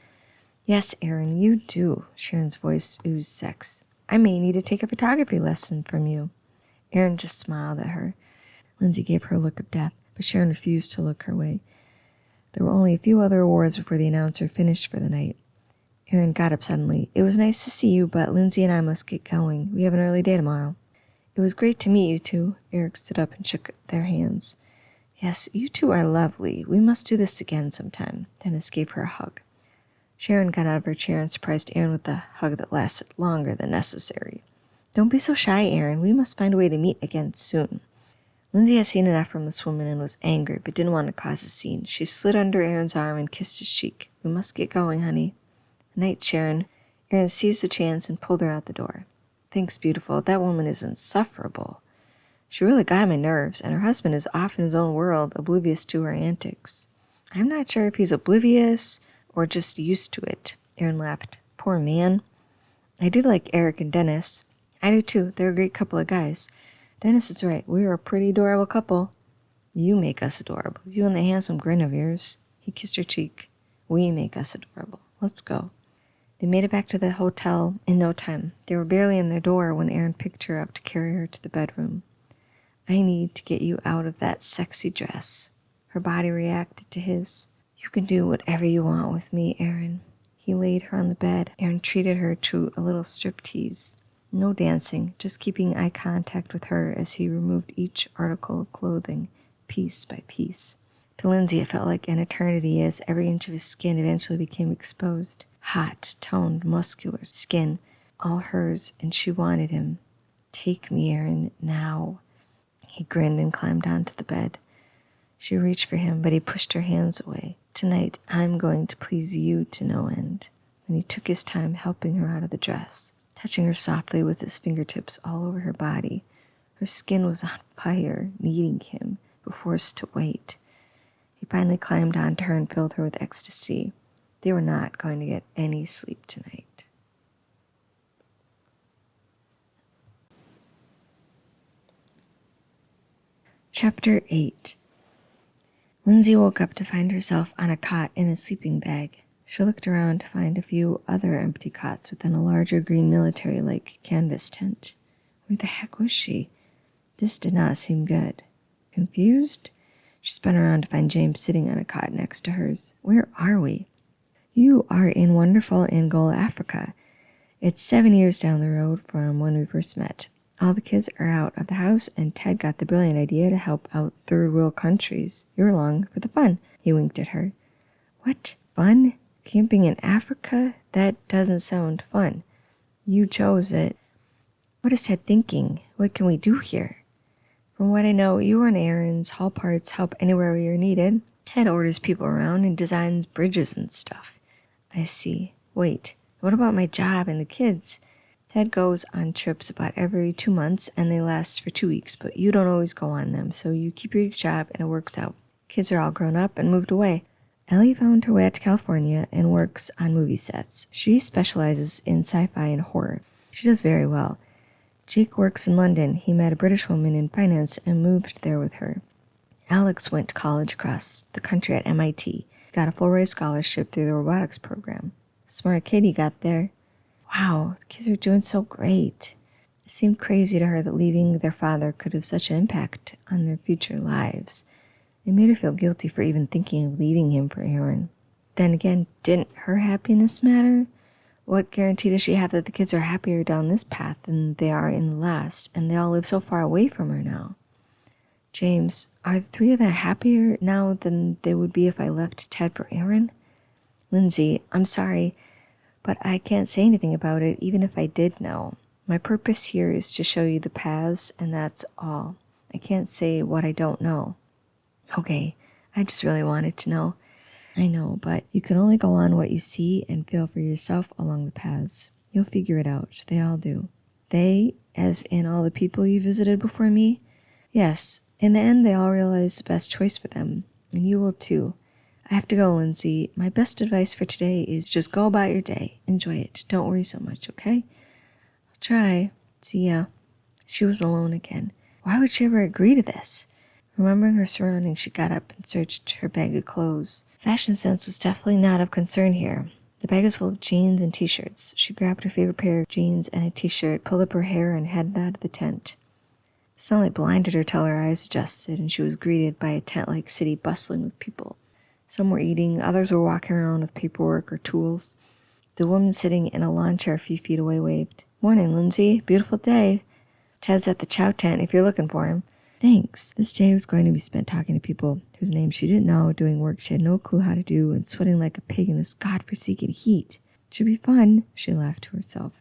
Yes, Aaron, you do. Sharon's voice oozed sex. I may need to take a photography lesson from you. Aaron just smiled at her. Lindsay gave her a look of death, but Sharon refused to look her way. There were only a few other awards before the announcer finished for the night. Aaron got up suddenly. It was nice to see you, but Lindsay and I must get going. We have an early day tomorrow. It was great to meet you two. Eric stood up and shook their hands. Yes, you two are lovely. We must do this again sometime. Dennis gave her a hug. Sharon got out of her chair and surprised Aaron with a hug that lasted longer than necessary. Don't be so shy, Aaron. We must find a way to meet again soon. Lindsay had seen enough from this woman and was angry, but didn't want to cause a scene. She slid under Aaron's arm and kissed his cheek. We must get going, honey. Night, Sharon. Aaron seized the chance and pulled her out the door. Thanks, beautiful. That woman is insufferable. She really got on my nerves, and her husband is off in his own world, oblivious to her antics. I'm not sure if he's oblivious or just used to it. Aaron laughed. Poor man. I do like Eric and Dennis. I do too. They're a great couple of guys. Dennis is right. We're a pretty adorable couple. You make us adorable. You and the handsome grin of yours. He kissed her cheek. We make us adorable. Let's go. They made it back to the hotel in no time. They were barely in their door when Aaron picked her up to carry her to the bedroom. I need to get you out of that sexy dress. Her body reacted to his. You can do whatever you want with me, Aaron. He laid her on the bed. Aaron treated her to a little striptease. No dancing, just keeping eye contact with her as he removed each article of clothing, piece by piece. To Lindsay, it felt like an eternity as every inch of his skin eventually became exposed. Hot, toned, muscular skin, all hers, and she wanted him. Take me, Aaron, now. He grinned and climbed onto the bed. She reached for him, but he pushed her hands away. Tonight, I'm going to please you to no end. Then he took his time helping her out of the dress, touching her softly with his fingertips all over her body. Her skin was on fire, needing him, but forced to wait. He finally climbed onto her and filled her with ecstasy. They were not going to get any sleep tonight. Chapter 8. Lindsay woke up to find herself on a cot in a sleeping bag. She looked around to find a few other empty cots within a larger green military-like canvas tent. Where the heck was she? This did not seem good. Confused? She spun around to find James sitting on a cot next to hers. Where are we? You are in wonderful Angola, Africa. It's 7 years down the road from when we first met. All the kids are out of the house, and Ted got the brilliant idea to help out third world countries. You're along for the fun. He winked at her. What? Fun? Camping in Africa? That doesn't sound fun. You chose it. What is Ted thinking? What can we do here? From what I know, you run errands, haul parts, help anywhere you're needed. Ted orders people around and designs bridges and stuff. I see. Wait, what about my job and the kids? Ted goes on trips about every 2 months, and they last for 2 weeks, but you don't always go on them, so you keep your job and it works out. Kids are all grown up and moved away. Ellie found her way out to California and works on movie sets. She specializes in sci-fi and horror. She does very well. Jake works in London. He met a British woman in finance and moved there with her. Alex went to college across the country at MIT. Got a full-ride scholarship through the robotics program. Smart Katie got there. Wow, the kids are doing so great. It seemed crazy to her that leaving their father could have such an impact on their future lives. It made her feel guilty for even thinking of leaving him for Aaron. Then again, didn't her happiness matter? What guarantee does she have that the kids are happier down this path than they are in the last, and they all live so far away from her now? James, are the three of them happier now than they would be if I left Ted for Aaron? Lindsay, I'm sorry, but I can't say anything about it, even if I did know. My purpose here is to show you the paths, and that's all. I can't say what I don't know. Okay, I just really wanted to know. I know, but you can only go on what you see and feel for yourself along the paths. You'll figure it out. They all do. They, as in all the people you visited before me? Yes, in the end they all realize the best choice for them, and you will too. I have to go, Lindsay. My best advice for today is just go about your day. Enjoy it. Don't worry so much, okay? I'll try. See ya. She was alone again. Why would she ever agree to this? Remembering her surroundings, she got up and searched her bag of clothes. Fashion sense was definitely not of concern here. The bag was full of jeans and t-shirts. She grabbed her favorite pair of jeans and a t-shirt, pulled up her hair, and headed out of the tent. The sunlight blinded her till her eyes adjusted, and she was greeted by a tent-like city bustling with people. Some were eating, others were walking around with paperwork or tools. The woman sitting in a lawn chair a few feet away waved. Morning, Lindsay. Beautiful day. Ted's at the chow tent if you're looking for him. Thanks. This day was going to be spent talking to people whose names she didn't know, doing work she had no clue how to do, and sweating like a pig in this godforsaken heat. Should be fun, she laughed to herself.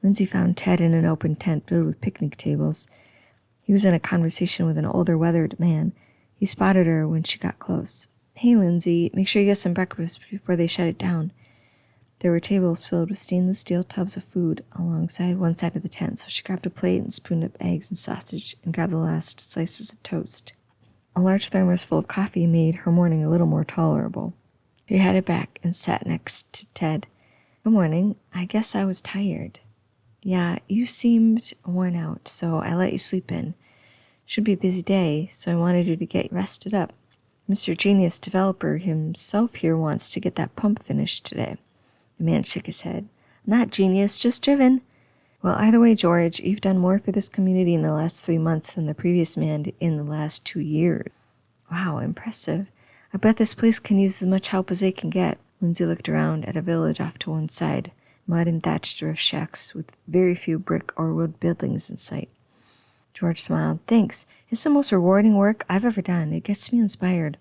Lindsay found Ted in an open tent filled with picnic tables. He was in a conversation with an older, weathered man. He spotted her when she got close. Hey, Lindsay, make sure you get some breakfast before they shut it down. There were tables filled with stainless steel tubs of food alongside one side of the tent, so she grabbed a plate and spooned up eggs and sausage and grabbed the last slices of toast. A large thermos full of coffee made her morning a little more tolerable. She headed back and sat next to Ted. Good morning. I guess I was tired. Yeah, you seemed worn out, so I let you sleep in. Should be a busy day, so I wanted you to get rested up. Mr. Genius Developer himself here wants to get that pump finished today. The man shook his head. Not genius, just driven. Well, either way, George, you've done more for this community in the last 3 months than the previous man did in the last 2 years. Wow, impressive. I bet this place can use as much help as they can get. Lindsay looked around at a village off to one side, mud and thatched roof shacks with very few brick or wood buildings in sight. George smiled. Thanks. It's the most rewarding work I've ever done. It gets me inspired.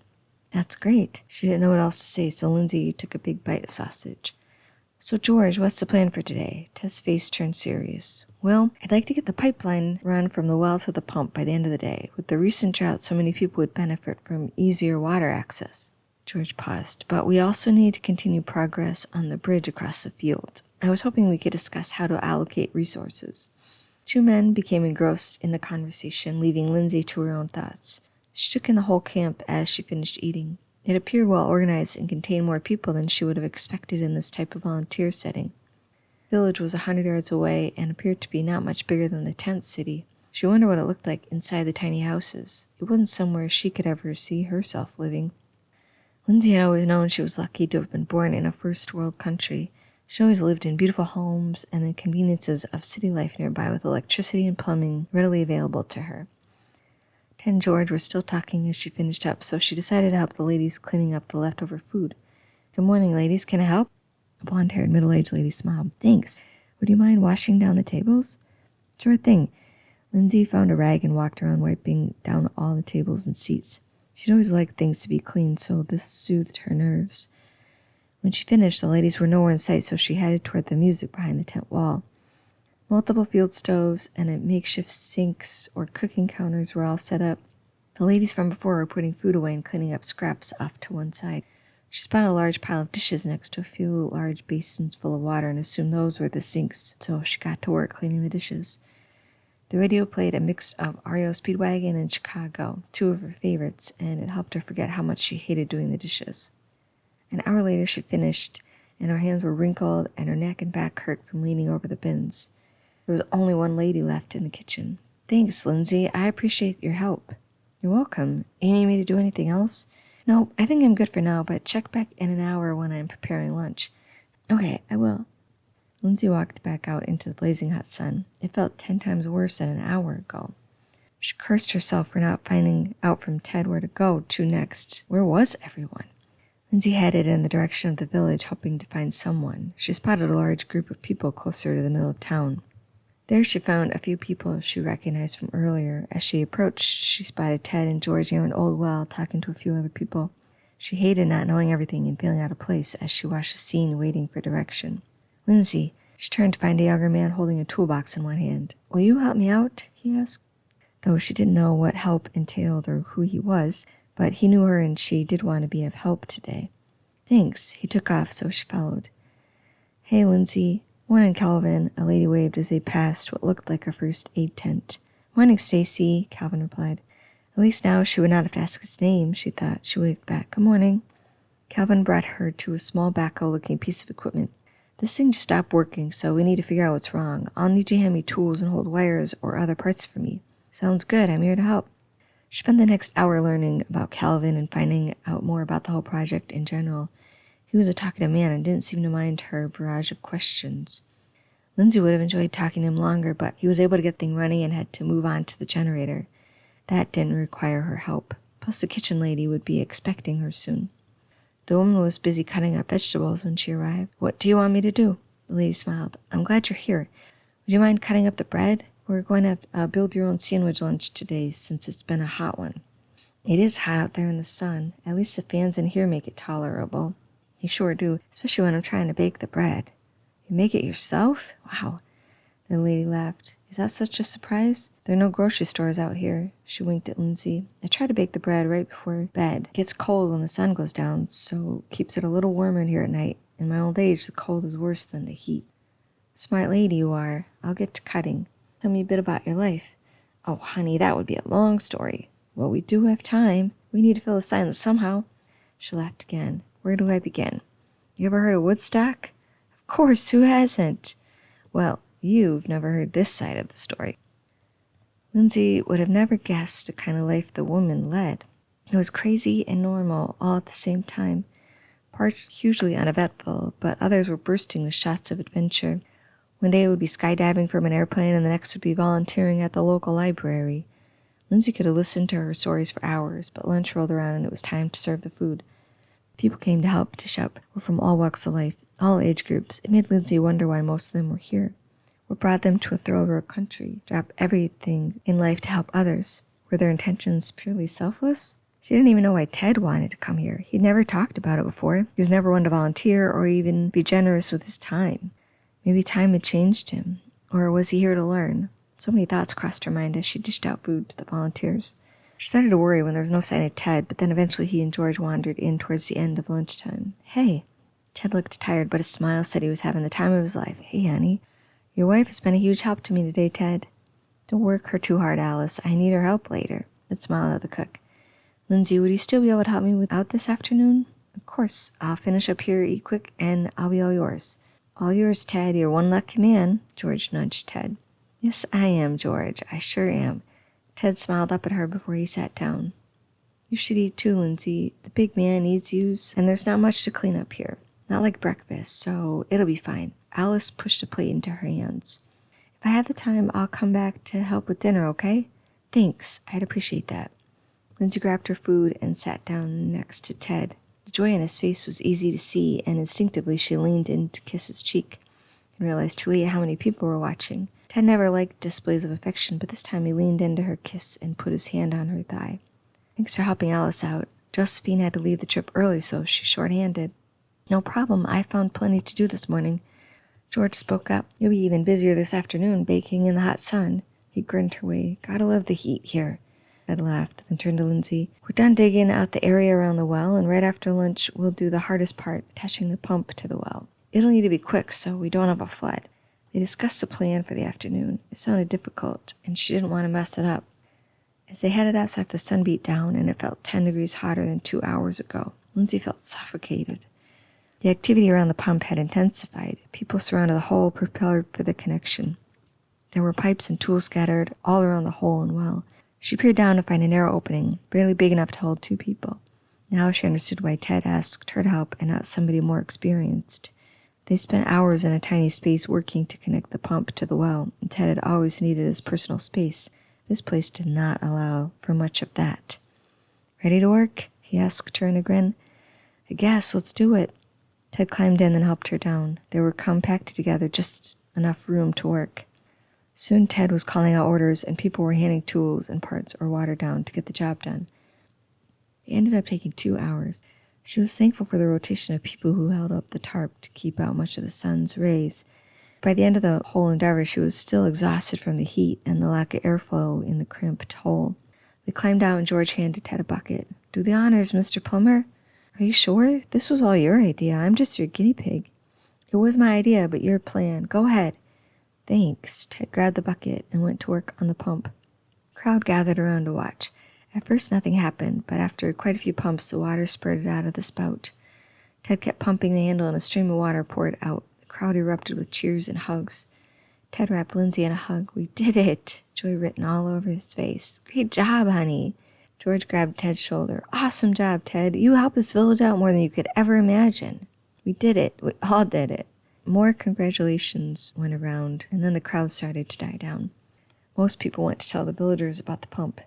That's great. She didn't know what else to say, so Lindsay took a big bite of sausage. So, George, what's the plan for today? Ted's face turned serious. Well, I'd like to get the pipeline run from the well to the pump by the end of the day. With the recent drought, so many people would benefit from easier water access. George paused. But we also need to continue progress on the bridge across the field. I was hoping we could discuss how to allocate resources. 2 men became engrossed in the conversation, leaving Lindsay to her own thoughts. She took in the whole camp as she finished eating. It appeared well organized and contained more people than she would have expected in this type of volunteer setting. The village was 100 yards away and appeared to be not much bigger than the tent city. She wondered what it looked like inside the tiny houses. It wasn't somewhere she could ever see herself living. Lindsay had always known she was lucky to have been born in a first-world country. She always lived in beautiful homes and the conveniences of city life nearby with electricity and plumbing readily available to her. Ted and George were still talking as she finished up, so she decided to help the ladies cleaning up the leftover food. "Good morning, ladies. Can I help?" A blonde-haired, middle-aged lady smiled. "Thanks. Would you mind washing down the tables?" "Sure thing." Lindsay found a rag and walked around wiping down all the tables and seats. She'd always liked things to be clean, so this soothed her nerves. When she finished, the ladies were nowhere in sight, so she headed toward the music behind the tent wall. Multiple field stoves and a makeshift sinks or cooking counters were all set up. The ladies from before were putting food away and cleaning up scraps off to one side. She spotted a large pile of dishes next to a few large basins full of water and assumed those were the sinks, so she got to work cleaning the dishes. The radio played a mix of REO Speedwagon and Chicago, two of her favorites, and it helped her forget how much she hated doing the dishes. An hour later she finished, and her hands were wrinkled and her neck and back hurt from leaning over the bins. There was only one lady left in the kitchen. "Thanks, Lindsay. I appreciate your help." "You're welcome. You need me to do anything else?" "No, I think I'm good for now, but check back in an hour when I'm preparing lunch." "Okay, I will." Lindsay walked back out into the blazing hot sun. It felt 10 times worse than an hour ago. She cursed herself for not finding out from Ted where to go to next. Where was everyone? Lindsay headed in the direction of the village, hoping to find someone. She spotted a large group of people closer to the middle of town. There she found a few people she recognized from earlier. As she approached, she spotted Ted and George near an old well talking to a few other people. She hated not knowing everything and feeling out of place as she watched the scene, waiting for direction. "Lindsay," she turned to find a younger man holding a toolbox in one hand. "Will you help me out?" he asked. Though she didn't know what help entailed or who he was, but he knew her and she did want to be of help today. "Thanks." He took off, so she followed. "Hey, Lindsay." "Morning, Calvin," a lady waved as they passed what looked like a first aid tent. "Morning, Stacy," Calvin replied. At least now she would not have asked his name, she thought. She waved back. "Good morning." Calvin brought her to a small backhoe-looking piece of equipment. "This thing just stopped working, so we need to figure out what's wrong. I'll need you to hand me tools and hold wires or other parts for me." "Sounds good. I'm here to help." She spent the next hour learning about Calvin and finding out more about the whole project in general. He was a talkative man and didn't seem to mind her barrage of questions. Lindsay would have enjoyed talking to him longer, but he was able to get things running and had to move on to the generator. That didn't require her help. Plus the kitchen lady would be expecting her soon. The woman was busy cutting up vegetables when she arrived. "What do you want me to do?" The lady smiled. "I'm glad you're here. Would you mind cutting up the bread? We're going to build your own sandwich lunch today since it's been a hot one." "It is hot out there in the sun. At least the fans in here make it tolerable." "They sure do, especially when I'm trying to bake the bread." "You make it yourself? Wow." The lady laughed. "Is that such a surprise? There are no grocery stores out here." She winked at Lindsay. "I try to bake the bread right before bed. It gets cold when the sun goes down, so keeps it a little warmer in here at night. In my old age, the cold is worse than the heat." "Smart lady you are. I'll get to cutting. Tell me a bit about your life." "Oh, honey, that would be a long story." "Well, we do have time. We need to fill the silence somehow." She laughed again. "Where do I begin? You ever heard of Woodstock?" "Of course, who hasn't?" "Well, you've never heard this side of the story." Lindsay would have never guessed the kind of life the woman led. It was crazy and normal all at the same time. Parts hugely uneventful, but others were bursting with shots of adventure. One day it would be skydiving from an airplane, and the next would be volunteering at the local library. Lindsay could have listened to her stories for hours, but lunch rolled around and it was time to serve the food. People came to help dish up were from all walks of life, all age groups. It made Lindsay wonder why most of them were here. What brought them to a third-world country, drop everything in life to help others? Were their intentions purely selfless? She didn't even know why Ted wanted to come here. He'd never talked about it before. He was never one to volunteer or even be generous with his time. Maybe time had changed him. Or was he here to learn? So many thoughts crossed her mind as she dished out food to the volunteers. She started to worry when there was no sign of Ted, but then eventually he and George wandered in towards the end of lunchtime. "Hey." Ted looked tired, but his smile said he was having the time of his life. "Hey, honey. Your wife has been a huge help to me today, Ted." "Don't work her too hard, Alice. I need her help later." Ted smiled at the cook. "Lindsay, would you still be able to help me out this afternoon?" "Of course. I'll finish up here, eat quick, and I'll be all yours." "All yours, Ted. You're one lucky man." George nudged Ted. Yes, I am, George. I sure am. Ted smiled up at her before he sat down. You should eat too, Lindsay. The big man needs you, and there's not much to clean up here. Not like breakfast, so it'll be fine. Alice pushed a plate into her hands. If I have the time, I'll come back to help with dinner, okay? Thanks. I'd appreciate that. Lindsay grabbed her food and sat down next to Ted. The joy on his face was easy to see, and instinctively she leaned in to kiss his cheek and realized too late how many people were watching. Ted never liked displays of affection, but this time he leaned into her kiss and put his hand on her thigh. Thanks for helping Alice out. Josephine had to leave the trip early, so she's short-handed. No problem. I found plenty to do this morning. George spoke up. You'll be even busier this afternoon, baking in the hot sun. He grinned her way. Gotta love the heat here. Ted laughed, then turned to Lindsay. We're done digging out the area around the well, and right after lunch, we'll do the hardest part, attaching the pump to the well. It'll need to be quick, so we don't have a flood. They discussed the plan for the afternoon. It sounded difficult, and she didn't want to mess it up. As they headed outside, the sun beat down, and it felt 10 degrees hotter than 2 hours ago. Lindsay felt suffocated. The activity around the pump had intensified. People surrounded the hole, prepared for the connection. There were pipes and tools scattered all around the hole and well. She peered down to find a narrow opening, barely big enough to hold 2 people. Now she understood why Ted asked her to help and not somebody more experienced. They spent hours in a tiny space working to connect the pump to the well, and Ted had always needed his personal space. This place did not allow for much of that. Ready to work? He asked her in a grin. I guess, let's do it. Ted climbed in and helped her down. They were compacted together, just enough room to work. Soon Ted was calling out orders, and people were handing tools and parts or water down to get the job done. It ended up taking 2 hours. She was thankful for the rotation of people who held up the tarp to keep out much of the sun's rays. By the end of the whole endeavor, she was still exhausted from the heat and the lack of airflow in the cramped hole. They climbed out, and George handed Ted a bucket. Do the honors, Mr. Plumber. Are you sure? This was all your idea. I'm just your guinea pig. It was my idea, but your plan. Go ahead. Thanks. Ted grabbed the bucket and went to work on the pump. The crowd gathered around to watch. At first nothing happened, but after quite a few pumps, the water spurted out of the spout. Ted kept pumping the handle and a stream of water poured out. The crowd erupted with cheers and hugs. Ted wrapped Lindsay in a hug. We did it! Joy written all over his face. Great job, honey. George grabbed Ted's shoulder. Awesome job, Ted. You helped this village out more than you could ever imagine. We did it. We all did it. More congratulations went around, and then the crowd started to die down. Most people went to tell the villagers about the pump.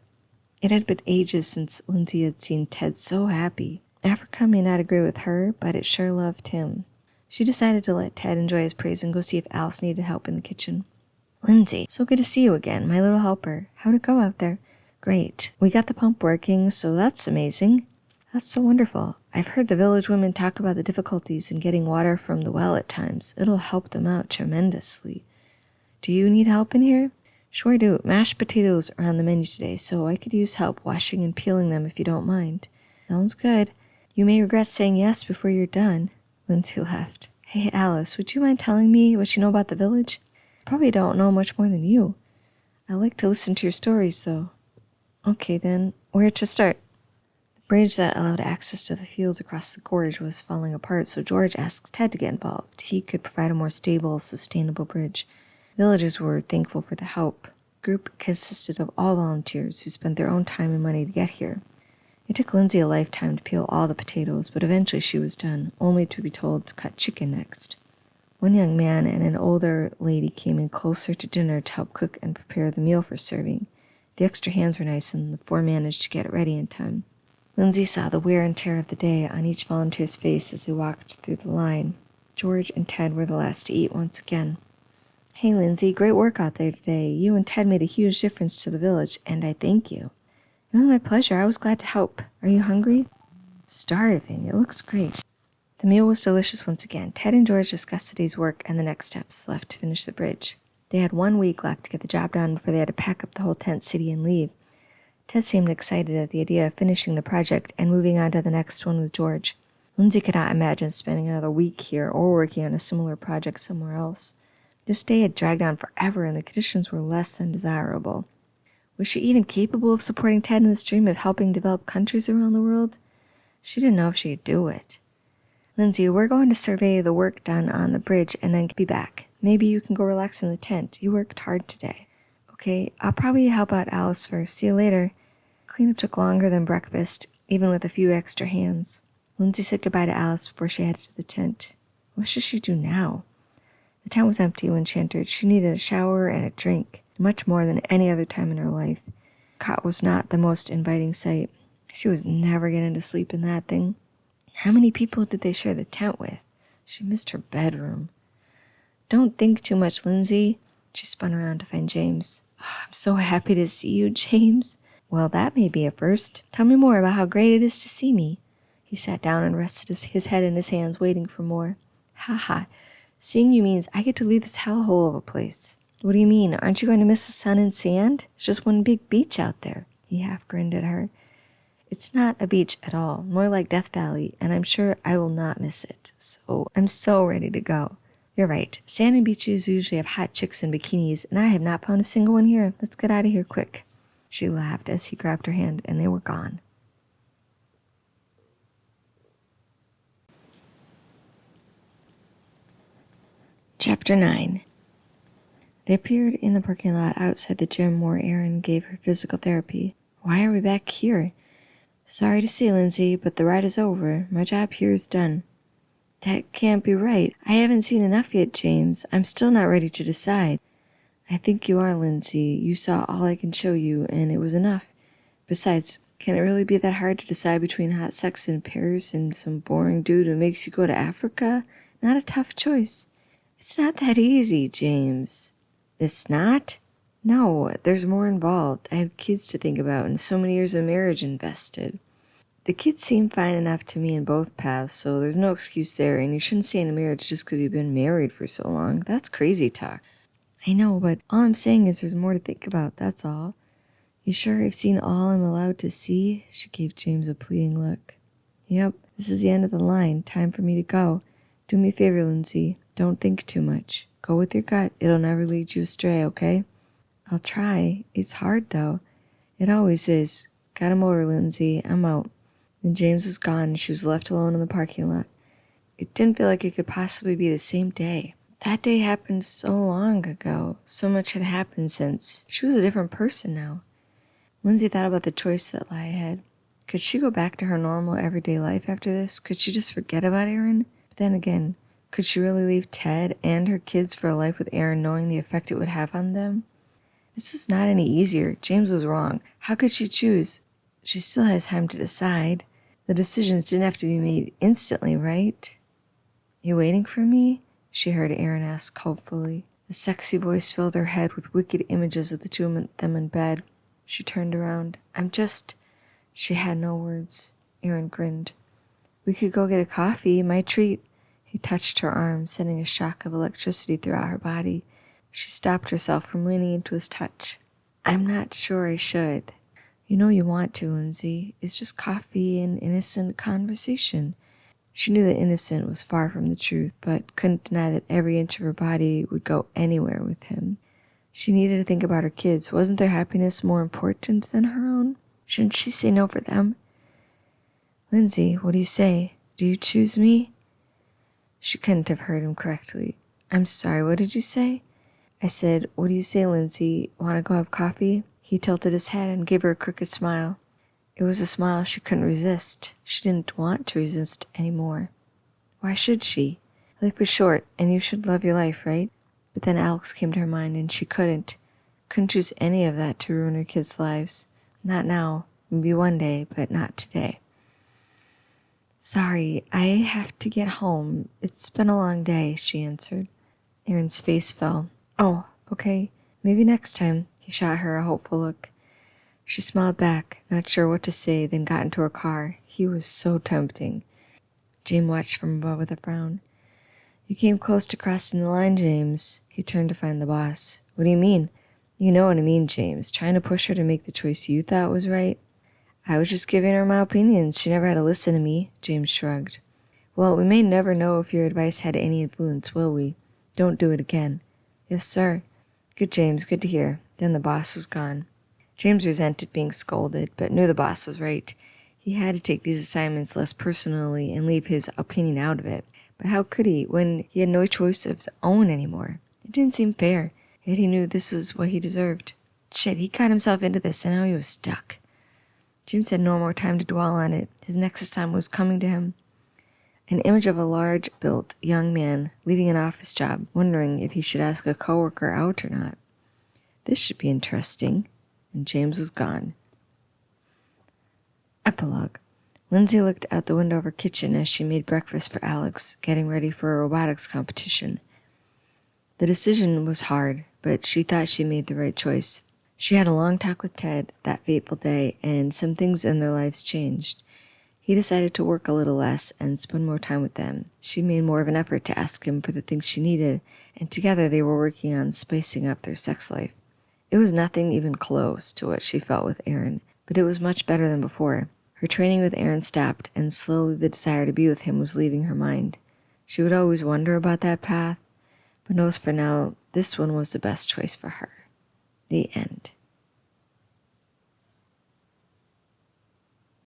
It had been ages since Lindsay had seen Ted so happy. Africa may not agree with her, but it sure loved him. She decided to let Ted enjoy his praise and go see if Alice needed help in the kitchen. Lindsay, so good to see you again, my little helper. How'd it go out there? Great. We got the pump working, so that's amazing. That's so wonderful. I've heard the village women talk about the difficulties in getting water from the well at times. It'll help them out tremendously. Do you need help in here? Sure do. Mashed potatoes are on the menu today, so I could use help washing and peeling them if you don't mind. Sounds good. You may regret saying yes before you're done. Lindsay laughed. Hey, Alice, would you mind telling me what you know about the village? I probably don't know much more than you. I like to listen to your stories, though. Okay, then, where to start? The bridge that allowed access to the fields across the gorge was falling apart, so George asked Ted to get involved. He could provide a more stable, sustainable bridge. Villagers were thankful for the help. The group consisted of all volunteers who spent their own time and money to get here. It took Lindsay a lifetime to peel all the potatoes, but eventually she was done, only to be told to cut chicken next. One young man and an older lady came in closer to dinner to help cook and prepare the meal for serving. The extra hands were nice, and the 4 managed to get it ready in time. Lindsay saw the wear and tear of the day on each volunteer's face as they walked through the line. George and Ted were the last to eat once again. Hey, Lindsay, great work out there today. You and Ted made a huge difference to the village, and I thank you. It was my pleasure. I was glad to help. Are you hungry? Starving. It looks great. The meal was delicious once again. Ted and George discussed the day's work and the next steps left to finish the bridge. They had 1 week left to get the job done before they had to pack up the whole tent city and leave. Ted seemed excited at the idea of finishing the project and moving on to the next one with George. Lindsay could not imagine spending another week here or working on a similar project somewhere else. This day had dragged on forever, and the conditions were less than desirable. Was she even capable of supporting Ted in this dream of helping develop countries around the world? She didn't know if she could do it. Lindsay, we're going to survey the work done on the bridge and then be back. Maybe you can go relax in the tent. You worked hard today. Okay, I'll probably help out Alice first. See you later. Cleanup took longer than breakfast, even with a few extra hands. Lindsay said goodbye to Alice before she headed to the tent. What should she do now? The tent was empty when she entered. She needed a shower and a drink, much more than any other time in her life. The cot was not the most inviting sight. She was never getting to sleep in that thing. How many people did they share the tent with? She missed her bedroom. Don't think too much, Lindsay. She spun around to find James. Oh, I'm so happy to see you, James. Well, that may be a first. Tell me more about how great it is to see me. He sat down and rested his head in his hands, waiting for more. Ha. Seeing you means I get to leave this hellhole of a place. What do you mean? Aren't you going to miss the sun and sand? It's just one big beach out there. He half grinned at her. It's not a beach at all, more like Death Valley, and I'm sure I will not miss it. So I'm so ready to go. You're right. Sand and beaches usually have hot chicks in bikinis, and I have not found a single one here. Let's get out of here quick. She laughed as he grabbed her hand, and they were gone. Chapter 9. They appeared in the parking lot outside the gym where Erin gave her physical therapy. Why are we back here? Sorry to say, Lindsay, but the ride is over. My job here is done. That can't be right. I haven't seen enough yet, James. I'm still not ready to decide. I think you are, Lindsay. You saw all I can show you, and it was enough. Besides, can it really be that hard to decide between hot sex in Paris and some boring dude who makes you go to Africa? Not a tough choice. It's not that easy, James. It's not? No, there's more involved. I have kids to think about and so many years of marriage invested. The kids seem fine enough to me in both paths, so there's no excuse there, and you shouldn't stay in a marriage just because you've been married for so long. That's crazy talk. I know, but all I'm saying is there's more to think about, that's all. You sure I've seen all I'm allowed to see? She gave James a pleading look. Yep, this is the end of the line. Time for me to go. Do me a favor, Lindsay. Don't think too much. Go with your gut. It'll never lead you astray, okay? I'll try. It's hard, though. It always is. Got a motor, Lindsay. I'm out. Then James was gone, and she was left alone in the parking lot. It didn't feel like it could possibly be the same day. That day happened so long ago. So much had happened since. She was a different person now. Lindsay thought about the choice that lay ahead. Could she go back to her normal everyday life after this? Could she just forget about Erin? But then again, could she really leave Ted and her kids for a life with Erin, knowing the effect it would have on them? This was not any easier. James was wrong. How could she choose? She still has time to decide. The decisions didn't have to be made instantly, right? You waiting for me? She heard Erin ask hopefully. The sexy voice filled her head with wicked images of the two of them in bed. She turned around. She had no words. Erin grinned. We could go get a coffee, my treat. He touched her arm, sending a shock of electricity throughout her body. She stopped herself from leaning into his touch. I'm not sure I should. You know you want to, Lindsay. It's just coffee and innocent conversation. She knew that innocent was far from the truth, but couldn't deny that every inch of her body would go anywhere with him. She needed to think about her kids. Wasn't their happiness more important than her own? Shouldn't she say no for them? Lindsay, what do you say? Do you choose me? She couldn't have heard him correctly. I'm sorry, what did you say? I said, what do you say, Lindsay? Want to go have coffee? He tilted his head and gave her a crooked smile. It was a smile she couldn't resist. She didn't want to resist anymore. Why should she? Life is short, and you should love your life, right? But then Alex came to her mind, and she couldn't choose any of that to ruin her kids' lives. Not now. Maybe one day, but not today. Sorry, I have to get home. It's been a long day, she answered. Erin's face fell. Oh, okay. Maybe next time. He shot her a hopeful look. She smiled back, not sure what to say, then got into her car. He was so tempting. James watched from above with a frown. You came close to crossing the line, James. He turned to find the boss. What do you mean? You know what I mean, James. Trying to push her to make the choice you thought was right? I was just giving her my opinions. She never had to listen to me, James shrugged. Well, we may never know if your advice had any influence, will we? Don't do it again. Yes, sir. Good, James. Good to hear. Then the boss was gone. James resented being scolded, but knew the boss was right. He had to take these assignments less personally and leave his opinion out of it. But how could he, when he had no choice of his own anymore? It didn't seem fair, yet he knew this was what he deserved. Shit, he got himself into this, and now he was stuck. James had no more time to dwell on it. His nexus time was coming to him. An image of a large-built young man leaving an office job, wondering if he should ask a coworker out or not. This should be interesting. And James was gone. Epilogue. Lindsay looked out the window of her kitchen as she made breakfast for Alex, getting ready for a robotics competition. The decision was hard, but she thought she made the right choice. She had a long talk with Ted that fateful day, and some things in their lives changed. He decided to work a little less and spend more time with them. She made more of an effort to ask him for the things she needed, and together they were working on spicing up their sex life. It was nothing even close to what she felt with Aaron, but it was much better than before. Her training with Aaron stopped, and slowly the desire to be with him was leaving her mind. She would always wonder about that path, but knows for now this one was the best choice for her. The end.